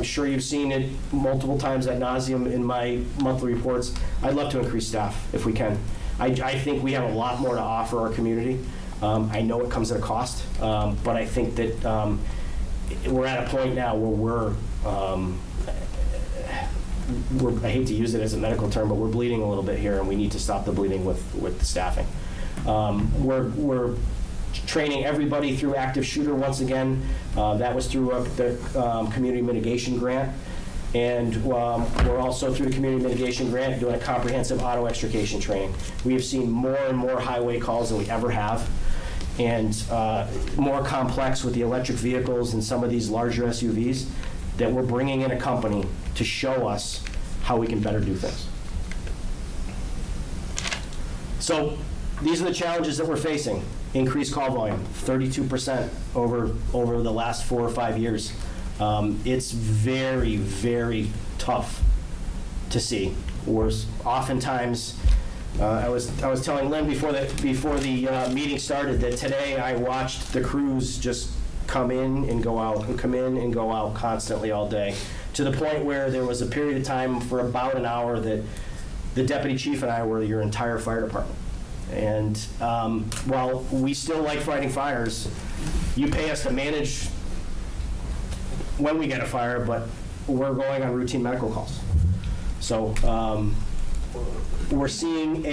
sure you've seen it multiple times ad nauseum in my monthly reports. I'd love to increase staff if we can. I think we have a lot more to offer our community. I know it comes at a cost, but I think that we're at a point now where I hate to use it as a medical term, but we're bleeding a little bit here, and we need to stop the bleeding with the staffing. We're training everybody through active shooter once again. That was through the community mitigation grant. And we're also through the community mitigation grant doing a comprehensive auto extrication training. We have seen more and more highway calls than we ever have, and more complex with the electric vehicles and some of these larger SUVs, that we're bringing in a company to show us how we can better do things. So these are the challenges that we're facing. Increased call volume, 32% over the last 4 or 5 years. It's very, very tough to see. We're oftentimes, I was telling Lynn before the meeting started that today I watched the crews just come in and go out and come in and go out constantly all day, to the point where there was a period of time for about an hour that the deputy chief and I were your entire fire department. And while we still like fighting fires, you pay us to manage when we get a fire, but we're going on routine medical calls. So we're seeing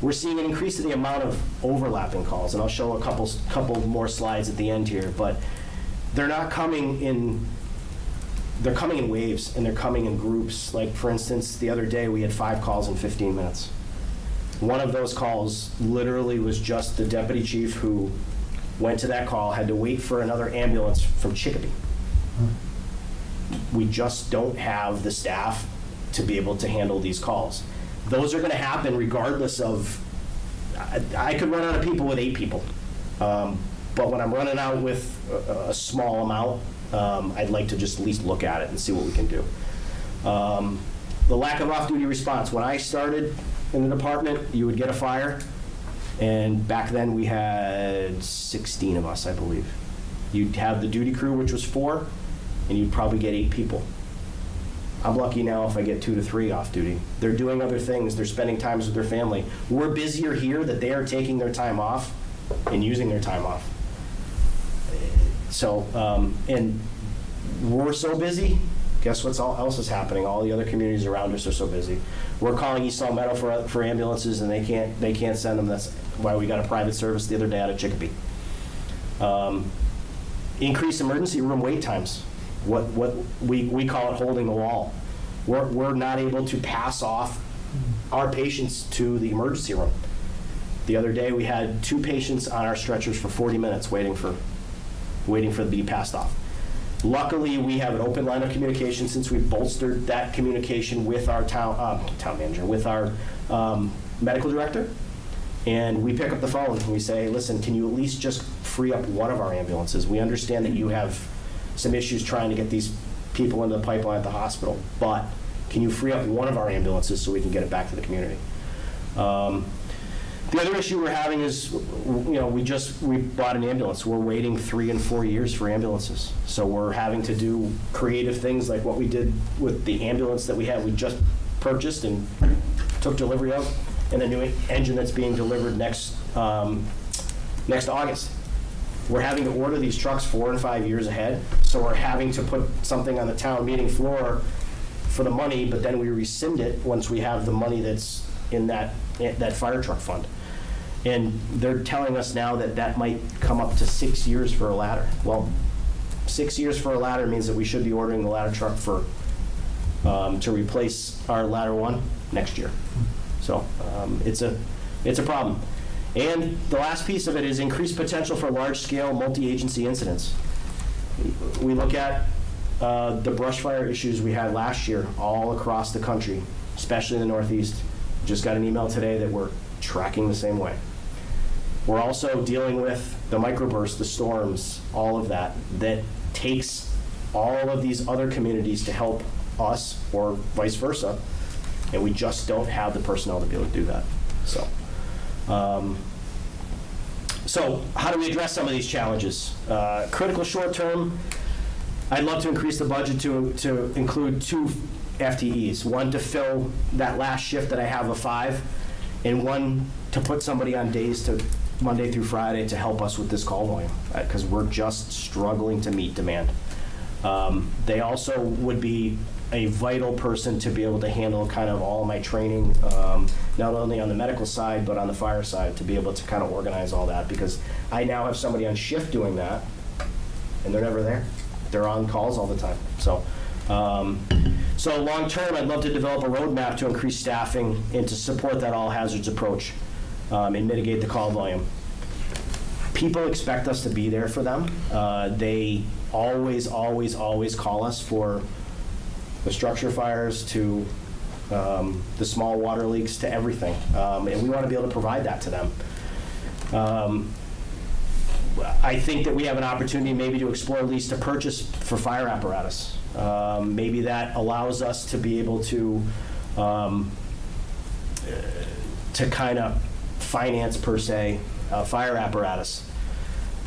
We're seeing an increase in the amount of overlapping calls, and I'll show a couple more slides at the end here, but they're not coming in, they're coming in waves, and they're coming in groups. Like, for instance, the other day we had 5 calls in 15 minutes. One of those calls literally was just the deputy chief who went to that call, had to wait for another ambulance from Chicopee. We just don't have the staff to be able to handle these calls. Those are going to happen regardless of, I could run out of people with 8 people. But when I'm running out with a small amount, I'd like to just at least look at it and see what we can do. The lack of off-duty response. When I started in the department, you would get a fire, and back then we had 16 of us, I believe. You'd have the duty crew, which was 4, and you'd probably get 8 people. I'm lucky now if I get 2 to 3 off duty. They're doing other things. They're spending times with their family. We're busier here that they are taking their time off and using their time off. So, and we're so busy, guess what else is happening? All the other communities around us are so busy. We're calling East Palmetto for ambulances, and they can't send them. That's why we got a private service the other day out of Chicopee. Increased emergency room wait times. What we call it holding the wall. We're not able to pass off our patients to the emergency room. The other day we had 2 patients on our stretchers for 40 minutes waiting for to be passed off. Luckily, we have an open line of communication since we bolstered that communication with our town manager, with our medical director. And we pick up the phone and we say, listen, can you at least just free up one of our ambulances? We understand that you have some issues trying to get these people into the pipeline at the hospital, but can you free up one of our ambulances so we can get it back to the community? The other issue we're having is, we bought an ambulance. We're waiting 3 and 4 years for ambulances. So we're having to do creative things like what we did with the ambulance that we just purchased and took delivery of, and the new engine that's being delivered next August. We're having to order these trucks 4 and 5 years ahead, so we're having to put something on the town meeting floor for the money, but then we rescind it once we have the money that's in that fire truck fund. And they're telling us now that might come up to 6 years for a ladder. Well, 6 years for a ladder means that we should be ordering the ladder truck to replace our ladder 1 next year. So it's a problem. And the last piece of it is increased potential for large-scale multi-agency incidents. We look at the brush fire issues we had last year all across the country, especially in the Northeast. Just got an email today that we're tracking the same way. We're also dealing with the microbursts, the storms, all of that takes all of these other communities to help us or vice versa, and we just don't have the personnel to be able to do that. So how do we address some of these challenges? Critical short term, I'd love to increase the budget to include 2 FTEs, 1 to fill that last shift that I have of 5, and 1 to put somebody on days to Monday through Friday to help us with this call volume, because we're just struggling to meet demand. They also would be a vital person to be able to handle kind of all my training, not only on the medical side, but on the fire side, to be able to kind of organize all that, because I now have somebody on shift doing that, and they're never there. They're on calls all the time. So long term, I'd love to develop a roadmap to increase staffing and to support that all hazards approach and mitigate the call volume. People expect us to be there for them. They always call us for the structure fires to the small water leaks to everything. And we want to be able to provide that to them. I think that we have an opportunity maybe to explore at least a purchase for fire apparatus. Maybe that allows us to be able to kind of finance, per se, fire apparatus.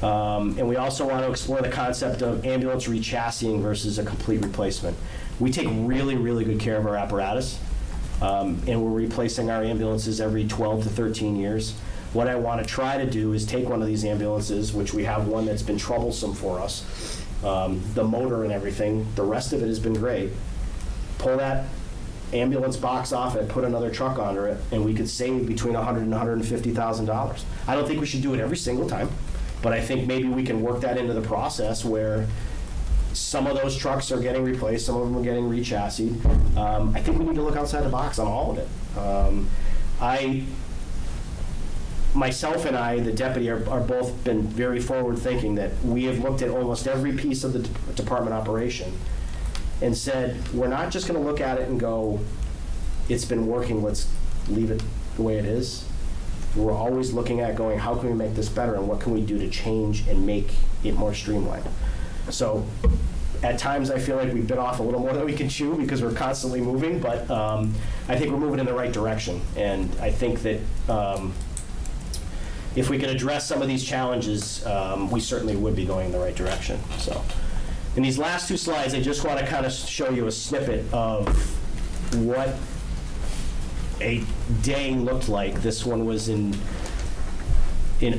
And we also want to explore the concept of ambulance rechassis versus a complete replacement. We take really, really good care of our apparatus, and we're replacing our ambulances every 12 to 13 years. What I want to try to do is take one of these ambulances, which we have one that's been troublesome for us, the motor and everything, the rest of it has been great, pull that ambulance box off and put another truck under it, and we could save between $100,000 and $150,000. I don't think we should do it every single time, but I think maybe we can work that into the process where some of those trucks are getting replaced, some of them are getting rechassied. I think we need to look outside the box on all of it. Myself and I, the deputy, are both been very forward-thinking, that we have looked at almost every piece of the department operation and said, we're not just going to look at it and go, it's been working, let's leave it the way it is. We're always looking at going, how can we make this better, and what can we do to change and make it more streamlined? So at times I feel like we bit off a little more than we can chew because we're constantly moving, but I think we're moving in the right direction. And I think that if we could address some of these challenges, we certainly would be going in the right direction. So in these last two slides, I just want to kind of show you a snippet of what a day looked like. This one was in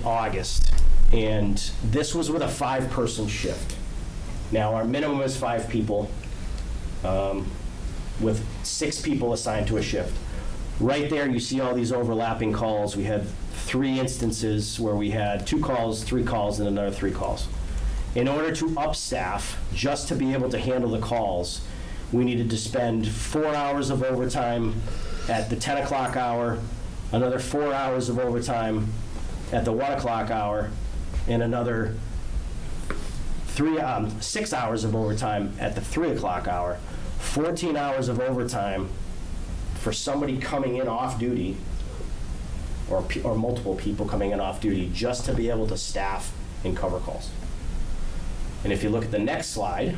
August, and this was with a 5-person shift. Now, our minimum is 5 people, with 6 people assigned to a shift. Right there, you see all these overlapping calls. We had 3 instances where we had 2 calls, 3 calls, and another 3 calls. In order to upstaff, just to be able to handle the calls, we needed to spend 4 hours of overtime at the 10 o'clock hour, another 4 hours of overtime at the 1 o'clock hour, and another 6 hours of overtime at the 3 o'clock hour, 14 hours of overtime for somebody coming in off duty, or multiple people coming in off duty, just to be able to staff and cover calls. And if you look at the next slide,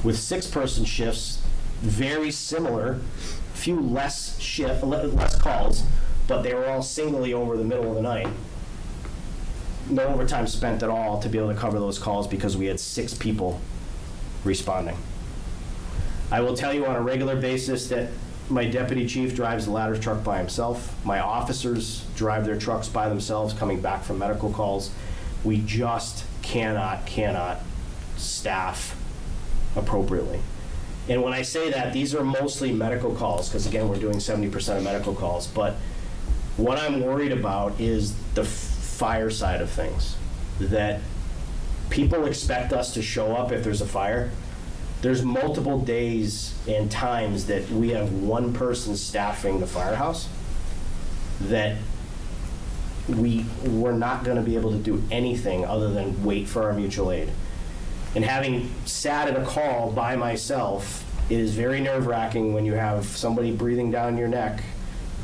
with 6-person shifts, very similar, few less calls, but they were all singly over the middle of the night. No overtime spent at all to be able to cover those calls because we had 6 people responding. I will tell you on a regular basis that my deputy chief drives the ladder truck by himself. My officers drive their trucks by themselves coming back from medical calls. We just cannot staff appropriately. And when I say that, these are mostly medical calls, because again, we're doing 70% of medical calls. But what I'm worried about is the fire side of things, that people expect us to show up if there's a fire. There's multiple days and times that we have 1 person staffing the firehouse that we're not going to be able to do anything other than wait for our mutual aid. And having sat at a call by myself, it is very nerve-wracking when you have somebody breathing down your neck,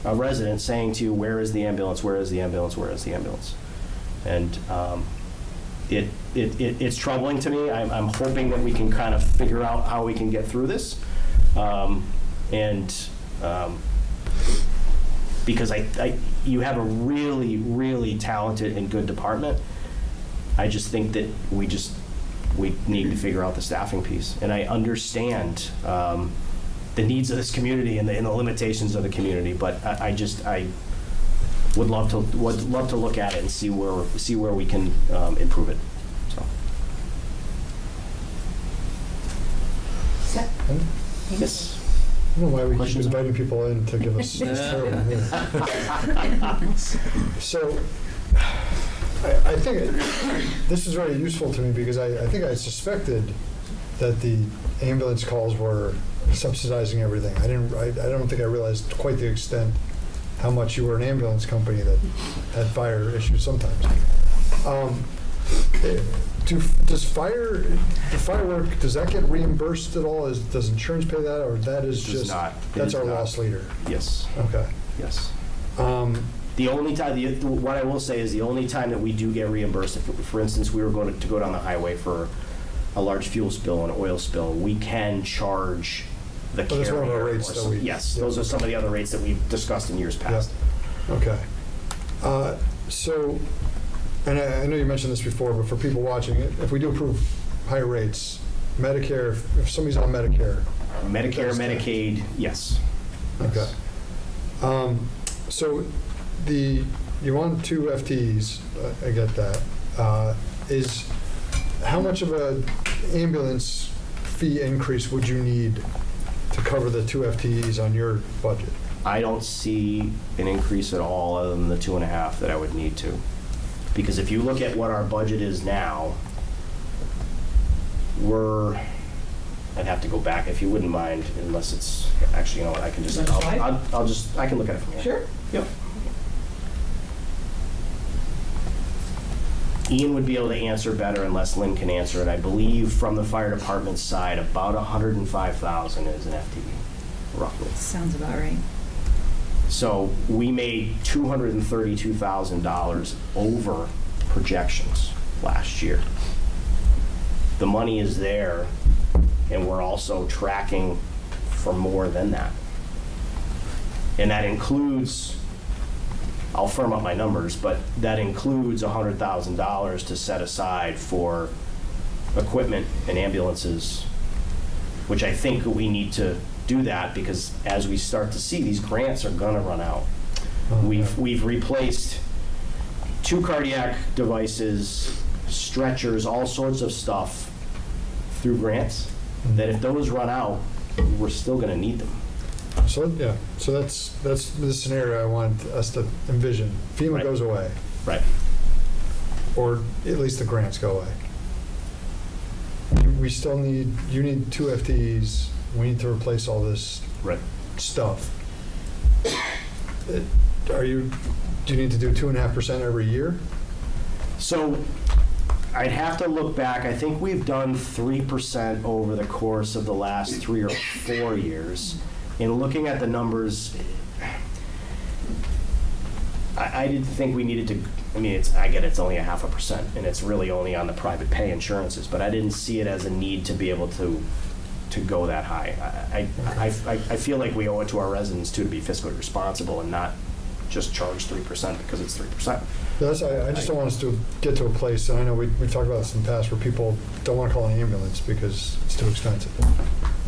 a resident saying to you, where is the ambulance, where is the ambulance, where is the ambulance? And it's troubling to me. I'm hoping that we can kind of figure out how we can get through this. Because you have a really, really talented and good department. I just think that we need to figure out the staffing piece. And I understand the needs of this community and the limitations of the community, but I would love to look at it and see where we can improve it. So. Yes. I don't know why we keep Questions? inviting people in to give us this terrible news. So, I think this is very useful to me because I think I suspected that the ambulance calls were subsidizing everything. I don't think I realized quite the extent how much you were an ambulance company that had fire issues sometimes. Does the firework, does that get reimbursed at all? Does insurance pay that, or that is Does just, not. It that's is our not. loss leader? Yes. Okay. Yes. The only time, what I will say is the only time that we do get reimbursed, if, for instance, we were going to go down the highway for a large fuel spill, an oil spill, we can charge the Oh, that's carrier. one of our rates or that some- we- Yes, yeah. those are some of the other rates that we've discussed in years past. Okay. So, and I know you mentioned this before, but for people watching, if we do approve higher rates, Medicare, if somebody's on Medicare. Medicare, that's- Medicaid, yes. Okay. So you want 2 FTEs, I get that. How much of a ambulance fee increase would you need to cover the 2 FTEs on your budget? I don't see an increase at all other than the 2.5 that I would need to. Because if you look at what our budget is now, I'd have to go back if you wouldn't mind, unless it's, actually, you know what, I can just, I can look at it from here. Sure. Yep. Ian would be able to answer better unless Lynn can answer it. I believe from the fire department's side, about 105,000 is an FTE, roughly. Sounds about right. So we made $232,000 over projections last year. The money is there, and we're also tracking for more than that. And that includes, I'll firm up my numbers, but that includes $100,000 to set aside for equipment and ambulances, which I think we need to do that because as we start to see, these grants are gonna run out. We've replaced 2 cardiac devices, stretchers, all sorts of stuff through grants, that if those run out, we're still gonna need them. So, yeah, so that's the scenario I want us to envision. FEMA Right. goes away. Right. Or at least the grants go away. We still need, you need 2 FTEs, we need to replace all this stuff. Do you need to do 2.5% every year? So I'd have to look back. I think we've done 3% over the course of the last 3 or 4 years. In looking at the numbers, I didn't think we needed to, I mean, I get it's only 0.5%, and it's really only on the private pay insurances, but I didn't see it as a need to be able to go that high. I feel like we owe it to our residents, too, to be fiscally responsible and not just charge 3% because it's 3%. I just don't want us to get to a place, and I know we've talked about this in the past, where people don't want to call an ambulance because it's too expensive.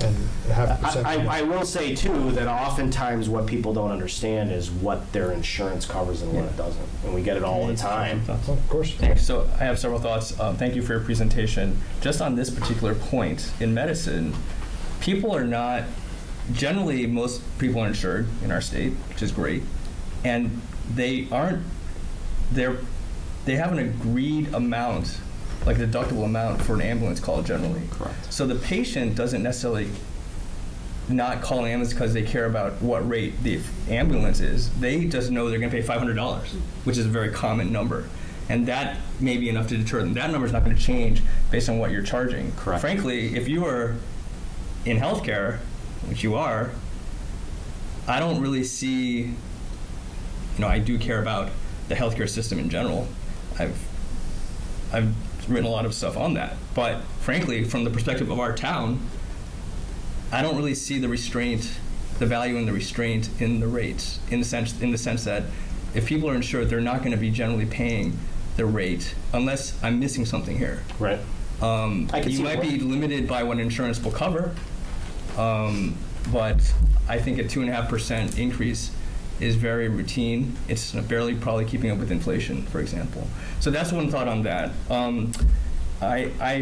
And 0.5%. I will say, too, that oftentimes what people don't understand is what their insurance covers and what it doesn't. And we get it all the time. Of course. Thanks. So I have several thoughts. Thank you for your presentation. Just on this particular point, in medicine, people are not, generally most people are insured in our state, which is great, and they have an agreed amount, like a deductible amount for an ambulance call generally. Correct. So the patient doesn't necessarily not call an ambulance because they care about what rate the ambulance is. They just know they're going to pay $500, which is a very common number. And that may be enough to deter them. That number is not going to change based on what you're charging. Correct. Frankly, if you are in healthcare, which you are, I don't really see, I do care about the healthcare system in general. I've written a lot of stuff on that. But frankly, from the perspective of our town, I don't really see the value in the restraint in the rates, in the sense that if people are insured, they're not going to be generally paying the rate unless I'm missing something here. Right. You might be limited by what insurance will cover, but I think a 2.5% increase is very routine. It's barely probably keeping up with inflation, for example. So that's one thought on that. I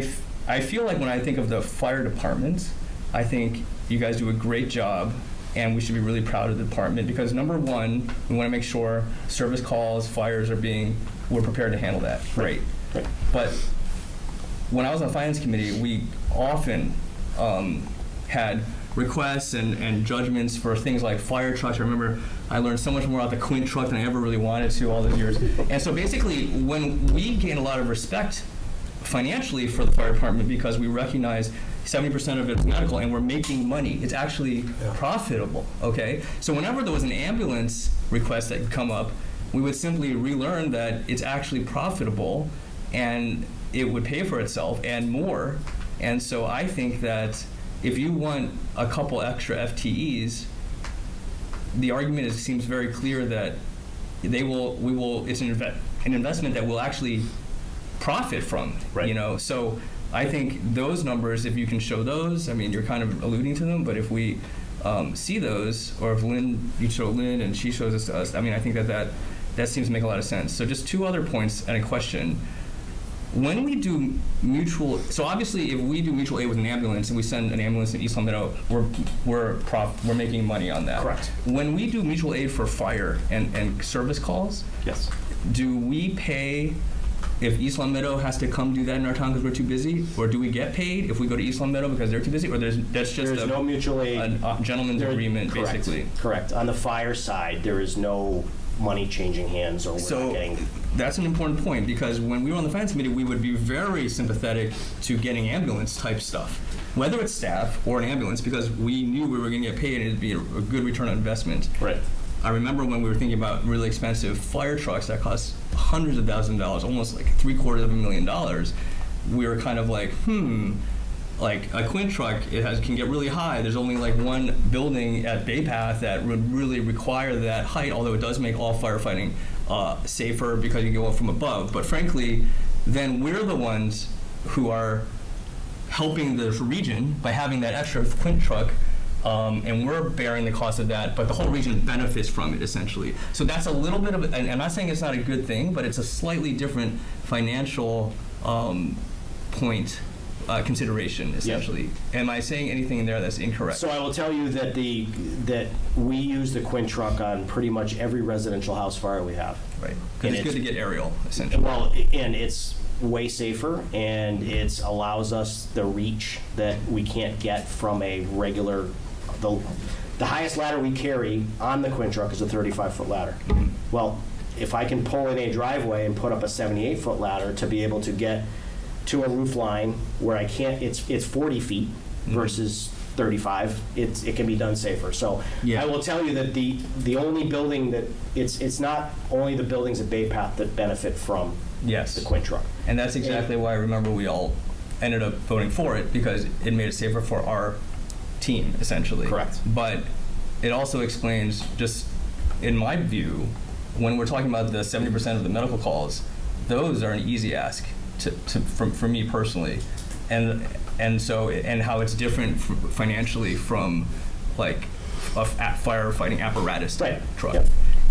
feel like when I think of the fire department, I think you guys do a great job, and we should be really proud of the department because number one, we want to make sure service calls, fires we're prepared to handle that. Great. Right. But when I was on the finance committee, we often had requests and judgments for things like fire trucks. I remember I learned so much more about the Quint truck than I ever really wanted to all those years. And so basically, when we gain a lot of respect financially for the fire department because we recognize 70% of it's medical and we're making money. It's actually profitable, okay? So whenever there was an ambulance request that would come up, we would simply relearn that it's actually profitable and it would pay for itself and more. And so I think that if you want a couple extra FTEs, the argument seems very clear that it's an investment that we'll actually profit from, you know? So I think those numbers, if you can show those, I mean, you're kind of alluding to them, but if we see those, or if you show Lynn and she shows this to us, I mean, I think that seems to make a lot of sense. So just two other points and a question. When we do so obviously if we do mutual aid with an ambulance and we send an ambulance to East Long Meadow, we're making money on that. Correct. When we do mutual aid for fire and service calls, yes, do we pay if East Long Meadow has to come do that in our town because we're too busy, or do we get paid if we go to East Long Meadow because they're too busy, or that's just no mutual aid, a gentleman's agreement, correct, basically? Correct. On the fire side, there is no money changing hands, or we're not getting. That's an important point because when we were on the finance committee, we would be very sympathetic to getting ambulance type stuff, whether it's staff or an ambulance, because we knew we were going to get paid and it'd be a good return on investment. Right. I remember when we were thinking about really expensive fire trucks that cost hundreds of thousands of dollars, almost like $750,000. We were kind of like, like a Quint truck, can get really high. There's only like one building at Bay Path that would really require that height, although it does make all firefighting safer because you go up from above. But frankly, then we're the ones who are helping the region by having that extra Quint truck, and we're bearing the cost of that, but the whole region benefits from it, essentially. So that's a little bit of, and I'm not saying it's not a good thing, but it's a slightly different financial point consideration, essentially. Yep. Am I saying anything in there that's incorrect? So I will tell you that that we use the Quint truck on pretty much every residential house fire we have. Right, because it's good to get aerial, essentially. Well, and it's way safer, and it allows us the reach that we can't get from a regular, the highest ladder we carry on the Quint truck is a 35-foot ladder. Mm-hmm. Well, if I can pull in a driveway and put up a 78-foot ladder to be able to get to a roof line where I can't, it's 40 feet versus 35, it can be done safer. So I will tell you that the only building that, it's not only the buildings at Bay Path that benefit from the Quint truck. And that's exactly why I remember we all ended up voting for it, because it made it safer for our team, essentially. Correct. But it also explains, just in my view, when we're talking about the 70% of the medical calls, those are an easy ask for me personally, and so how it's different financially from like a firefighting apparatus type truck. Yep.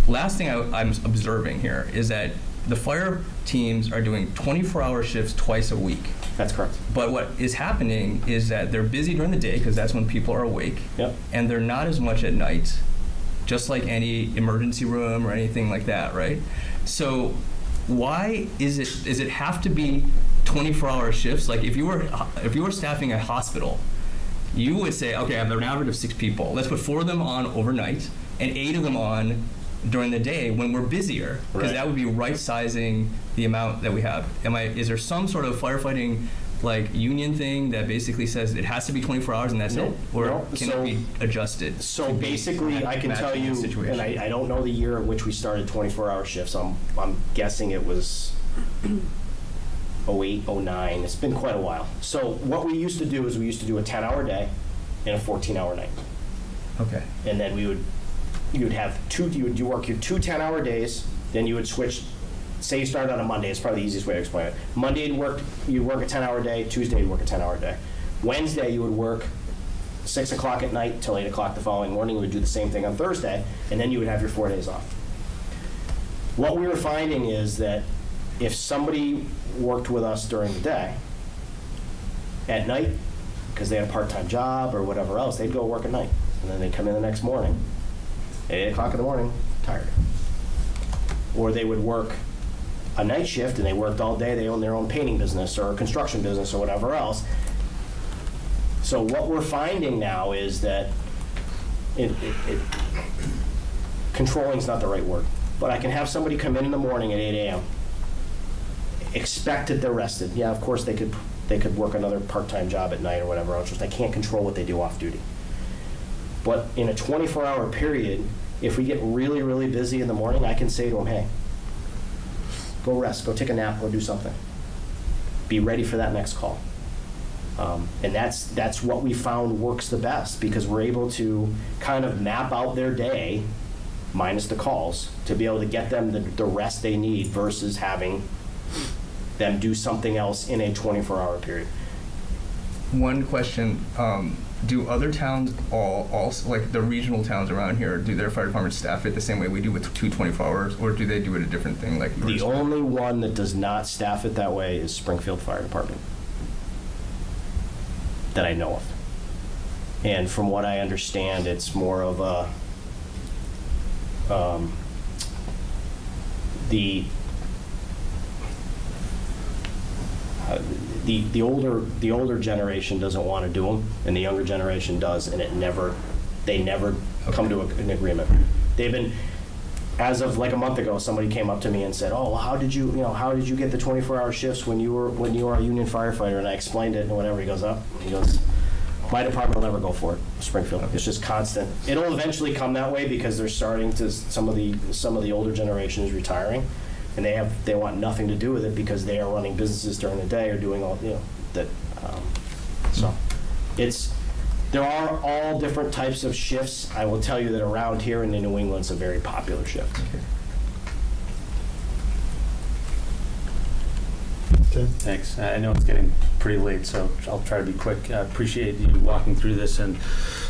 Last thing I'm observing here is that the fire teams are doing 24-hour shifts twice a week. That's correct. But what is happening is that they're busy during the day because that's when people are awake. Yep. And they're not as much at night, just like any emergency room or anything like that, right? So why does it have to be 24-hour shifts? Like if you were staffing a hospital, you would say, okay, I have an average of 6 people. Let's put 4 of them on overnight and 8 of them on during the day when we're busier, because that would be right-sizing the amount that we have. Is there some sort of firefighting like union thing that basically says it has to be 24 hours and that's it? Or can it be adjusted? So basically, I can tell you, and I don't know the year at which we started 24-hour shifts. I'm guessing it was 08, 09. It's been quite a while. So what we used to do is we used to do a 10-hour day and a 14-hour night. Okay. And then you would work your 2 10-hour days, then you would switch. Say you started on a Monday, it's probably the easiest way to explain it. Monday you'd work a 10-hour day, Tuesday you'd work a 10-hour day. Wednesday you would work 6 o'clock at night till 8 o'clock the following morning. You would do the same thing on Thursday, and then you would have your 4 days off. What we were finding is that if somebody worked with us during the day, at night because they had a part-time job or whatever else, they'd go work at night. And then they'd come in the next morning, 8 o'clock in the morning, tired. Or they would work a night shift and they worked all day, they owned their own painting business or construction business or whatever else. So what we're finding now is that controlling is not the right word, but I can have somebody come in the morning at 8 a.m., expect that they're rested. Yeah, of course they could work another part-time job at night or whatever else, just I can't control what they do off duty. But in a 24-hour period, if we get really, really busy in the morning, I can say to them, hey, go rest, go take a nap, go do something. Be ready for that next call. And that's what we found works the best, because we're able to kind of map out their day, minus the calls, to be able to get them the rest they need versus having them do something else in a 24-hour period. One question, do other towns also, like the regional towns around here, do their fire departments staff it the same way we do with 24 hours, or do they do it a different thing like yours? The only one that does not staff it that way is Springfield Fire Department, that I know of. And from what I understand, it's more of a, the older generation doesn't want to do them, and the younger generation does, and they never come to an agreement. They've been, as of like a month ago, somebody came up to me and said, "Oh, well, how did you get the 24-hour shifts when you were a union firefighter?" And I explained it, and whatever. He goes, "My department will never go for it, Springfield. It's just constant. It'll eventually come that way because they're starting to some of the older generation is retiring, and they want nothing to do with it because they are running businesses during the day or doing all that. So there are all different types of shifts. I will tell you that around here in New England, it's a very popular shift. Thanks. I know it's getting pretty late, so I'll try to be quick. I appreciate you walking through this. And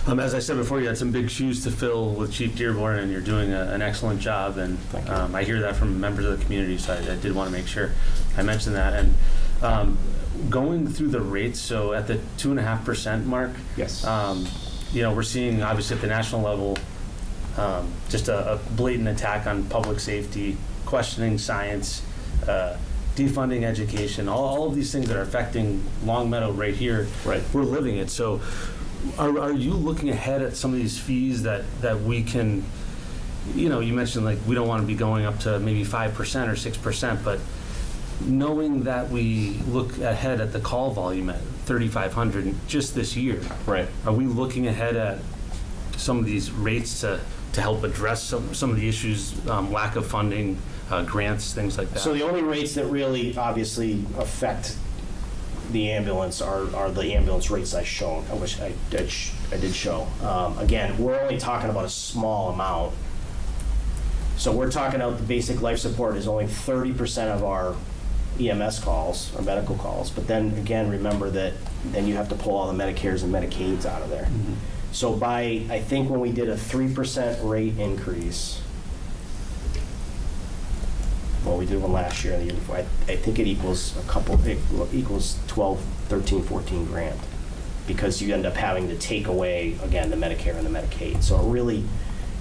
as I said before, you had some big shoes to fill with Chief Dearborn, and you're doing an excellent job. And I hear that from members of the community, so I did want to make sure I mentioned that. And going through the rates, so at the 2.5% mark, yes, we're seeing obviously at the national level just a blatant attack on public safety, questioning science, defunding education, all of these things that are affecting Longmeadow right here. Right. We're living it. So are you looking ahead at some of these fees that we can, you mentioned like we don't want to be going up to maybe 5% or 6%, but knowing that we look ahead at the call volume at 3,500 just this year, right? Are we looking ahead at some of these rates to help address some of the issues, lack of funding, grants, things like that? So the only rates that really obviously affect the ambulance are the ambulance rates I shown. I wish I did show. Again, we're only talking about a small amount. So we're talking about the basic life support is only 30% of our EMS calls or medical calls. But then again, remember that then you have to pull all the Medicares and Medicaids out of there. Mm-hmm. So I think when we did a 3% rate increase, well, we did one last year and the year before, I think it equals equals 12, 13, 14 grand, because you end up having to take away, again, the Medicare and the Medicaid. So it really,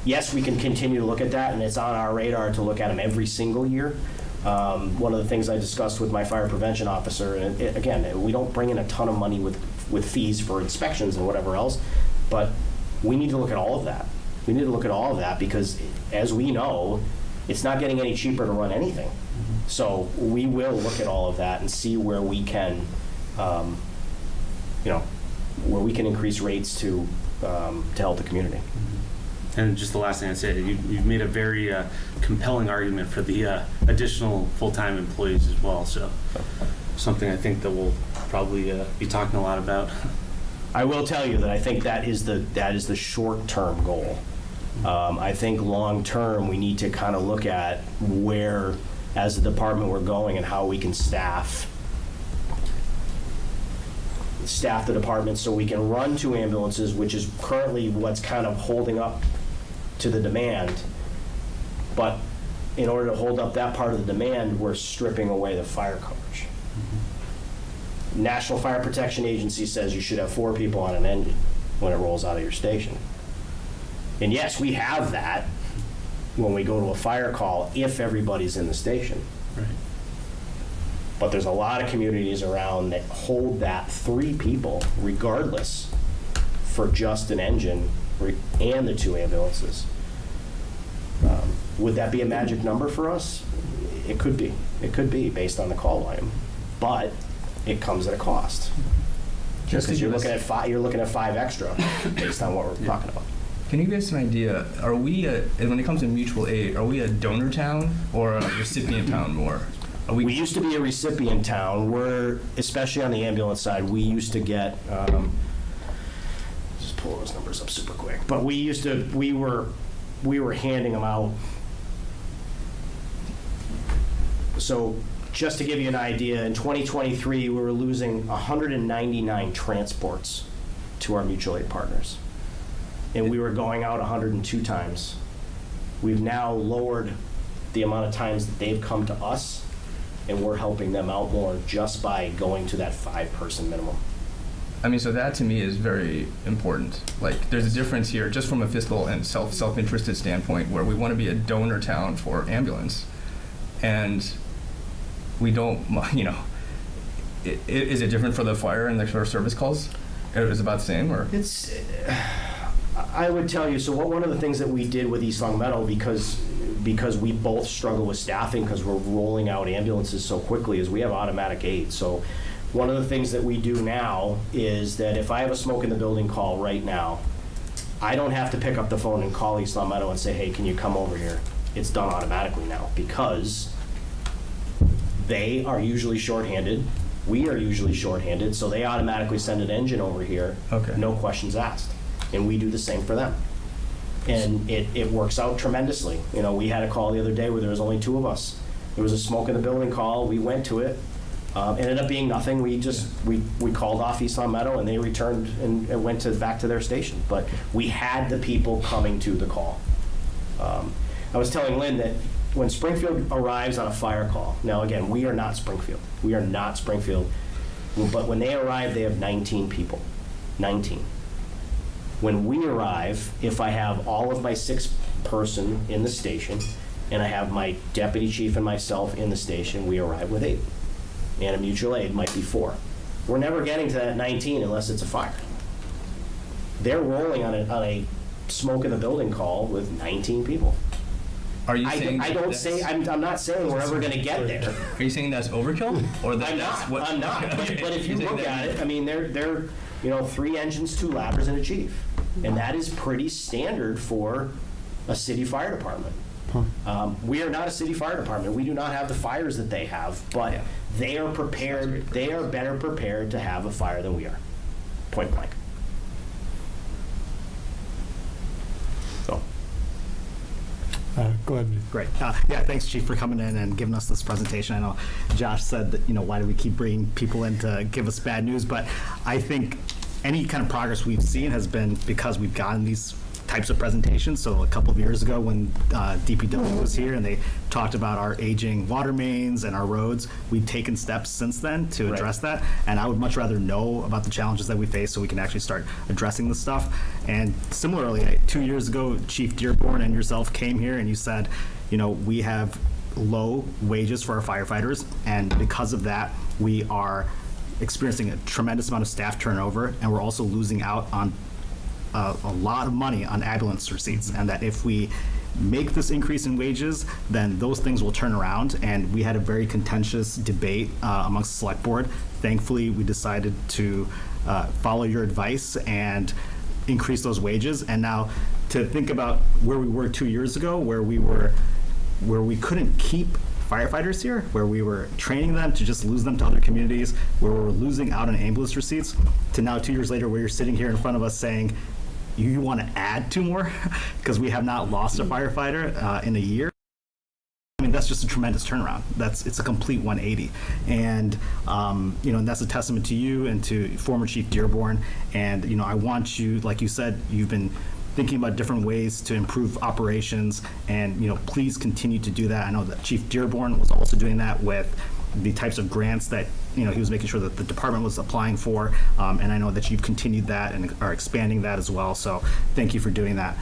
yes, we can continue to look at that, and it's on our radar to look at them every single year. One of the things I discussed with my fire prevention officer, and again, we don't bring in a ton of money with fees for inspections and whatever else, but we need to look at all of that. We need to look at all of that because, as we know, it's not getting any cheaper to run anything. Mm-hmm. So we will look at all of that and see where we can, where we can increase rates to help the community. Mm-hmm. And just the last thing I'd say, you've made a very compelling argument for the additional full-time employees as well. So something I think that we'll probably be talking a lot about. I will tell you that I think that is the short-term goal. I think long-term we need to kind of look at where, as a department, we're going and how we can staff the department so we can run 2 ambulances, which is currently what's kind of holding up to the demand. But in order to hold up that part of the demand, we're stripping away the fire coverage. National Fire Protection Agency says you should have 4 people on an engine when it rolls out of your station. And yes, we have that when we go to a fire call if everybody's in the station. Right. But there's a lot of communities around that hold that 3 people regardless for just an engine and the 2 ambulances. Would that be a magic number for us? It could be. It could be based on the call volume, but it comes at a cost. Just because you're looking at 5 extra based on what we're talking about. Can you give us an idea, are we, when it comes to mutual aid, are we a donor town or a recipient town more? We used to be a recipient town. We're, especially on the ambulance side, we used to get, just pull those numbers up super quick, but we were handing them out. So just to give you an idea, in 2023, we were losing 199 transports to our mutual aid partners. And we were going out 102 times. We've now lowered the amount of times that they've come to us, and we're helping them out more just by going to that 5-person minimum. I mean, so that to me is very important. Like, there's a difference here just from a fiscal and self-interested standpoint where we want to be a donor town for ambulance. And we don't, is it different for the fire and the sort of service calls? Is it about the same, or? I would tell you, so one of the things that we did with East Long Meadow, because we both struggle with staffing because we're rolling out ambulances so quickly, is we have automatic aid. So one of the things that we do now is that if I have a smoke in the building call right now, I don't have to pick up the phone and call East Long Meadow and say, hey, can you come over here? It's done automatically now because they are usually shorthanded. We are usually shorthanded, so they automatically send an engine over here, no questions asked. And we do the same for them. And it works out tremendously. We had a call the other day where there was only 2 of us. There was a smoke in the building call. We went to it. Ended up being nothing. We called off East Long Meadow and they returned and went back to their station. But we had the people coming to the call. I was telling Lynn that when Springfield arrives on a fire call, now again, we are not Springfield. We are not Springfield. But when they arrive, they have 19 people. 19. When we arrive, if I have all of my 6-person in the station, and I have my deputy chief and myself in the station, we arrive with 8. And a mutual aid might be 4. We're never getting to that 19 unless it's a fire. They're rolling on a smoke in the building call with 19 people. Are you saying I'm not saying we're ever going to get there. Are you saying that's overkill? Or I'm not. But if you look at it, I mean, they're 3 engines, 2 ladders, and a chief. And that is pretty standard for a city fire department. We are not a city fire department. We do not have the fires that they have, but they are prepared. They are better prepared to have a fire than we are. Point blank. So. Go ahead. Great. Yeah, thanks, Chief, for coming in and giving us this presentation. I know Josh said that, why do we keep bringing people in to give us bad news? But I think any kind of progress we've seen has been because we've gotten these types of presentations. So a couple of years ago when DPW was here and they talked about our aging water mains and our roads, we've taken steps since then to address that. And I would much rather know about the challenges that we face so we can actually start addressing this stuff. And similarly, 2 years ago, Chief Dearborn and yourself came here and you said, we have low wages for our firefighters, and because of that, we are experiencing a tremendous amount of staff turnover, and we're also losing out on a lot of money on ambulance receipts, and that if we make this increase in wages, then those things will turn around. And we had a very contentious debate amongst the select board. Thankfully, we decided to follow your advice and increase those wages. And now to think about where we were 2 years ago, where we couldn't keep firefighters here, where we were training them to just lose them to other communities, where we're losing out on ambulance receipts, to now 2 years later where you're sitting here in front of us saying you want to add 2 more because we have not lost a firefighter in a year. I mean, that's just a tremendous turnaround. It's a complete 180. And, and that's a testament to you and to former Chief Dearborn. And, I want you, like you said, you've been thinking about different ways to improve operations, and please continue to do that. I know that Chief Dearborn was also doing that with the types of grants that, he was making sure that the department was applying for. And I know that you've continued that and are expanding that as well. So thank you for doing that.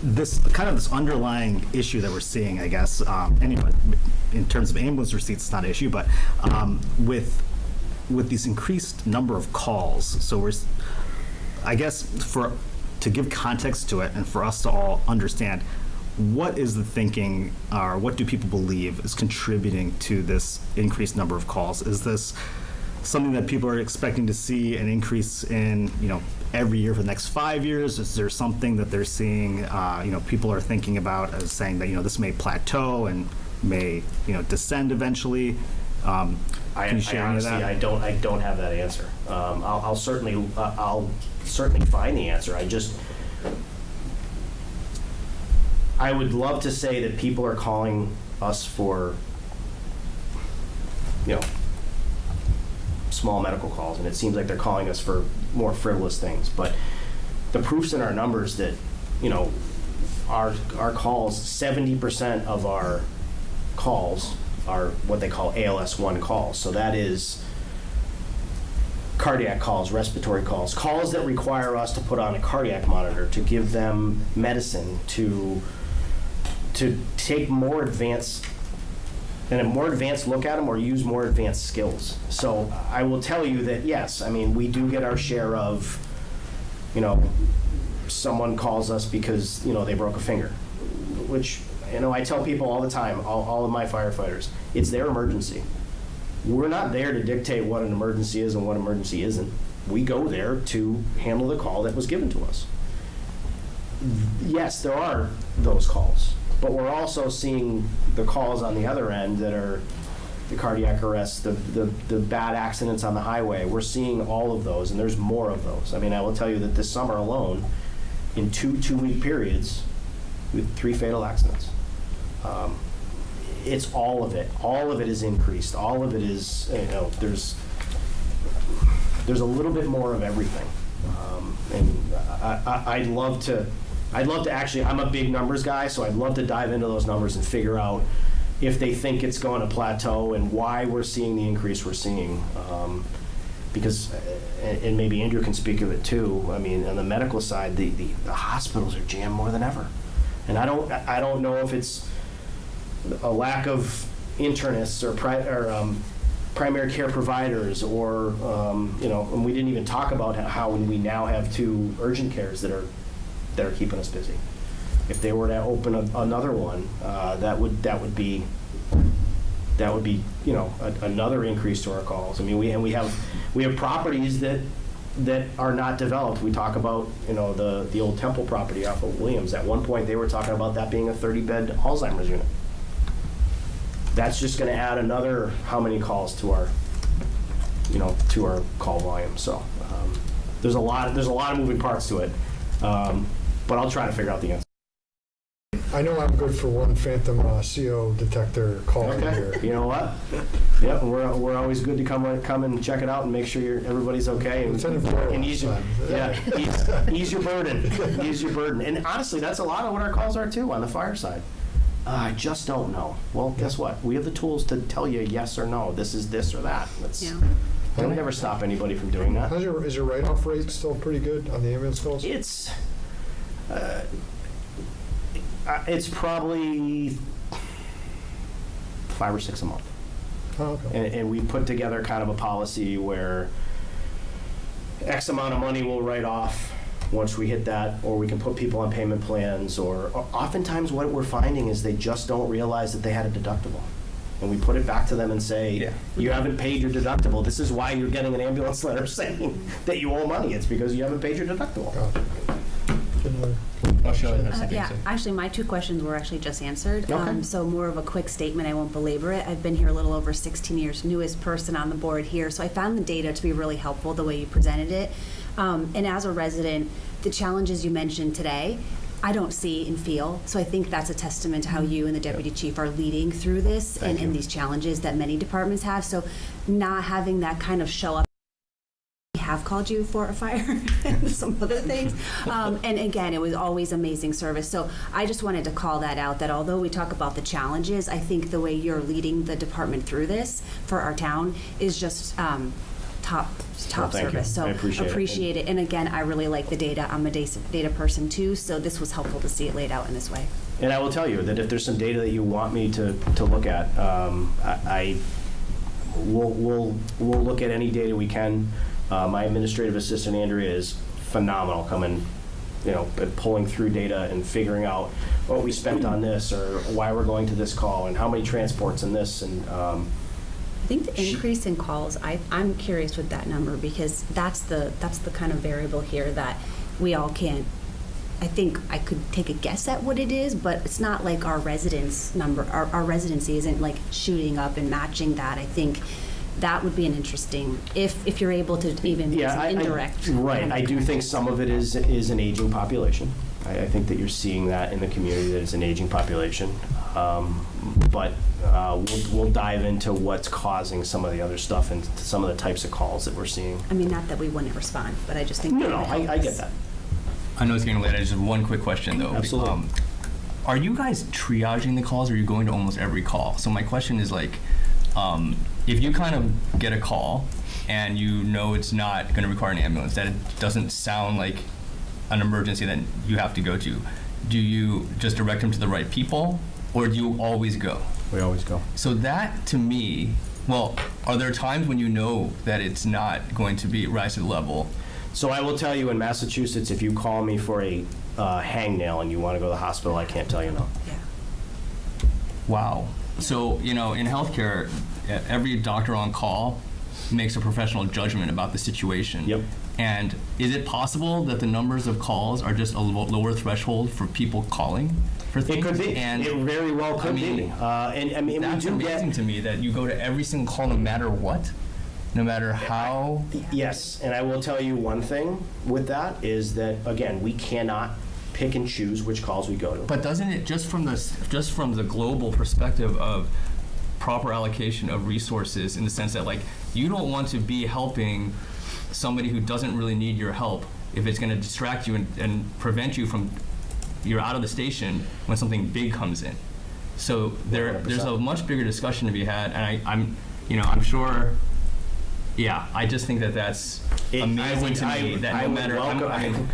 This underlying issue that we're seeing, I guess, anyway, in terms of ambulance receipts, it's not an issue, but with these increased number of calls, so I guess to give context to it and for us to all understand, what is the thinking, or what do people believe is contributing to this increased number of calls? Is this something that people are expecting to see an increase in, every year for the next 5 years? Is there something that they're seeing, people are thinking about as saying that, this may plateau and may, descend eventually? Can you share any of that? I don't have that answer. I'll certainly find the answer. I would love to say that people are calling us for, small medical calls, and it seems like they're calling us for more frivolous things. But the proof's in our numbers that, our calls, 70% of our calls are what they call ALS-1 calls. So that is cardiac calls, respiratory calls, calls that require us to put on a cardiac monitor, to give them medicine, to take more advanced look at them or use more advanced skills. So I will tell you that, yes, we do get our share of, someone calls us because, they broke a finger, which, I tell people all the time, all of my firefighters, it's their emergency. We're not there to dictate what an emergency is and what emergency isn't. We go there to handle the call that was given to us. Yes, there are those calls, but we're also seeing the calls on the other end that are the cardiac arrests, the bad accidents on the highway. We're seeing all of those, and there's more of those. I will tell you that this summer alone, in two-week periods, we had 3 fatal accidents. It's all of it. All of it is increased. All of it is, there's a little bit more of everything. And I'd love to actually, I'm a big numbers guy, so I'd love to dive into those numbers and figure out if they think it's going to plateau and why we're seeing the increase we're seeing. Because, and maybe Andrew can speak of it too, on the medical side, the hospitals are jammed more than ever. And I don't know if it's a lack of internists or primary care providers, or and we didn't even talk about how we now have 2 urgent cares that are keeping us busy. If they were to open another one, that would be another increase to our calls. We have properties that are not developed. We talk about the old Temple property off of Williams. At one point, they were talking about that being a 30-bed Alzheimer's unit. That's just going to add another how many calls to our call volume. So there's a lot of moving parts to it, but I'll try to figure out the answer. I know I'm good for one phantom CO detector call here. You know what? Yep, we're always good to come and check it out and make sure everybody's okay and ease your burden. Ease your burden. And honestly, that's a lot of what our calls are too on the fire side. I just don't know. Well, guess what? We have the tools to tell you yes or no. This is this or that. I would never stop anybody from doing that. Is your write-off rate still pretty good on the ambulance calls? It's probably 5 or 6 a month. Oh, okay. And we put together kind of a policy where X amount of money we'll write off once we hit that, or we can put people on payment plans, or oftentimes what we're finding is they just don't realize that they had a deductible. And we put it back to them and say, you haven't paid your deductible. This is why you're getting an ambulance letter saying that you owe money. It's because you haven't paid your deductible. Yeah, actually, my 2 questions were actually just answered. Okay. So more of a quick statement. I won't belabor it. I've been here a little over 16 years, newest person on the board here. So I found the data to be really helpful, the way you presented it. And as a resident, the challenges you mentioned today, I don't see and feel. So I think that's a testament to how you and the deputy chief are leading through this and these challenges that many departments have. So not having that kind of show up have called you for a fire and some other things. And again, it was always amazing service. So I just wanted to call that out, that although we talk about the challenges, I think the way you're leading the department through this for our town is just top Well, thank you. service. So I appreciate it. And again, I really like the data. I'm a data person too, so this was helpful to see it laid out in this way. And I will tell you that if there's some data that you want me to look at, we'll look at any data we can. My administrative assistant, Andrea, is phenomenal coming, pulling through data and figuring out what we spent on this or why we're going to this call and how many transports in this. And I think the increase in calls, I'm curious with that number, because that's the kind of variable here that we all can't. I think I could take a guess at what it is, but it's not like our residence number, our residency isn't like shooting up and matching that. I think that would be an interesting, if you're able to even make some indirect. Right, I do think some of it is an aging population. I think that you're seeing that in the community, that it's an aging population. But we'll dive into what's causing some of the other stuff and some of the types of calls that we're seeing. I mean, not that we wouldn't respond, but I just think. No, I get that. I know it's getting late. I just have one quick question, though. Absolutely. Are you guys triaging the calls, or are you going to almost every call? So my question is, like, if you kind of get a call and you know it's not going to require an ambulance, that it doesn't sound like an emergency that you have to go to, do you just direct them to the right people, or do you always go? We always go. So that, to me, well, are there times when you know that it's not going to rise to the level? So I will tell you, in Massachusetts, if you call me for a hangnail and you want to go to the hospital, I can't tell you no. Wow. So, in healthcare, every doctor on call makes a professional judgment about the situation. Yep. And is it possible that the numbers of calls are just a lower threshold for people calling for things? It could be. And it very well could be. And I mean, that's amazing to me that you go to every single call no matter what. No matter how? Yes, and I will tell you one thing with that is that, again, we cannot pick and choose which calls we go to. But doesn't it, just from the global perspective of proper allocation of resources, in the sense that, like, you don't want to be helping somebody who doesn't really need your help if it's going to distract you and prevent you from, you're out of the station when something big comes in. So there's a much bigger discussion to be had, and I'm sure. Yeah, I just think that that's amazing to me. That no matter,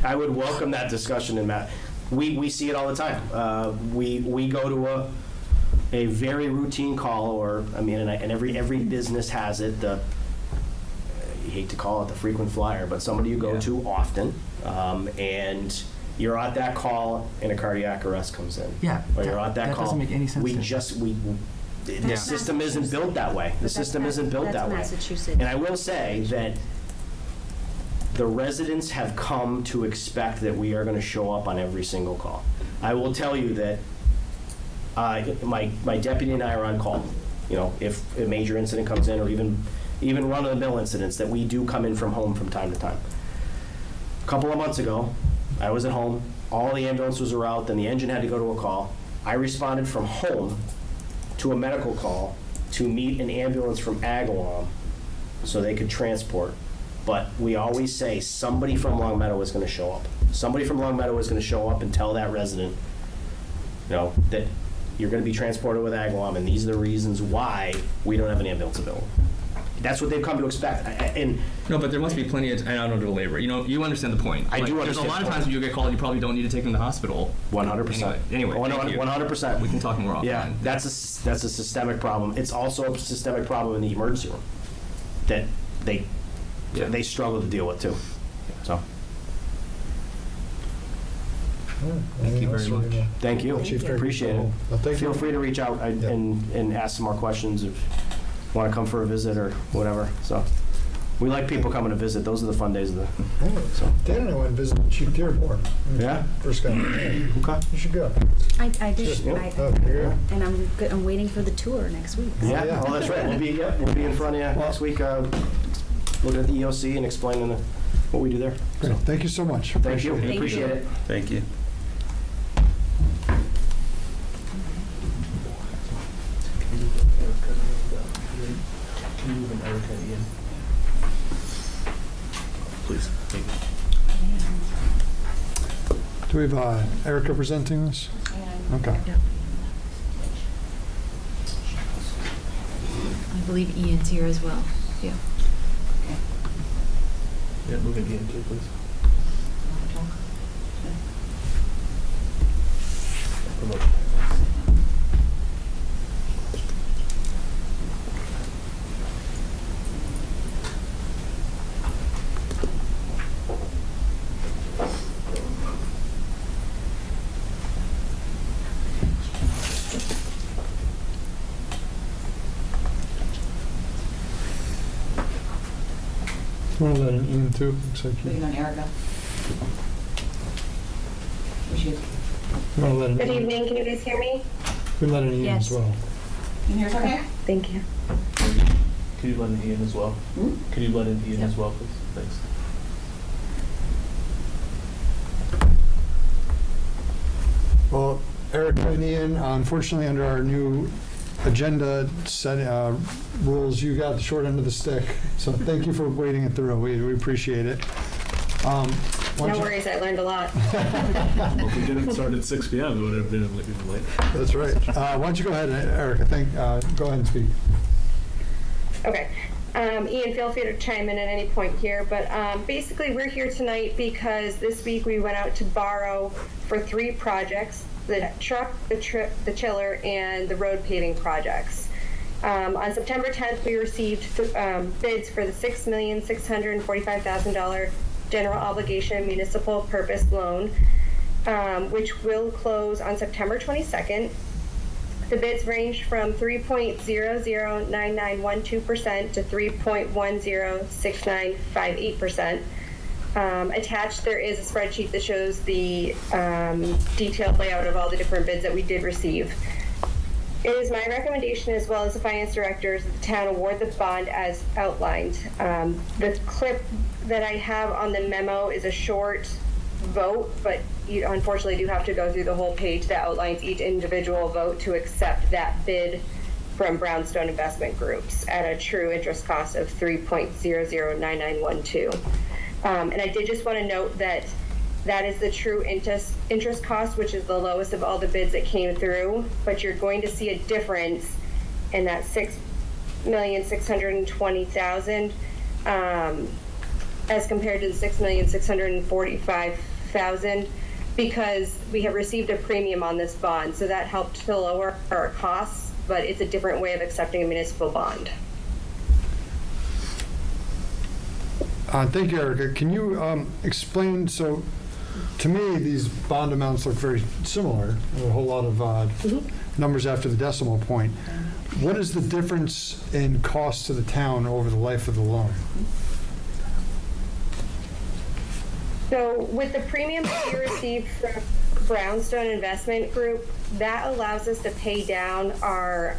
I would welcome that discussion, and Matt, we see it all the time. We go to a very routine call, or and every business has it. You hate to call it the frequent flyer, but somebody you go to often, and you're at that call, and a cardiac arrest comes in. Yeah, or you're at that call. Doesn't make any sense. The system isn't built that way. The system isn't built that way. Massachusetts. And I will say that the residents have come to expect that we are going to show up on every single call. I will tell you that my deputy and I are on call. If a major incident comes in, or even run-of-the-mill incidents, that we do come in from home from time to time. A couple of months ago, I was at home. All the ambulances were out. Then the engine had to go to a call. I responded from home to a medical call to meet an ambulance from Agawam so they could transport. But we always say somebody from Long Meadow is going to show up. Somebody from Long Meadow is going to show up and tell that resident, that you're going to be transported with Agawam, and these are the reasons why we don't have an ambulance available. That's what they've come to expect. No, but there must be plenty of, and I don't do labor. You understand the point. I do understand. There's a lot of times when you get called, you probably don't need to take them to the hospital. 100%. Anyway, 100%. We can talk more offline. Yeah, that's a systemic problem. It's also a systemic problem in the emergency room that they struggle to deal with too. So. Thank you very much. Thank you. Appreciate it. Feel free to reach out and ask some more questions if you want to come for a visit or whatever. So we like people coming to visit. Those are the fun days of the. So. Dan and I went and visited Chief Dearborn. Yeah. First guy. Okay. You should go. I did. Yeah. And I'm waiting for the tour next week. Yeah. Oh, that's right. We'll be in front of you next week. Looking at the EOC and explaining what we do there. Great. Thank you so much. Thank you. Appreciate it. Thank you. please. Thank you. Do we have Erica presenting this? Okay. I believe Ian's here as well. Yeah. Yeah, moving Ian too, please. Promote. You want to let Ian too? Looks like Waiting you on Erica. Where she is. want to let Good Ian. evening, can you guys hear me? We let Ian Yes. as well. Can you hear us okay? Thank you. Can you let in Ian as well? Hmm? Can you let in Ian as well, please? Thanks. Well, Erica and Ian, unfortunately, under our new agenda set rules, you got the short end of the stick. So thank you for waiting it through. We appreciate it. Why No don't you- worries, I learned a lot. Well, if we didn't start at 6 p.m., it would have been even late. That's right. Why don't you go ahead, Erica? Go ahead and speak. Okay. Ian, feel free to chime in at any point here, but basically we're here tonight because this week we went out to borrow for 3 projects: the truck, the chiller, and the road paving projects. On September 10th, we received bids for the $6,645,000 general obligation municipal purpose loan, which will close on September 22nd. The bids range from 3.009912% to 3.106958%. Attached, there is a spreadsheet that shows the detailed layout of all the different bids that we did receive. It is my recommendation, as well as the finance directors, that the town award the bond as outlined. The clip that I have on the memo is a short vote, but you unfortunately do have to go through the whole page that outlines each individual vote to accept that bid from Brownstone Investment Groups at a true interest cost of 3.009912. And I did just want to note that that is the true interest cost, which is the lowest of all the bids that came through, but you're going to see a difference in that $6,620,000 as compared to the $6,645,000, because we have received a premium on this bond, so that helped to lower our costs, but it's a different way of accepting a municipal bond. Thank you, Erica. Can you explain, so to me, these bond amounts look very similar, a whole lot of numbers after the decimal point. What is the difference in cost to the town over the life of the loan? So with the premium that we received from Brownstone Investment Group, that allows us to pay down our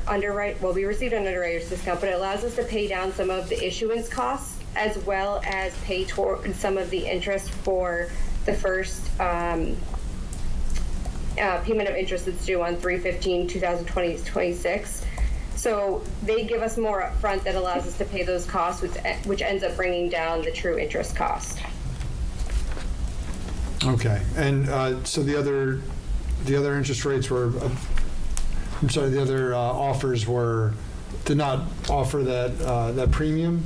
we received an underwriter's discount, but it allows us to pay down some of the issuance costs, as well as pay toward some of the interest for the first payment of interest that's due on 3/15/2026. So they give us more upfront that allows us to pay those costs, which ends up bringing down the true interest cost. Okay, and so the other interest rates were, the other offers did not offer that premium?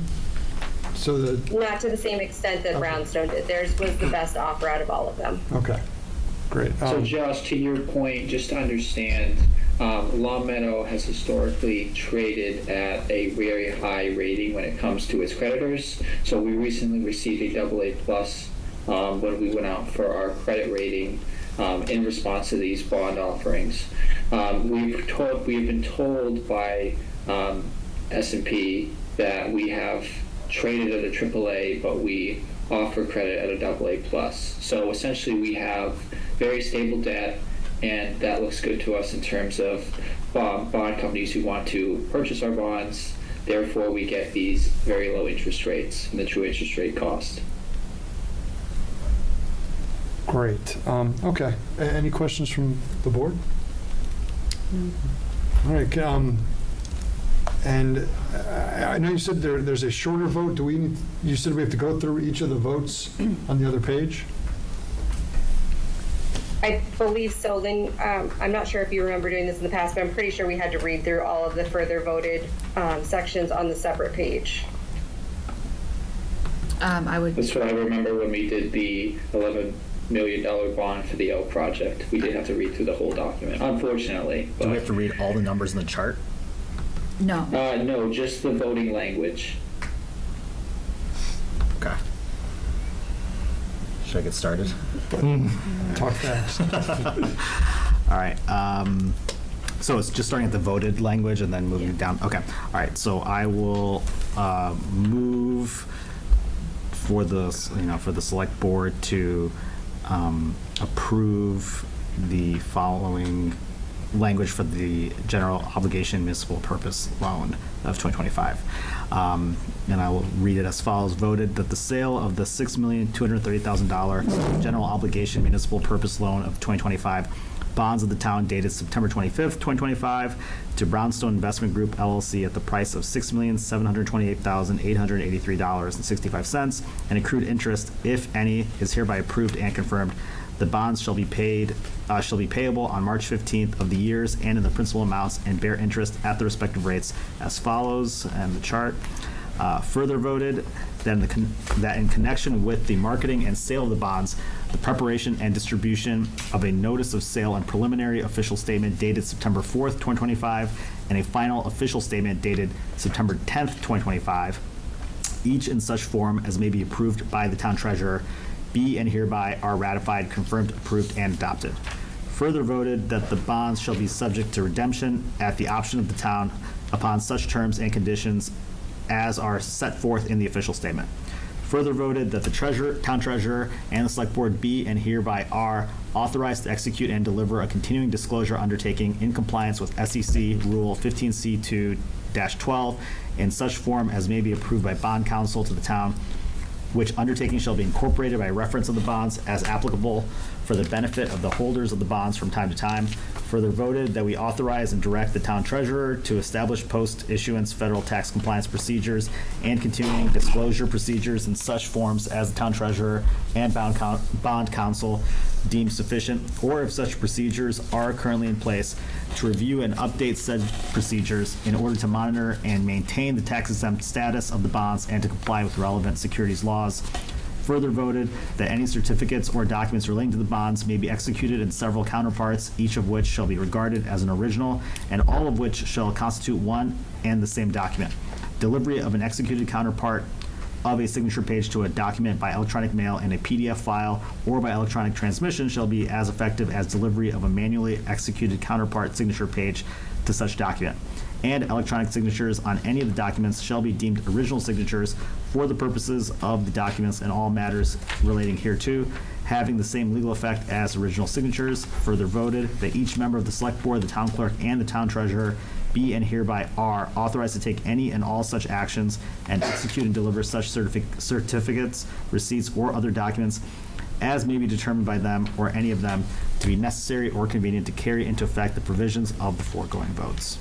So Not to the same extent that Brownstone did. Theirs was the best offer out of all of them. Okay, great. So Josh, to your point, just to understand, Long Meadow has historically traded at a very high rating when it comes to its creditors. So we recently received a AA+ when we went out for our credit rating in response to these bond offerings. We've been told by S&P that we have traded at a AAA, but we offer credit at a AA+. So essentially we have very stable debt, and that looks good to us in terms of bond companies who want to purchase our bonds. Therefore, we get these very low interest rates and the true interest rate cost. Great. Okay. Any questions from the board? All right. And I know you said there's a shorter vote. You said we have to go through each of the votes on the other page? I believe so, Lynn. I'm not sure if you remember doing this in the past, but I'm pretty sure we had to read through all of the further voted sections on the separate page. I would. That's what I remember when we did the $11 million bond for the L project. We did have to read through the whole document, unfortunately. Do we have to read all the numbers in the chart? No. No, just the voting language. Okay. Should I get started? Talk fast. All right. So it's just starting at the voted language and then moving down. Okay. All right. So I will move for the select board to approve the following language for the general obligation municipal purpose loan of 2025. And I will read it as follows. Voted that the sale of the $6,230,000 general obligation municipal purpose loan of 2025 bonds of the town dated September 25th, 2025 to Brownstone Investment Group LLC at the price of $6,728,883.65 and accrued interest, if any, is hereby approved and confirmed. The bonds shall be payable on March 15th of the years and in the principal amounts and bear interest at the respective rates as follows, and the chart. Further voted that in connection with the marketing and sale of the bonds, the preparation and distribution of a notice of sale and preliminary official statement dated September 4th, 2025, and a final official statement dated September 10th, 2025, each in such form as may be approved by the town treasurer, be and hereby are ratified, confirmed, approved, and adopted. Further voted that the bonds shall be subject to redemption at the option of the town upon such terms and conditions as are set forth in the official statement. Further voted that the town treasurer and the select board be and hereby are authorized to execute and deliver a continuing disclosure undertaking in compliance with SEC Rule 15C2-12 in such form as may be approved by bond counsel to the town, which undertaking shall be incorporated by reference of the bonds as applicable for the benefit of the holders of the bonds from time to time. Further voted that we authorize and direct the town treasurer to establish post-issuance federal tax compliance procedures and continuing disclosure procedures in such forms as the town treasurer and bond counsel deem sufficient, or if such procedures are currently in place, to review and update said procedures in order to monitor and maintain the tax-exempt status of the bonds and to comply with relevant securities laws. Further voted that any certificates or documents relating to the bonds may be executed in several counterparts, each of which shall be regarded as an original, and all of which shall constitute one and the same document. Delivery of an executed counterpart of a signature page to a document by electronic mail in a PDF file or by electronic transmission shall be as effective as delivery of a manually executed counterpart signature page to such document. And electronic signatures on any of the documents shall be deemed original signatures for the purposes of the documents and all matters relating hereto, having the same legal effect as original signatures. Further voted that each member of the select board, the town clerk, and the town treasurer be and hereby are authorized to take any and all such actions and execute and deliver such certificates, receipts, or other documents as may be determined by them or any of them to be necessary or convenient to carry into effect the provisions of the foregoing votes.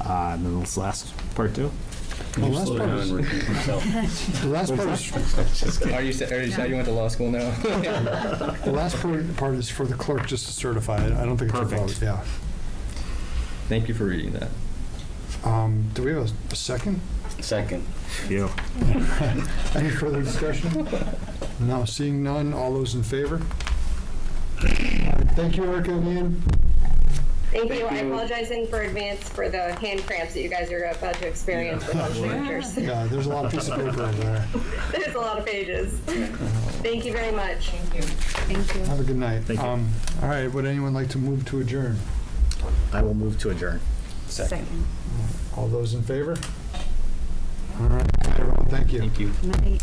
And then this last part too. The last part is... The last part is... Are you went to law school now? The last part is for the clerk just to certify it. I don't think it's a vote, yeah. Thank you for reading that. Do we have a second? Second. You. Any further discussion? No, seeing none. All those in favor? Thank you, Erica and Ian. Thank you. I apologize in advance for the hand cramps that you guys are about to experience with all the signatures. Yeah, there's a lot of piece of paper over there. There's a lot of pages. Thank you very much. Thank you. Thank you. Have a good night. Thank you. All right, would anyone like to move to adjourn? I will move to adjourn. Second. All those in favor? All right, everyone, thank you. Thank you. Night.